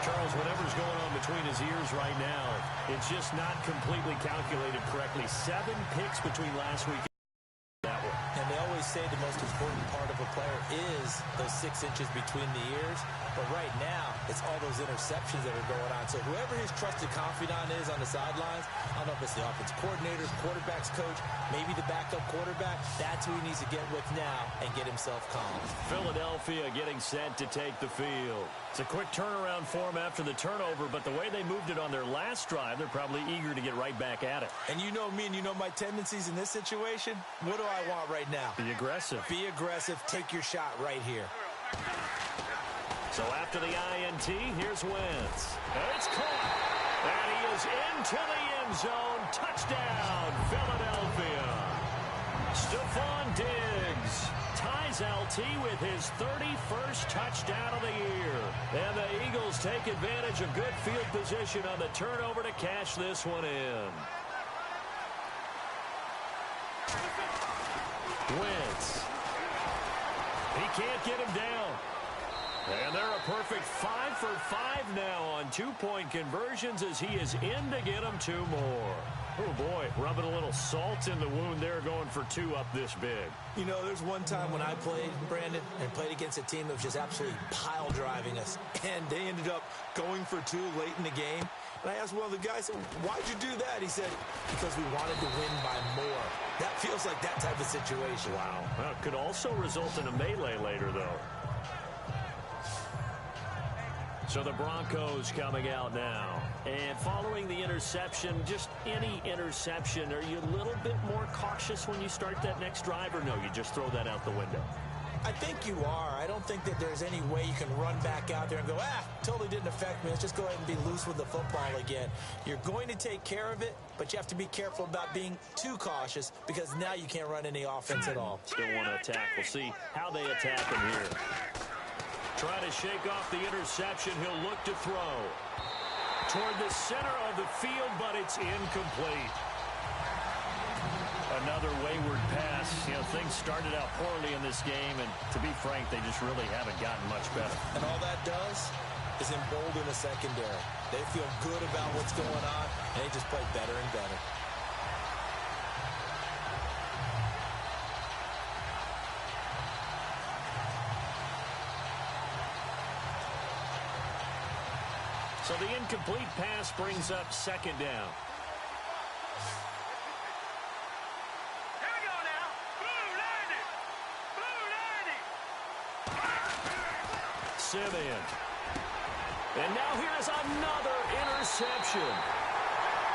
Charles, whatever's going on between his ears right now, it's just not completely calculated correctly. 7 picks between last week and that one. And they always say the most important part of a player is those 6 inches between the ears. But right now, it's all those interceptions that are going on. So whoever his trusted confidant is on the sidelines, I don't know if it's the offense coordinator, quarterback's coach, maybe the backup quarterback, that's who he needs to get with now and get himself calm. Philadelphia getting set to take the field. It's a quick turnaround for them after the turnover, but the way they moved it on their last drive, they're probably eager to get right back at it. And you know me and you know my tendencies in this situation. What do I want right now? Be aggressive. Be aggressive. Take your shot right here. So after the INT, here's Wentz. It's caught. And he is into the end zone. Touchdown, Philadelphia. Stephon Diggs ties LT with his 31st touchdown of the year. And the Eagles take advantage of good field position on the turnover to cash this one in. Wentz. He can't get him down. And they're a perfect 5 for 5 now on 2-point conversions as he is in to get them 2 more. Oh, boy, rubbing a little salt in the wound there, going for 2 up this big. You know, there's one time when I played, Brandon, and played against a team that was just absolutely pile driving us, and they ended up going for 2 late in the game. And I asked one of the guys, why'd you do that? He said, because we wanted to win by more. That feels like that type of situation. Wow. Well, it could also result in a melee later, though. So the Broncos coming out now. And following the interception, just any interception, are you a little bit more cautious when you start that next drive, or no, you just throw that out the window? I think you are. I don't think that there's any way you can run back out there and go, totally didn't affect me. Let's just go ahead and be loose with the football again. You're going to take care of it, but you have to be careful about being too cautious because now you can't run any offense at all. Still want to attack. We'll see how they attack him here. Trying to shake off the interception. He'll look to throw. Toward the center of the field, but it's incomplete. Another wayward pass. You know, things started out poorly in this game, and to be frank, they just really haven't gotten much better. And all that does is embolden the secondary. They feel good about what's going on, and they just play better and better. So the incomplete pass brings up second down. Here we go now. Blue 90. Simeon. And now here's another interception.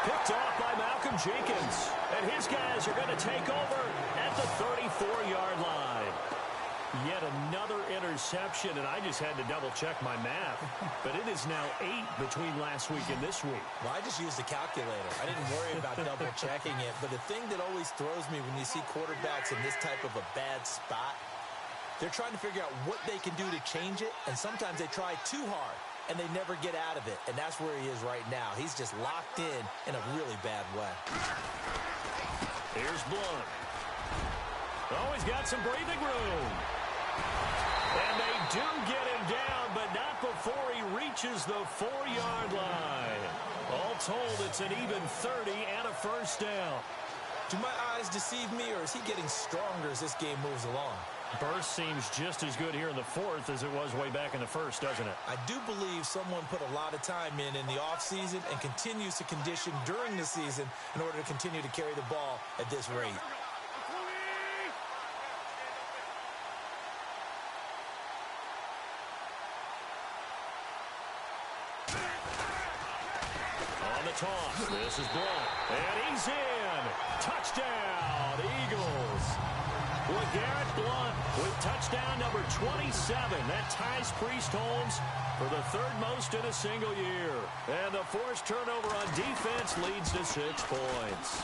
Picked off by Malcolm Jenkins. And his guys are going to take over at the 34-yard line. Yet another interception, and I just had to double-check my math. But it is now 8 between last week and this week. Well, I just used the calculator. I didn't worry about double-checking it. But the thing that always throws me when you see quarterbacks in this type of a bad spot, they're trying to figure out what they can do to change it, and sometimes they try too hard, and they never get out of it. And that's where he is right now. He's just locked in a really bad way. Here's Blunt. Oh, he's got some breathing room. And they do get him down, but not before he reaches the 4-yard line. All told, it's an even 30 and a first down. Do my eyes deceive me, or is he getting stronger as this game moves along? Burst seems just as good here in the fourth as it was way back in the first, doesn't it? I do believe someone put a lot of time in the offseason and continues to condition during the season in order to continue to carry the ball at this rate. On the toss, this is Blunt, and he's in. Touchdown, Eagles. LeGarrette Blunt with touchdown number 27. That ties Priest Holmes for the third most in a single year. And the forced turnover on defense leads to 6 points.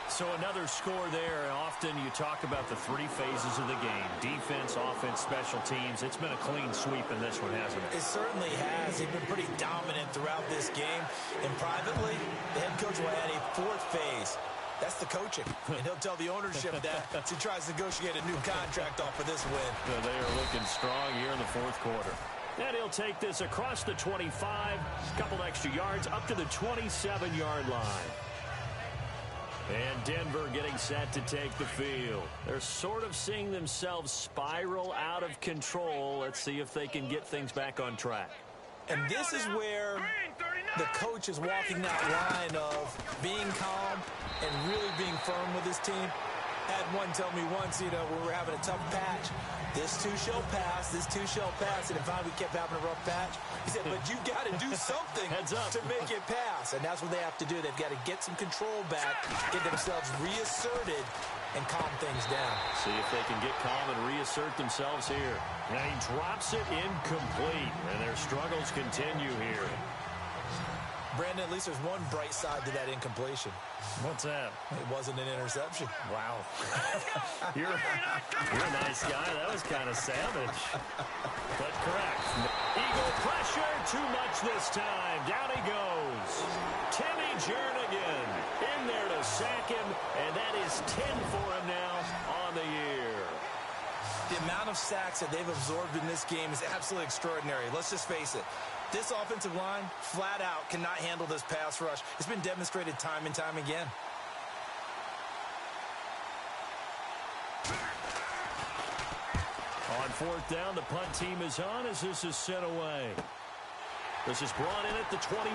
So another score there. Often you talk about the 3 phases of the game. Defense, offense, special teams. It's been a clean sweep in this one, hasn't it? It certainly has. They've been pretty dominant throughout this game. And privately, the head coach will add a 4th phase. That's the coaching. And he'll tell the ownership that as he tries to negotiate a new contract off of this win. Yeah, they are looking strong here in the fourth quarter. And he'll take this across the 25, a couple extra yards, up to the 27-yard line. And Denver getting set to take the field. They're sort of seeing themselves spiral out of control. Let's see if they can get things back on track. And this is where the coach is walking that line of being calm and really being firm with his team. Had one tell me once, when we were having a tough patch, this too shall pass, this too shall pass. And if we kept having a rough patch, he said, but you got to do something to make it pass. And that's what they have to do. They've got to get some control back, get themselves reasserted, and calm things down. See if they can get calm and reassert themselves here. And he drops it incomplete, and their struggles continue here. Brandon, at least there's one bright side to that incompletion. What's that? It wasn't an interception. Wow. You're a nice guy. That was kind of savage. But correct. Eagle pressure, too much this time. Down he goes. Timmy Jernigan in there to sack him, and that is 10 for him now on the year. The amount of sacks that they've absorbed in this game is absolutely extraordinary. Let's just face it. This offensive line, flat out, cannot handle this pass rush. It's been demonstrated time and time again. On 4th down, the punt team is on as this is sent away. This is brought in at the 21.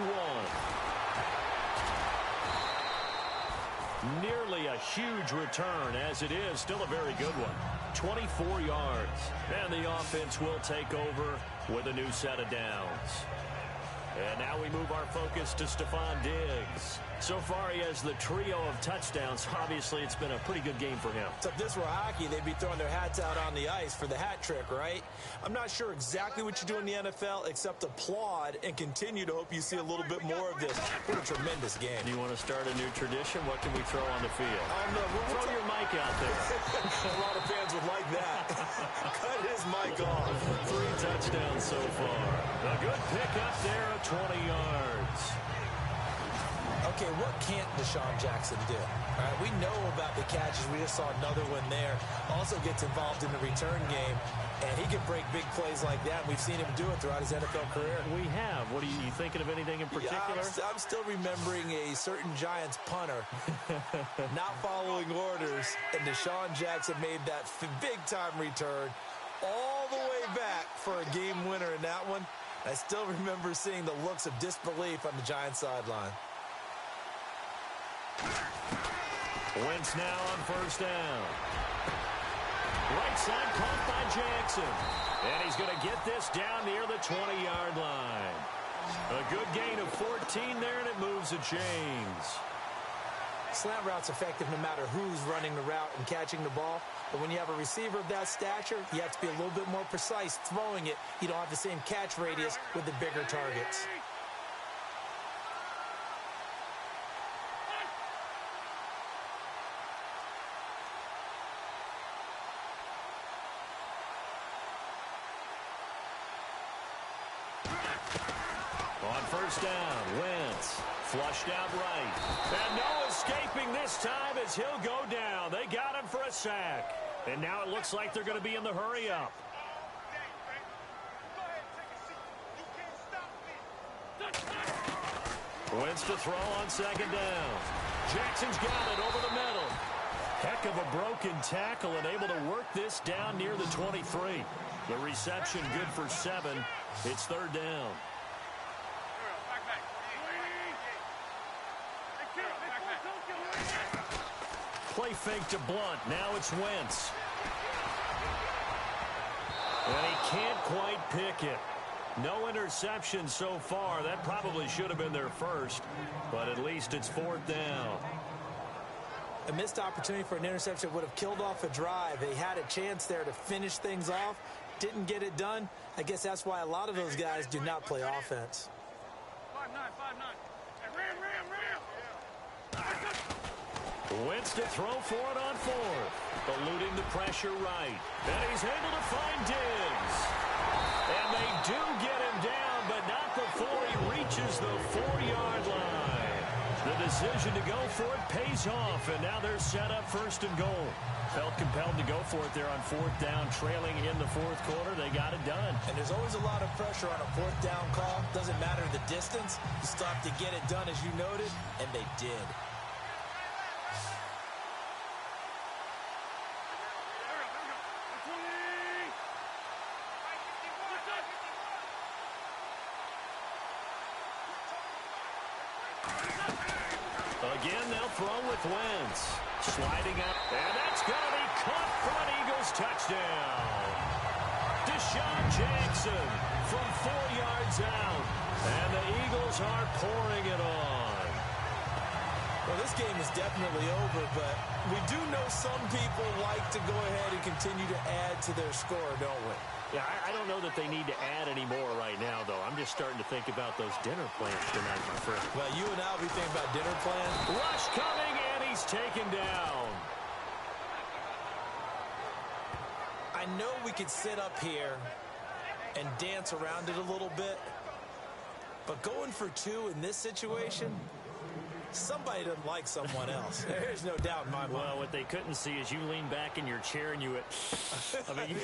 Nearly a huge return, as it is. Still a very good one. 24 yards. And the offense will take over with a new set of downs. And now we move our focus to Stephon Diggs. So far, he has the trio of touchdowns. Obviously, it's been a pretty good game for him. So if this were hockey, they'd be throwing their hats out on the ice for the hat trick, right? I'm not sure exactly what you do in the NFL except applaud and continue to hope you see a little bit more of this. What a tremendous game. Do you want to start a new tradition? What can we throw on the field? Oh, no, Throw your mic out there. A lot of fans would like that. Cut his mic off. 3 touchdowns so far. A good pickup there of 20 yards. Okay, what can't Deshaun Jackson do? All right, we know about the catches. We just saw another one there. Also gets involved in the return game, and he can break big plays like that. We've seen him do it throughout his NFL career. We have. What are you thinking of anything in particular? Yeah, I'm still remembering a certain Giants punter not following orders, and Deshaun Jackson made that big-time return all the way back for a game winner in that one. I still remember seeing the looks of disbelief on the Giants sideline. Wentz now on first down. Right side caught by Jackson. And he's going to get this down near the 20-yard line. A good gain of 14 there, and it moves the chains. Slant route's effective no matter who's running the route and catching the ball. But when you have a receiver of that stature, you have to be a little bit more precise throwing it. You don't have the same catch radius with the bigger targets. On first down, Wentz flushed out right. And no escaping this time as he'll go down. They got him for a sack. And now it looks like they're going to be in the hurry up. Wentz to throw on second down. Jackson's got it over the middle. Heck of a broken tackle and able to work this down near the 23. The reception good for 7. It's third down. Play fake to Blunt. Now it's Wentz. And he can't quite pick it. No interception so far. That probably should have been their first. But at least it's fourth down. A missed opportunity for an interception would have killed off a drive. They had a chance there to finish things off. Didn't get it done. I guess that's why a lot of those guys do not play offense. 5-9, 5-9. Hey, ram. Wentz to throw for it on fourth. Eluding the pressure right. And he's able to find Diggs. And they do get him down, but not before he reaches the 4-yard line. The decision to go for it pays off, and now they're set up first and goal. Felt compelled to go for it there on fourth down, trailing in the fourth quarter. They got it done. And there's always a lot of pressure on a fourth down call. Doesn't matter the distance. You still have to get it done, as you noted, and they did. Again, they'll throw with Wentz. Sliding up, and that's going to be caught for an Eagles touchdown. Deshaun Jackson from 4 yards out, and the Eagles are pouring it on. Well, this game is definitely over, but we do know some people like to go ahead and continue to add to their score, don't we? Yeah, I don't know that they need to add any more right now, though. I'm just starting to think about those dinner plans tonight, my friend. Well, you and I will be thinking about dinner plans. Rush coming, and he's taken down. I know we could sit up here and dance around it a little bit, but going for 2 in this situation, somebody doesn't like someone else. There's no doubt in my mind. Well, what they couldn't see is you lean back in your chair and you went, I mean,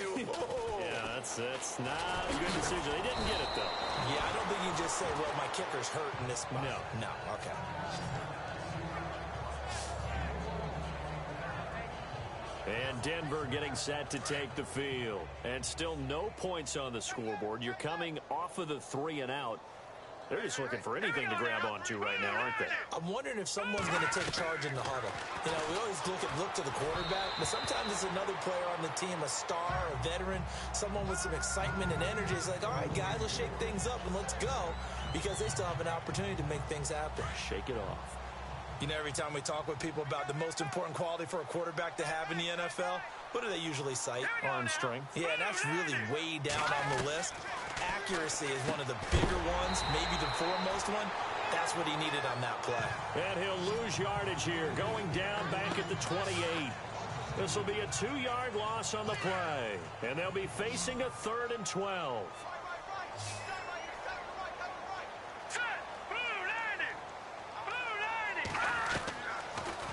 yeah, that's not a good decision. They didn't get it, though. Yeah, I don't think you just say, well, my kicker's hurt in this spot. No, okay. And Denver getting set to take the field. And still no points on the scoreboard. You're coming off of the 3 and out. They're just looking for anything to grab onto right now, aren't they? I'm wondering if someone's going to take charge in the huddle. You know, we always look to the quarterback, but sometimes it's another player on the team, a star, a veteran, someone with some excitement and energy. It's like, all right, guys, let's shake things up and let's go, because they still have an opportunity to make things happen. Shake it off. You know, every time we talk with people about the most important quality for a quarterback to have in the NFL, what do they usually cite? Arm strength. Yeah, and that's really way down on the list. Accuracy is one of the bigger ones, maybe the foremost one. That's what he needed on that play. And he'll lose yardage here, going down back at the 28. This will be a 2-yard loss on the play, and they'll be facing a 3rd and 12.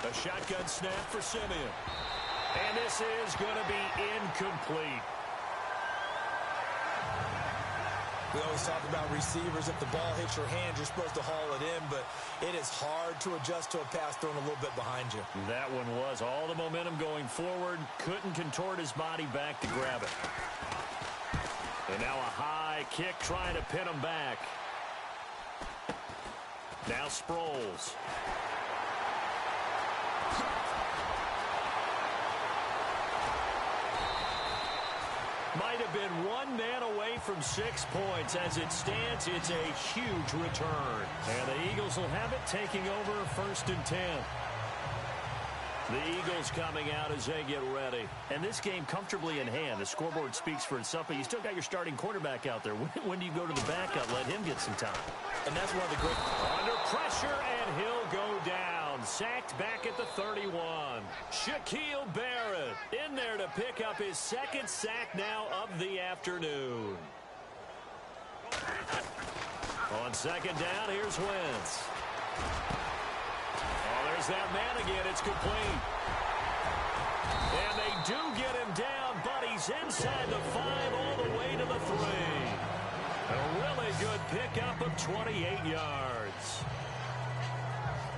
A shotgun snap for Simeon. And this is going to be incomplete. We always talk about receivers. If the ball hits your hand, you're supposed to haul it in, but it is hard to adjust to a pass thrown a little bit behind you. That one was all the momentum going forward. Couldn't contort his body back to grab it. And now a high kick trying to pin him back. Now Sproles. Might have been one man away from 6 points. As it stands, it's a huge return. And the Eagles will have it, taking over 1st and 10. The Eagles coming out as they get ready. And this game comfortably in hand. The scoreboard speaks for itself, but you still got your starting quarterback out there. When do you go to the backup? Let him get some time. And that's one of the great... Under pressure, and he'll go down. Sacked back at the 31. Shaquille Barrett in there to pick up his 2nd sack now of the afternoon. On 2nd down, here's Wentz. Oh, there's that man again. It's complete. And they do get him down, but he's inside the 5 all the way to the 3. A really good pickup of 28 yards.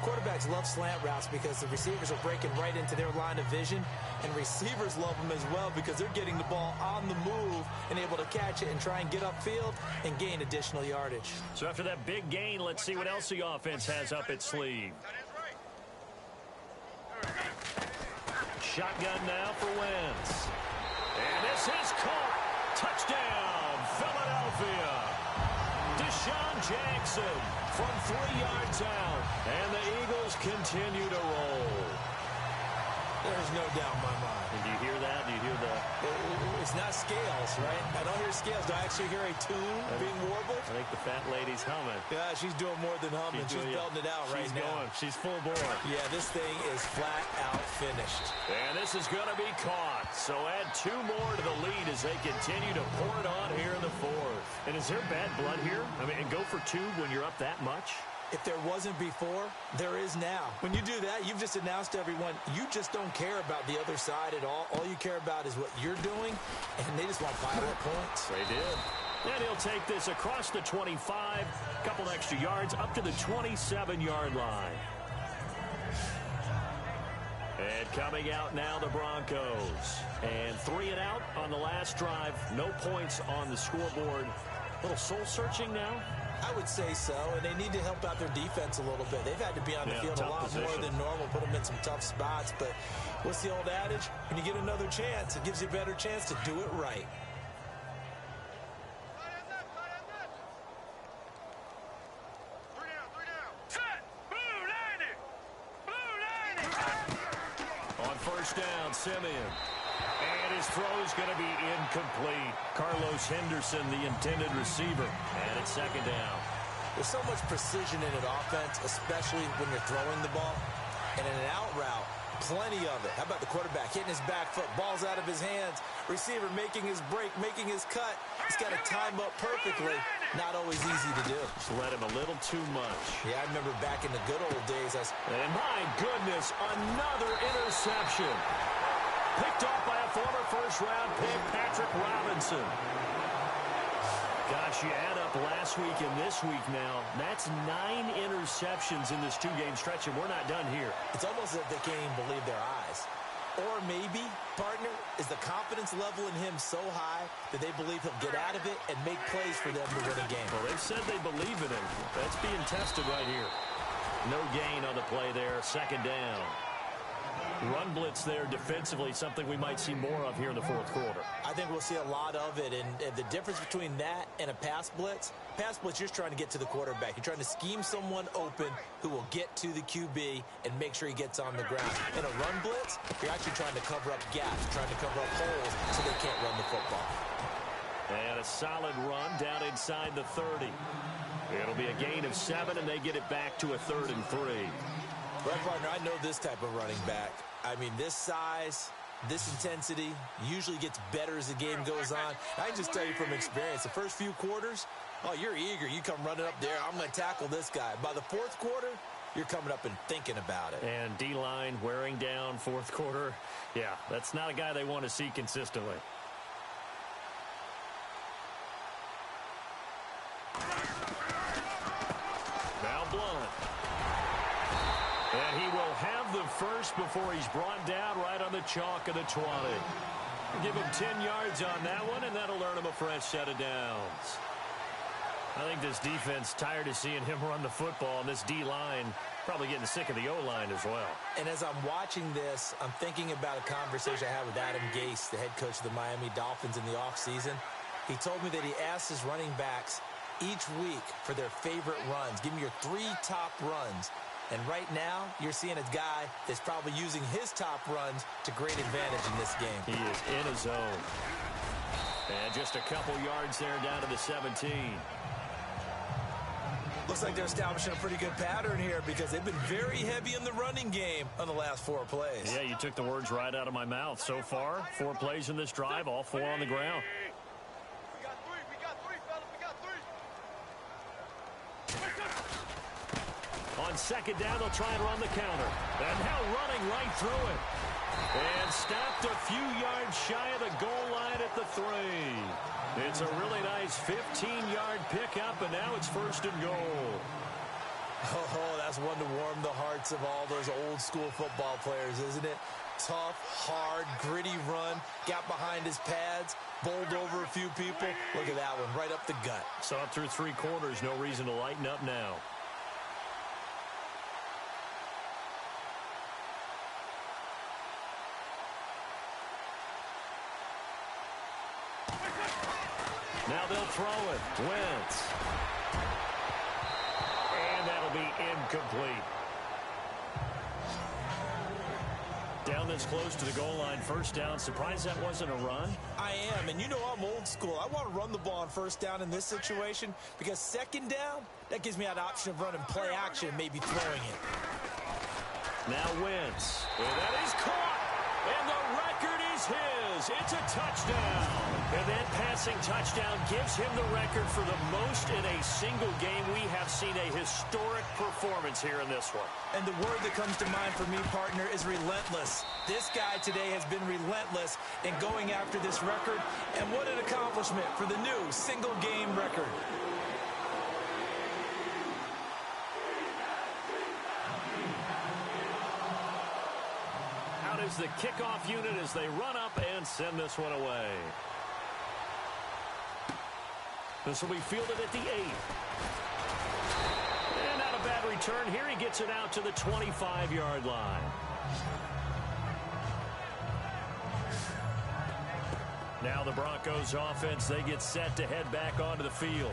Quarterbacks love slant routes because the receivers are breaking right into their line of vision, and receivers love them as well because they're getting the ball on the move and able to catch it and try and get upfield and gain additional yardage. So after that big gain, let's see what else the offense has up its sleeve. Shotgun now for Wentz. And this is caught. Touchdown, Philadelphia. Deshaun Jackson from 3 yards out. And the Eagles continue to roll. There's no doubt in my mind. And do you hear that? Do you hear the... It's not scales, right? I don't hear scales. Do I actually hear a tune being warbled? I think the fat lady's humming. Yeah, she's doing more than humming. She's belting it out right now. She's going. She's full bore. Yeah, this thing is flat out finished. And this is going to be caught. So add 2 more to the lead as they continue to pour it on here in the 4th. And is there bad blood here? I mean, and go for 2 when you're up that much? If there wasn't before, there is now. When you do that, you've just announced to everyone, you just don't care about the other side at all. All you care about is what you're doing, and they just want pile up points. They did. And he'll take this across the 25, a couple extra yards, up to the 27-yard line. And coming out now, the Broncos. And 3 and out on the last drive. No points on the scoreboard. A little soul-searching now. I would say so, and they need to help out their defense a little bit. They've had to be on the field a lot more than normal, put them in some tough spots. But what's the old adage? When you get another chance, it gives you a better chance to do it right. On 1st down, Simeon. And his throw is going to be incomplete. Carlos Henderson, the intended receiver. And it's 2nd down. There's so much precision in an offense, especially when you're throwing the ball. And in an out route, plenty of it. How about the quarterback hitting his back foot, ball's out of his hands, receiver making his break, making his cut. He's got to time up perfectly. Not always easy to do. Just let him a little too much. Yeah, I remember back in the good old days. And my goodness, another interception. Picked off by a former first-round pick, Patrick Robinson. Gosh, you add up last week and this week now. That's 9 interceptions in this 2-game stretch, and we're not done here. It's almost as if they can't even believe their eyes. Or maybe, partner, is the confidence level in him so high that they believe he'll get out of it and make plays for them to win a game. Well, they've said they believe in him. That's being tested right here. No gain on the play there. Second down. Run blitz there defensively, something we might see more of here in the fourth quarter. I think we'll see a lot of it, and the difference between that and a pass blitz, you're just trying to get to the quarterback. You're trying to scheme someone open who will get to the QB and make sure he gets on the ground. In a run blitz, you're actually trying to cover up gaps, trying to cover up holes so they can't run the football. And a solid run down inside the 30. It'll be a gain of 7, and they get it back to a 3rd and 3. Well, partner, I know this type of running back. I mean, this size, this intensity usually gets better as the game goes on. I can just tell you from experience, the first few quarters, oh, you're eager. You come running up there, I'm going to tackle this guy. By the fourth quarter, you're coming up and thinking about it. And D-line wearing down fourth quarter. Yeah, that's not a guy they want to see consistently. Now Blunt. And he will have the first before he's brought down right on the chalk of the 20. Give him 10 yards on that one, and that'll earn him a fresh set of downs. I think this defense tired of seeing him run the football, and this D-line probably getting sick of the O-line as well. And as I'm watching this, I'm thinking about a conversation I had with Adam Gase, the head coach of the Miami Dolphins in the offseason. He told me that he asked his running backs each week for their favorite runs. Give me your 3 top runs. And right now, you're seeing a guy that's probably using his top runs to great advantage in this game. He is in his zone. And just a couple yards there down to the 17. Looks like they're establishing a pretty good pattern here because they've been very heavy in the running game on the last 4 plays. Yeah, you took the words right out of my mouth. So far, 4 plays in this drive, all 4 on the ground. We got 3, fellas, we got 3. On second down, they'll try and run the counter. And now running right through it. And stopped a few yards shy of the goal line at the 3. It's a really nice 15-yard pickup, and now it's 1st and goal. Oh, that's one to warm the hearts of all those old-school football players, isn't it? Tough, hard, gritty run, got behind his pads, bowled over a few people. Look at that one, right up the gut. So up through 3 quarters, no reason to lighten up now. Now they'll throw it. Wentz. And that'll be incomplete. Down this close to the goal line, 1st down. Surprised that wasn't a run? I am, and you know I'm old school. I want to run the ball on 1st down in this situation because 2nd down, that gives me an option of running play action, maybe throwing it. Now Wentz. And that is caught. And the record is his. It's a touchdown. And that passing touchdown gives him the record for the most in a single game. We have seen a historic performance here in this one. And the word that comes to mind for me, partner, is relentless. This guy today has been relentless in going after this record. And what an accomplishment for the new single-game record. Out is the kickoff unit as they run up and send this one away. This will be fielded at the 8. And not a bad return here. He gets it out to the 25-yard line. Now the Broncos offense, they get set to head back onto the field.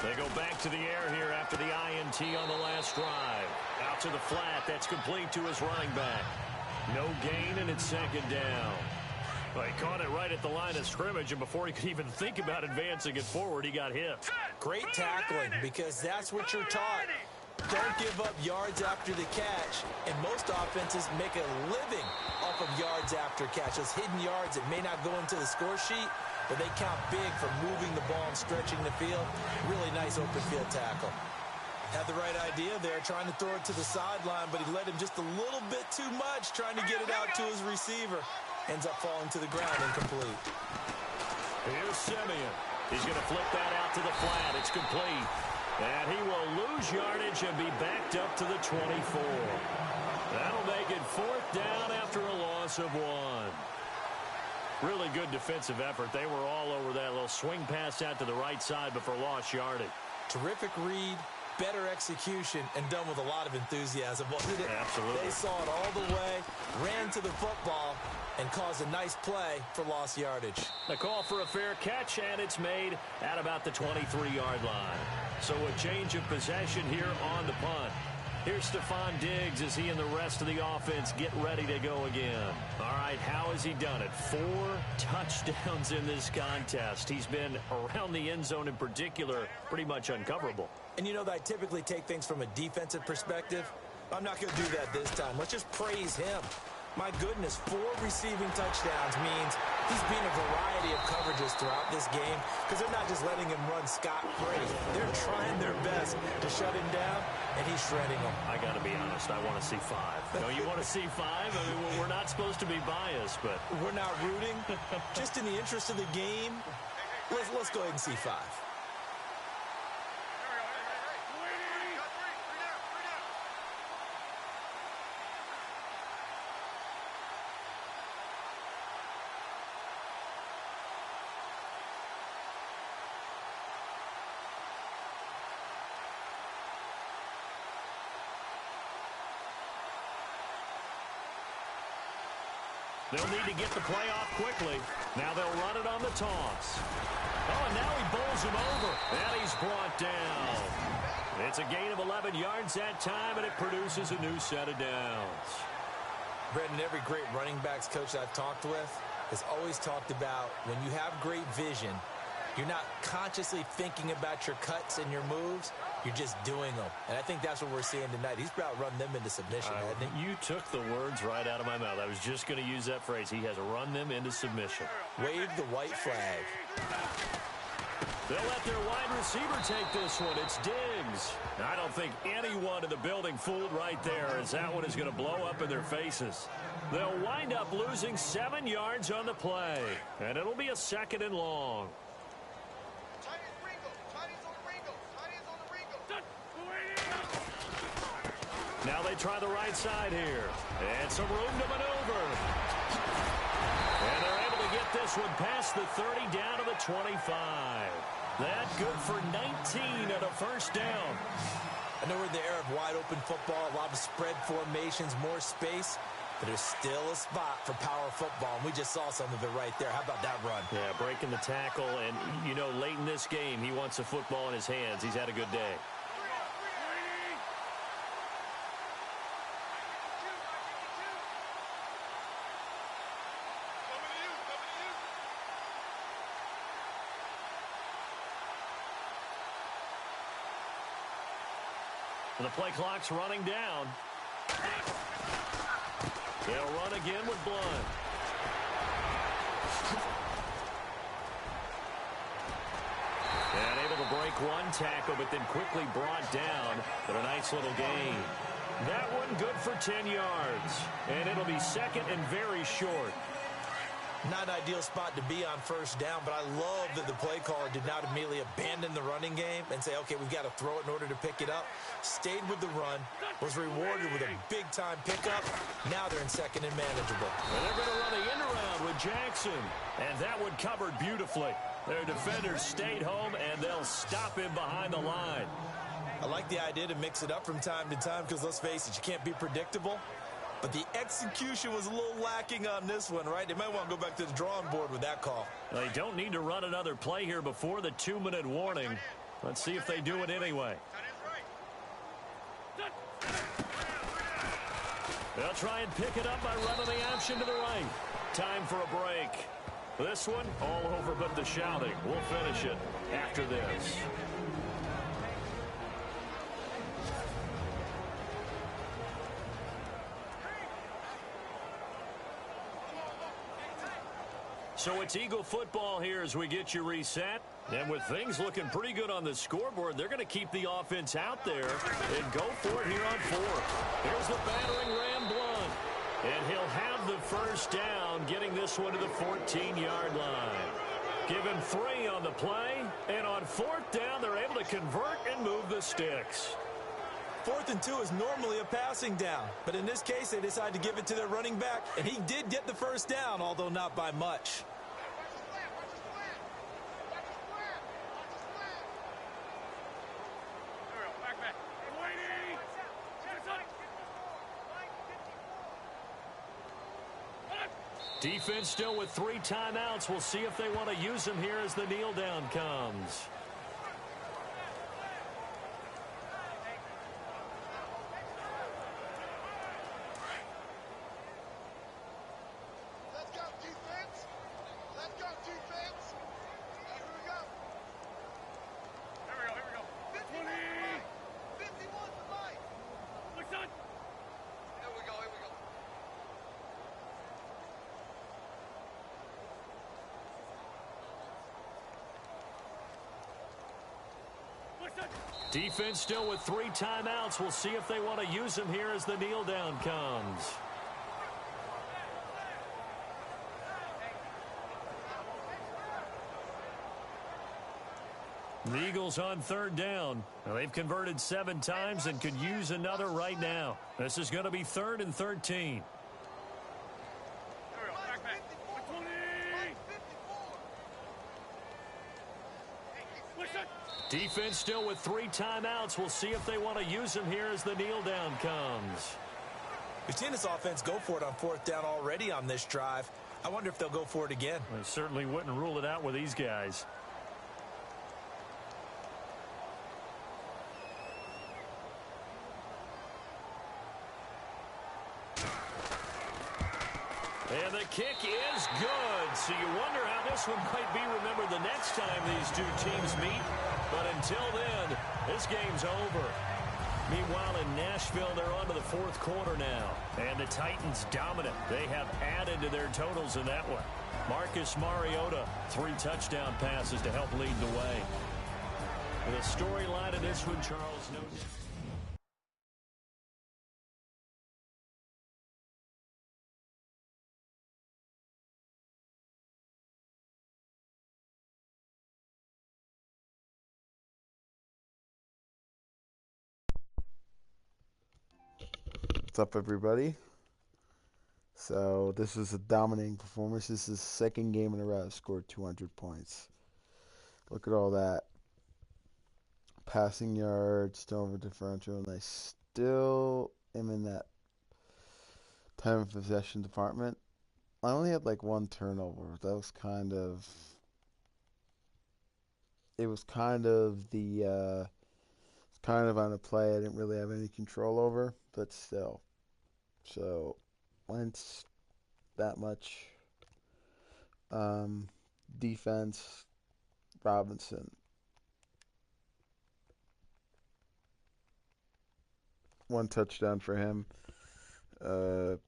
They go back to the air here after the INT on the last drive. Out to the flat. That's complete to his running back. No gain, and it's 2nd down. Well, he caught it right at the line of scrimmage, and before he could even think about advancing it forward, he got hit. Great tackling, because that's what you're taught. Don't give up yards after the catch, and most offenses make a living off of yards after catch. Those hidden yards that may not go into the score sheet, but they count big for moving the ball and stretching the field. Really nice open field tackle. Had the right idea there, trying to throw it to the sideline, but he let him just a little bit too much, trying to get it out to his receiver. ends up falling to the ground incomplete. Here's Simeon. He's going to flip that out to the flat. It's complete. And he will lose yardage and be backed up to the 24. That'll make it 4th down after a loss of 1. Really good defensive effort. They were all over that little swing pass out to the right side, but for lost yardage. Terrific read, better execution, and done with a lot of enthusiasm, wasn't it? Absolutely. They saw it all the way, ran to the football, and caused a nice play for lost yardage. A call for a fair catch, and it's made at about the 23-yard line. So a change of possession here on the punt. Here's Stephon Diggs as he and the rest of the offense get ready to go again. All right, how has he done it? 4 touchdowns in this contest. He's been around the end zone in particular, pretty much uncoverable. And you know that I typically take things from a defensive perspective. I'm not going to do that this time. Let's just praise him. My goodness, 4 receiving touchdowns means he's beaten a variety of coverages throughout this game because they're not just letting him run scot-free. They're trying their best to shut him down, and he's shredding them. I got to be honest, I want to see 5. No, you want to see 5? I mean, we're not supposed to be biased, but... We're not rooting. Just in the interest of the game, let's go ahead and see 5. They'll need to get the play off quickly. Now they'll run it on the toss. Oh, and now he bowls him over. And he's brought down. It's a gain of 11 yards that time, and it produces a new set of downs. Brendan, every great running backs coach I've talked with has always talked about when you have great vision, you're not consciously thinking about your cuts and your moves. You're just doing them. And I think that's what we're seeing tonight. He's about run them into submission, hasn't he? You took the words right out of my mouth. I was just going to use that phrase. He has run them into submission. Wave the white flag. They'll let their wide receiver take this one. It's Diggs. I don't think anyone in the building fooled right there, as that one is going to blow up in their faces. They'll wind up losing 7 yards on the play, and it'll be a 2nd and long. Now they try the right side here. And some room to maneuver. And they're able to get this one past the 30 down to the 25. That good for 19 and a 1st down. I know we're in the era of wide open football, a lot of spread formations, more space. But there's still a spot for power football, and we just saw some of it right there. How about that run? Yeah, breaking the tackle, and, you know, late in this game, he wants the football in his hands. He's had a good day. The play clock's running down. They'll run again with Blunt. And able to break one tackle, but then quickly brought down. But a nice little gain. That one good for 10 yards. And it'll be 2nd and very short. Not an ideal spot to be on 1st down, but I love that the play caller did not immediately abandon the running game and say, okay, we've got to throw it in order to pick it up. Stayed with the run, was rewarded with a big-time pickup. Now they're in 2nd and manageable. And they're going to run the end around with Jackson. And that one covered beautifully. Their defenders stayed home, and they'll stop him behind the line. I like the idea to mix it up from time to time because, let's face it, you can't be predictable. But the execution was a little lacking on this one, right? They might want to go back to the drawing board with that call. They don't need to run another play here before the 2-minute warning. Let's see if they do it anyway. They'll try and pick it up by running the option to the right. Time for a break. This one, all over but the shouting. We'll finish it after this. So it's Eagle football here as we get you reset. And with things looking pretty good on the scoreboard, they're going to keep the offense out there and go for it here on 4th. Here's the battering ram Blunt. And he'll have the first down, getting this one to the 14-yard line. Give him 3 on the play, and on 4th down, they're able to convert and move the sticks. 4th and 2 is normally a passing down, but in this case, they decided to give it to their running back, and he did get the first down, although not by much. Defense still with 3 timeouts. We'll see if they want to use them here as the kneel down comes. Let's go, defense. Let's go, defense. Here we go. Here we go. 51 to Mike. What's on? Here we go. Defense still with 3 timeouts. We'll see if they want to use them here as the kneel down comes. The Eagles on 3rd down. Now, they've converted 7 times and could use another right now. This is going to be 3rd and 13. Defense still with 3 timeouts. We'll see if they want to use them here as the kneel down comes. We've seen this offense go for it on 4th down already on this drive. I wonder if they'll go for it again. I certainly wouldn't rule it out with these guys. And the kick is good. So you wonder how this one might be remembered the next time these 2 teams meet. But until then, this game's over. Meanwhile, in Nashville, they're on to the 4th quarter now. And the Titans dominant. They have added to their totals in that one. Marcus Mariota, 3 touchdown passes to help lead the way. The storyline of this one, Charles, no doubt. What's up, everybody? So this was a dominating performance. This is the 2nd game in a row. Scored 200 points. Look at all that. Passing yards, turnover differential, and I still am in that time of possession department. I only had like 1 turnover. That was kind of... It was kind of the... kind of on a play I didn't really have any control over, but still. So, Wentz, that much. Defense, Robinson. One touchdown for him. There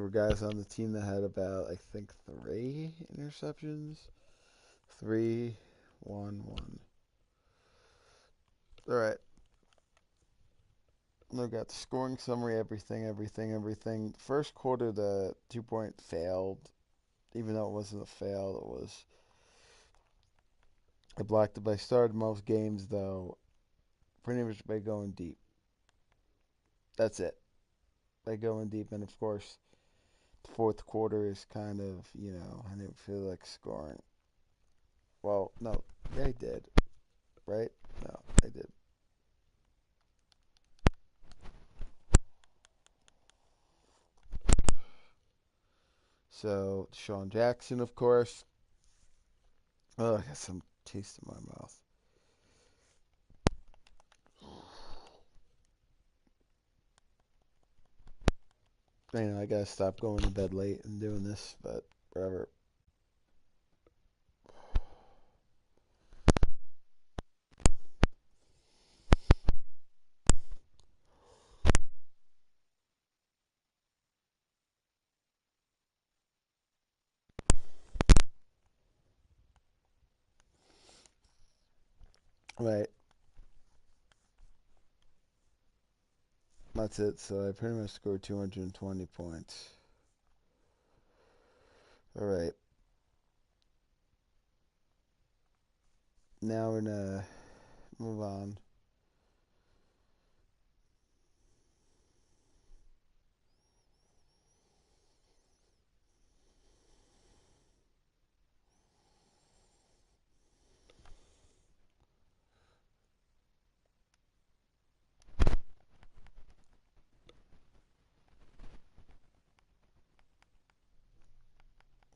were guys on the team that had about, I think, 3 interceptions. 3, 1, 1. All right. Look at the scoring summary, everything. First quarter, the 2-point failed. Even though it wasn't a fail, it was... I blocked it, but I started most games, though, pretty much by going deep. That's it. By going deep, and of course, the 4th quarter is kind of, I didn't feel like scoring. Well, no, yeah, I did. Right? No, I did. So, Deshaun Jackson, of course. Oh, I got some taste in my mouth. I gotta stop going to bed late and doing this, but whatever. Right. That's it. So I pretty much scored 220 points. All right. Now we're gonna move on.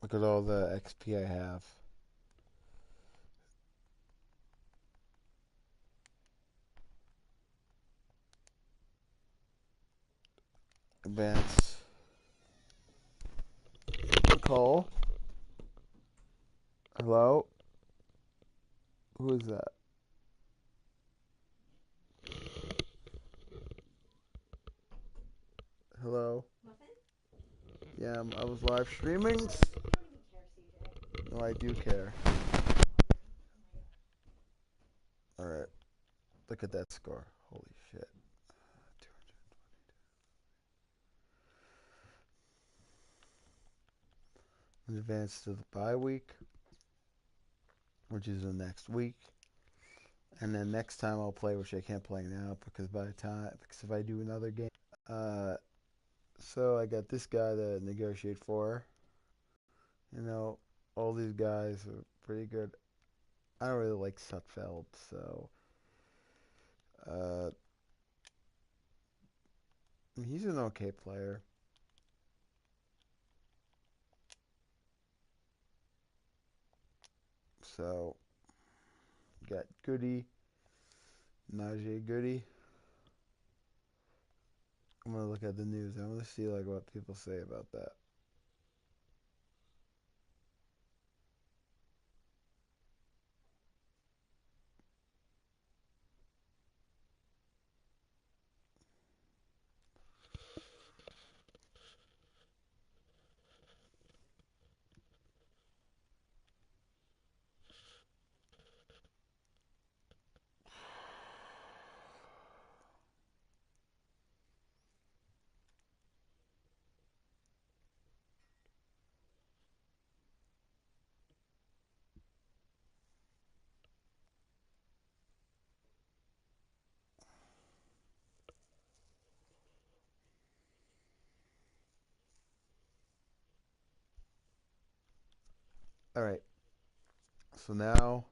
Look at all the XP I have. Advance. Call. Hello? Who is that? Hello? Yeah, I was live streaming. No, I do care. Alright. Look at that score. Holy shit. Advance to the bye week, which is the next week. And then next time I'll play, which I can't play now because if I do another game. So I got this guy to negotiate for. You know, all these guys are pretty good. I don't really like Sutfeld, so he's an okay player. So got Goody, Najee Goody. I'm gonna look at the news. I'm gonna see like what people say about that. All right. So now,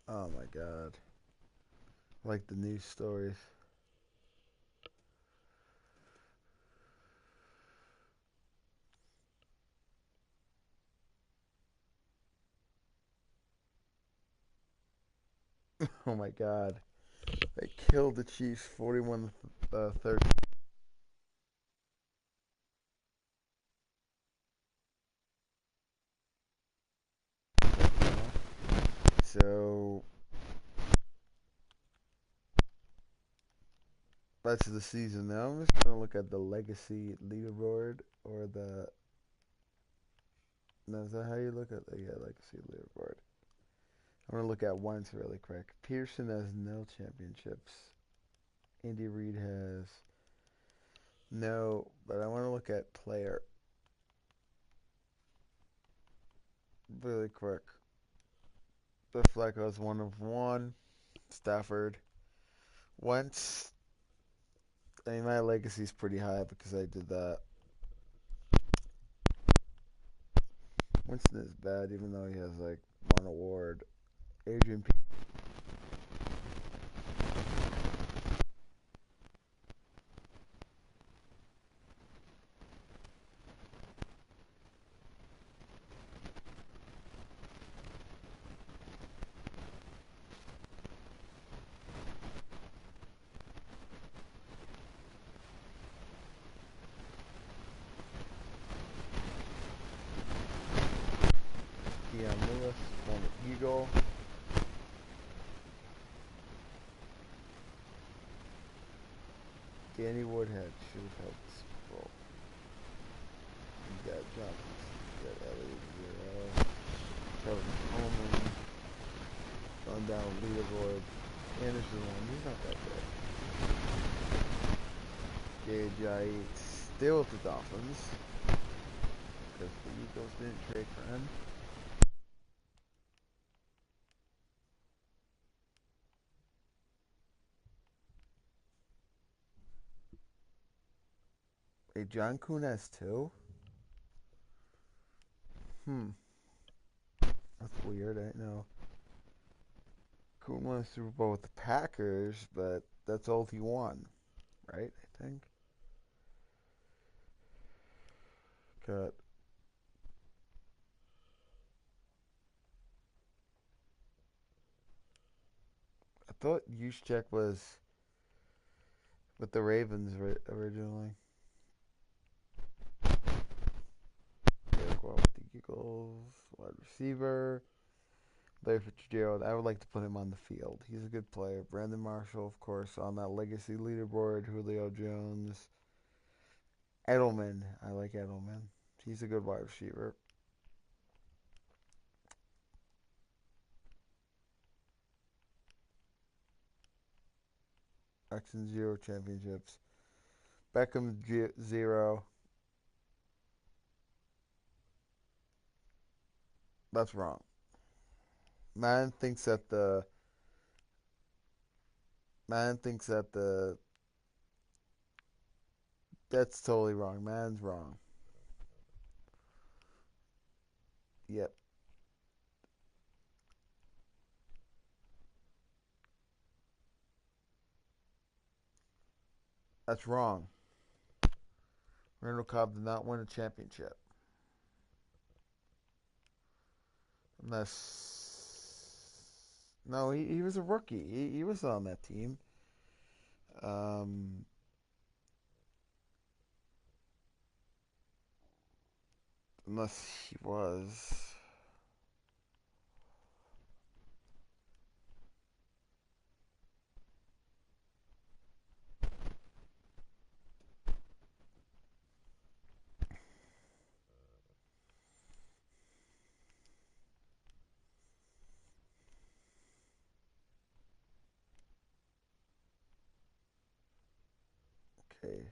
oh my God, like the news stories. Oh my God, they killed the Chiefs 41-30. So that's the season. Now I'm just gonna look at the legacy leaderboard or the. No, is that how you look at the legacy leaderboard? I'm gonna look at Wentz really quick. Pearson has no championships. Andy Reid has no, but I want to look at player really quick. The Flacco is 1 of 1. Stafford, Wentz. I mean, my legacy is pretty high because I did that. Winston is bad, even though he has like one award. Adrian Lewis, former Eagle. Danny Woodhead should have helped the Super Bowl. You got Johnson, you got Elliott 0. Kevin Coleman. On down leaderboard. Anderson 1. He's not that good. Gage still with the Dolphins. Because the Eagles didn't trade for him. Hey, John Kuhn has 2? That's weird. I know. Kuhn won a Super Bowl with the Packers, but that's all he won, right? I think. Got I thought Juszczyk was with the Ravens originally. Derek Watt with the Eagles, wide receiver. Larry Fitzgerald, I would like to put him on the field. He's a good player. Brandon Marshall, of course, on that legacy leaderboard. Julio Jones. Edelman, I like Edelman. He's a good wide receiver. X and 0 championships. Beckham 0. That's wrong. Man thinks that the that's totally wrong. Man's wrong. Yep. That's wrong. Randall Cobb did not win a championship. Unless no, he was a rookie. He was on that team. Um Unless he was. Okay.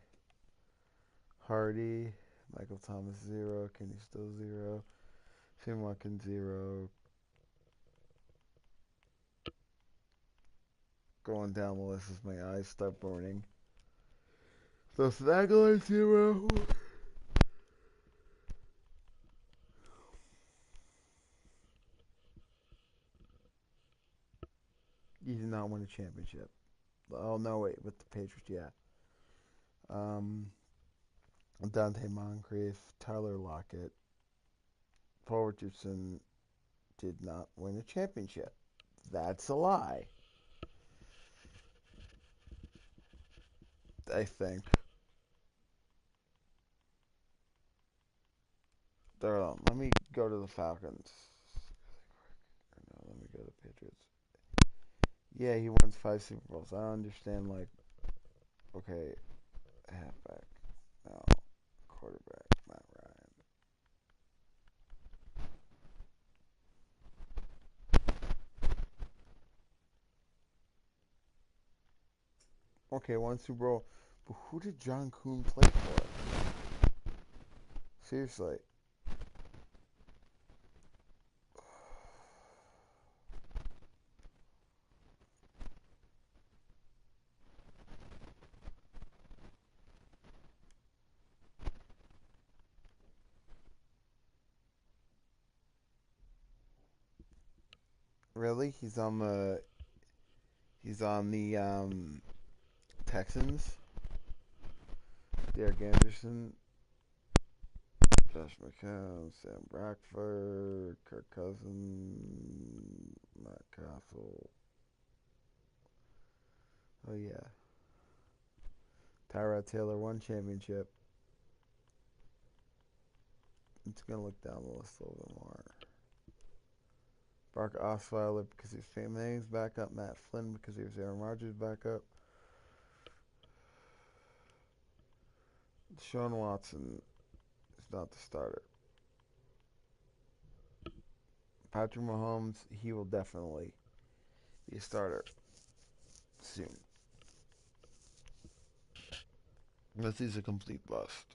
Hardy, Michael Thomas 0, Kenny Still 0, Shane Watkins 0. Going down the list as my eyes start burning. So Aguilar 0. He did not win a championship. Oh no, wait, with the Patriots, yeah. Dante Moncrief, Tyler Lockett, Paul Richardson did not win a championship. That's a lie. I think. Let me go to the Falcons. No, let me go to the Patriots. Yeah, he won 5 Super Bowls. I don't understand, like, okay, halfback, no, quarterback, Matt Ryan. Okay, 1 Super Bowl, but who did John Kuhn play for? Seriously. Really? He's on the Texans. Derek Anderson, Josh McCown, Sam Bradford, Kirk Cousins, Matt Castle. Oh yeah. Tyrod Taylor won championship. It's gonna look down the list a little bit more. Brock Osweiler because he was Peyton Manning's backup. Matt Flynn because he was Aaron Rodgers' backup. Deshaun Watson is not the starter. Patrick Mahomes, he will definitely be a starter soon. Unless he's a complete bust.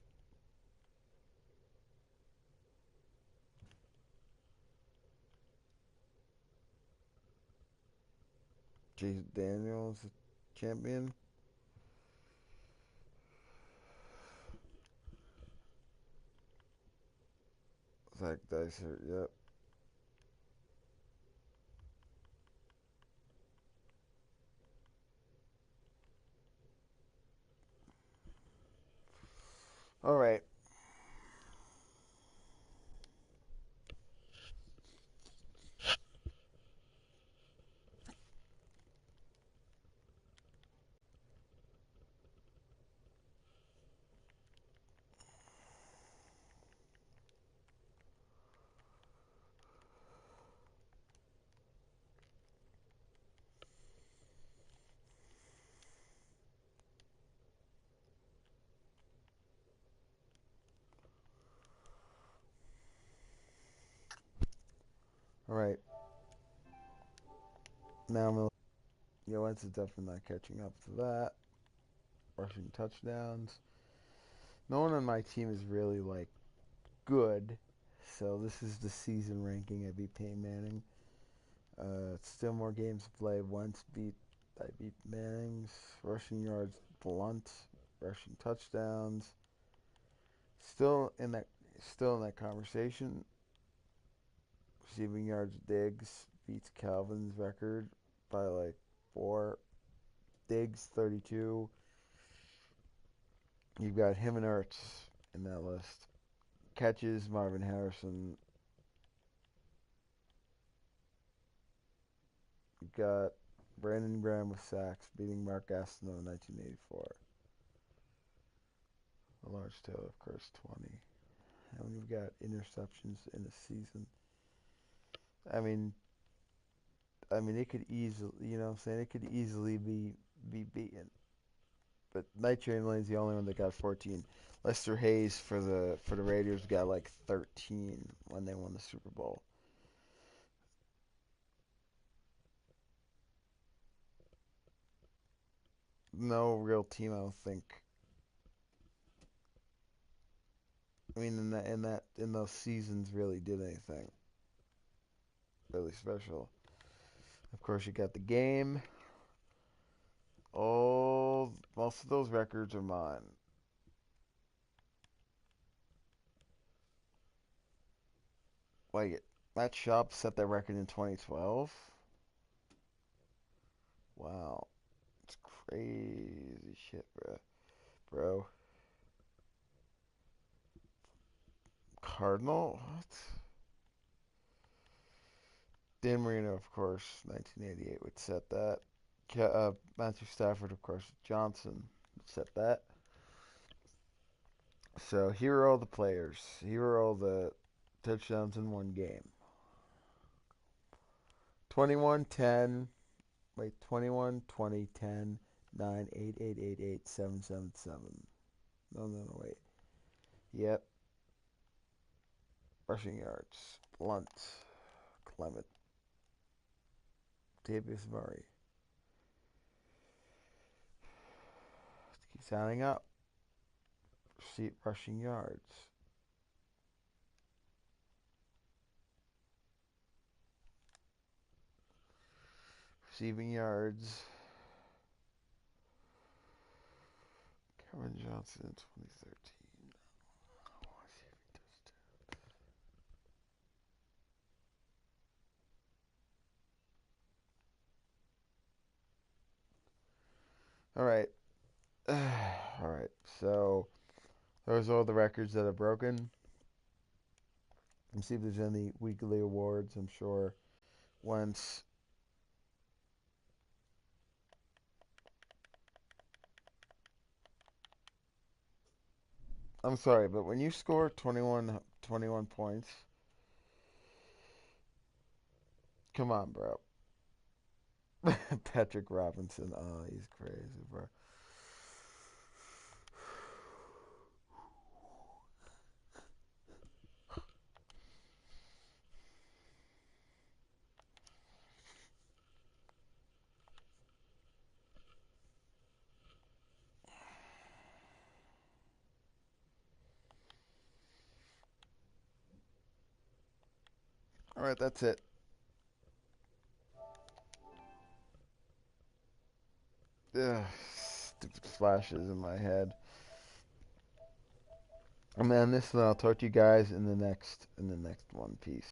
Jason Daniels, champion. Zach Dyser, yep. All right. All right. Now I'm Wentz is definitely not catching up to that. Rushing touchdowns. No one on my team is really like good. So this is the season ranking. I beat Peyton Manning. Still more games to play. I beat Manning's. Rushing yards, Blunt. Rushing touchdowns. Still in that conversation. Receiving yards, Diggs beats Calvin's record by like 4. Diggs 32. You've got him and Ertz in that list. Catches, Marvin Harrison. You've got Brandon Graham with sacks, beating Mark Gastineau in 1984. Lawrence Taylor, of course, 20. And we've got interceptions in a season. I mean, it could easily, it could easily be beaten. But Night Train Lane's the only one that got 14. Lester Hayes for the Raiders got like 13 when they won the Super Bowl. No real team, I don't think. I mean, in those seasons, really did anything really special. Of course, you got the game. Oh, most of those records are mine. Like, Matt Schaub set that record in 2012. Wow, it's crazy shit, bro. Cardinal? What? Dan Marino, of course, 1988 would set that. Matthew Stafford, of course, Johnson would set that. So here are all the players. Here are all the touchdowns in one game. 21, 10. Wait, 21, 20, 10, 9, 8, 8, 8, 8, 7, 7, 7. No, wait. Yep. Rushing yards. Blunt. Clement. Davis Murray. Keeps adding up. Rushing yards. Receiving yards. Kevin Johnson in 2013. All right. All right. So those are all the records that are broken. Let's see if there's any weekly awards. I'm sure once. I'm sorry, but when you score 21 points Come on, bro. Patrick Robinson. Oh, he's crazy, bro. All right, that's it. Ugh, stupid flashes in my head. I'm gonna end this, and I'll talk to you guys in the next one. Peace.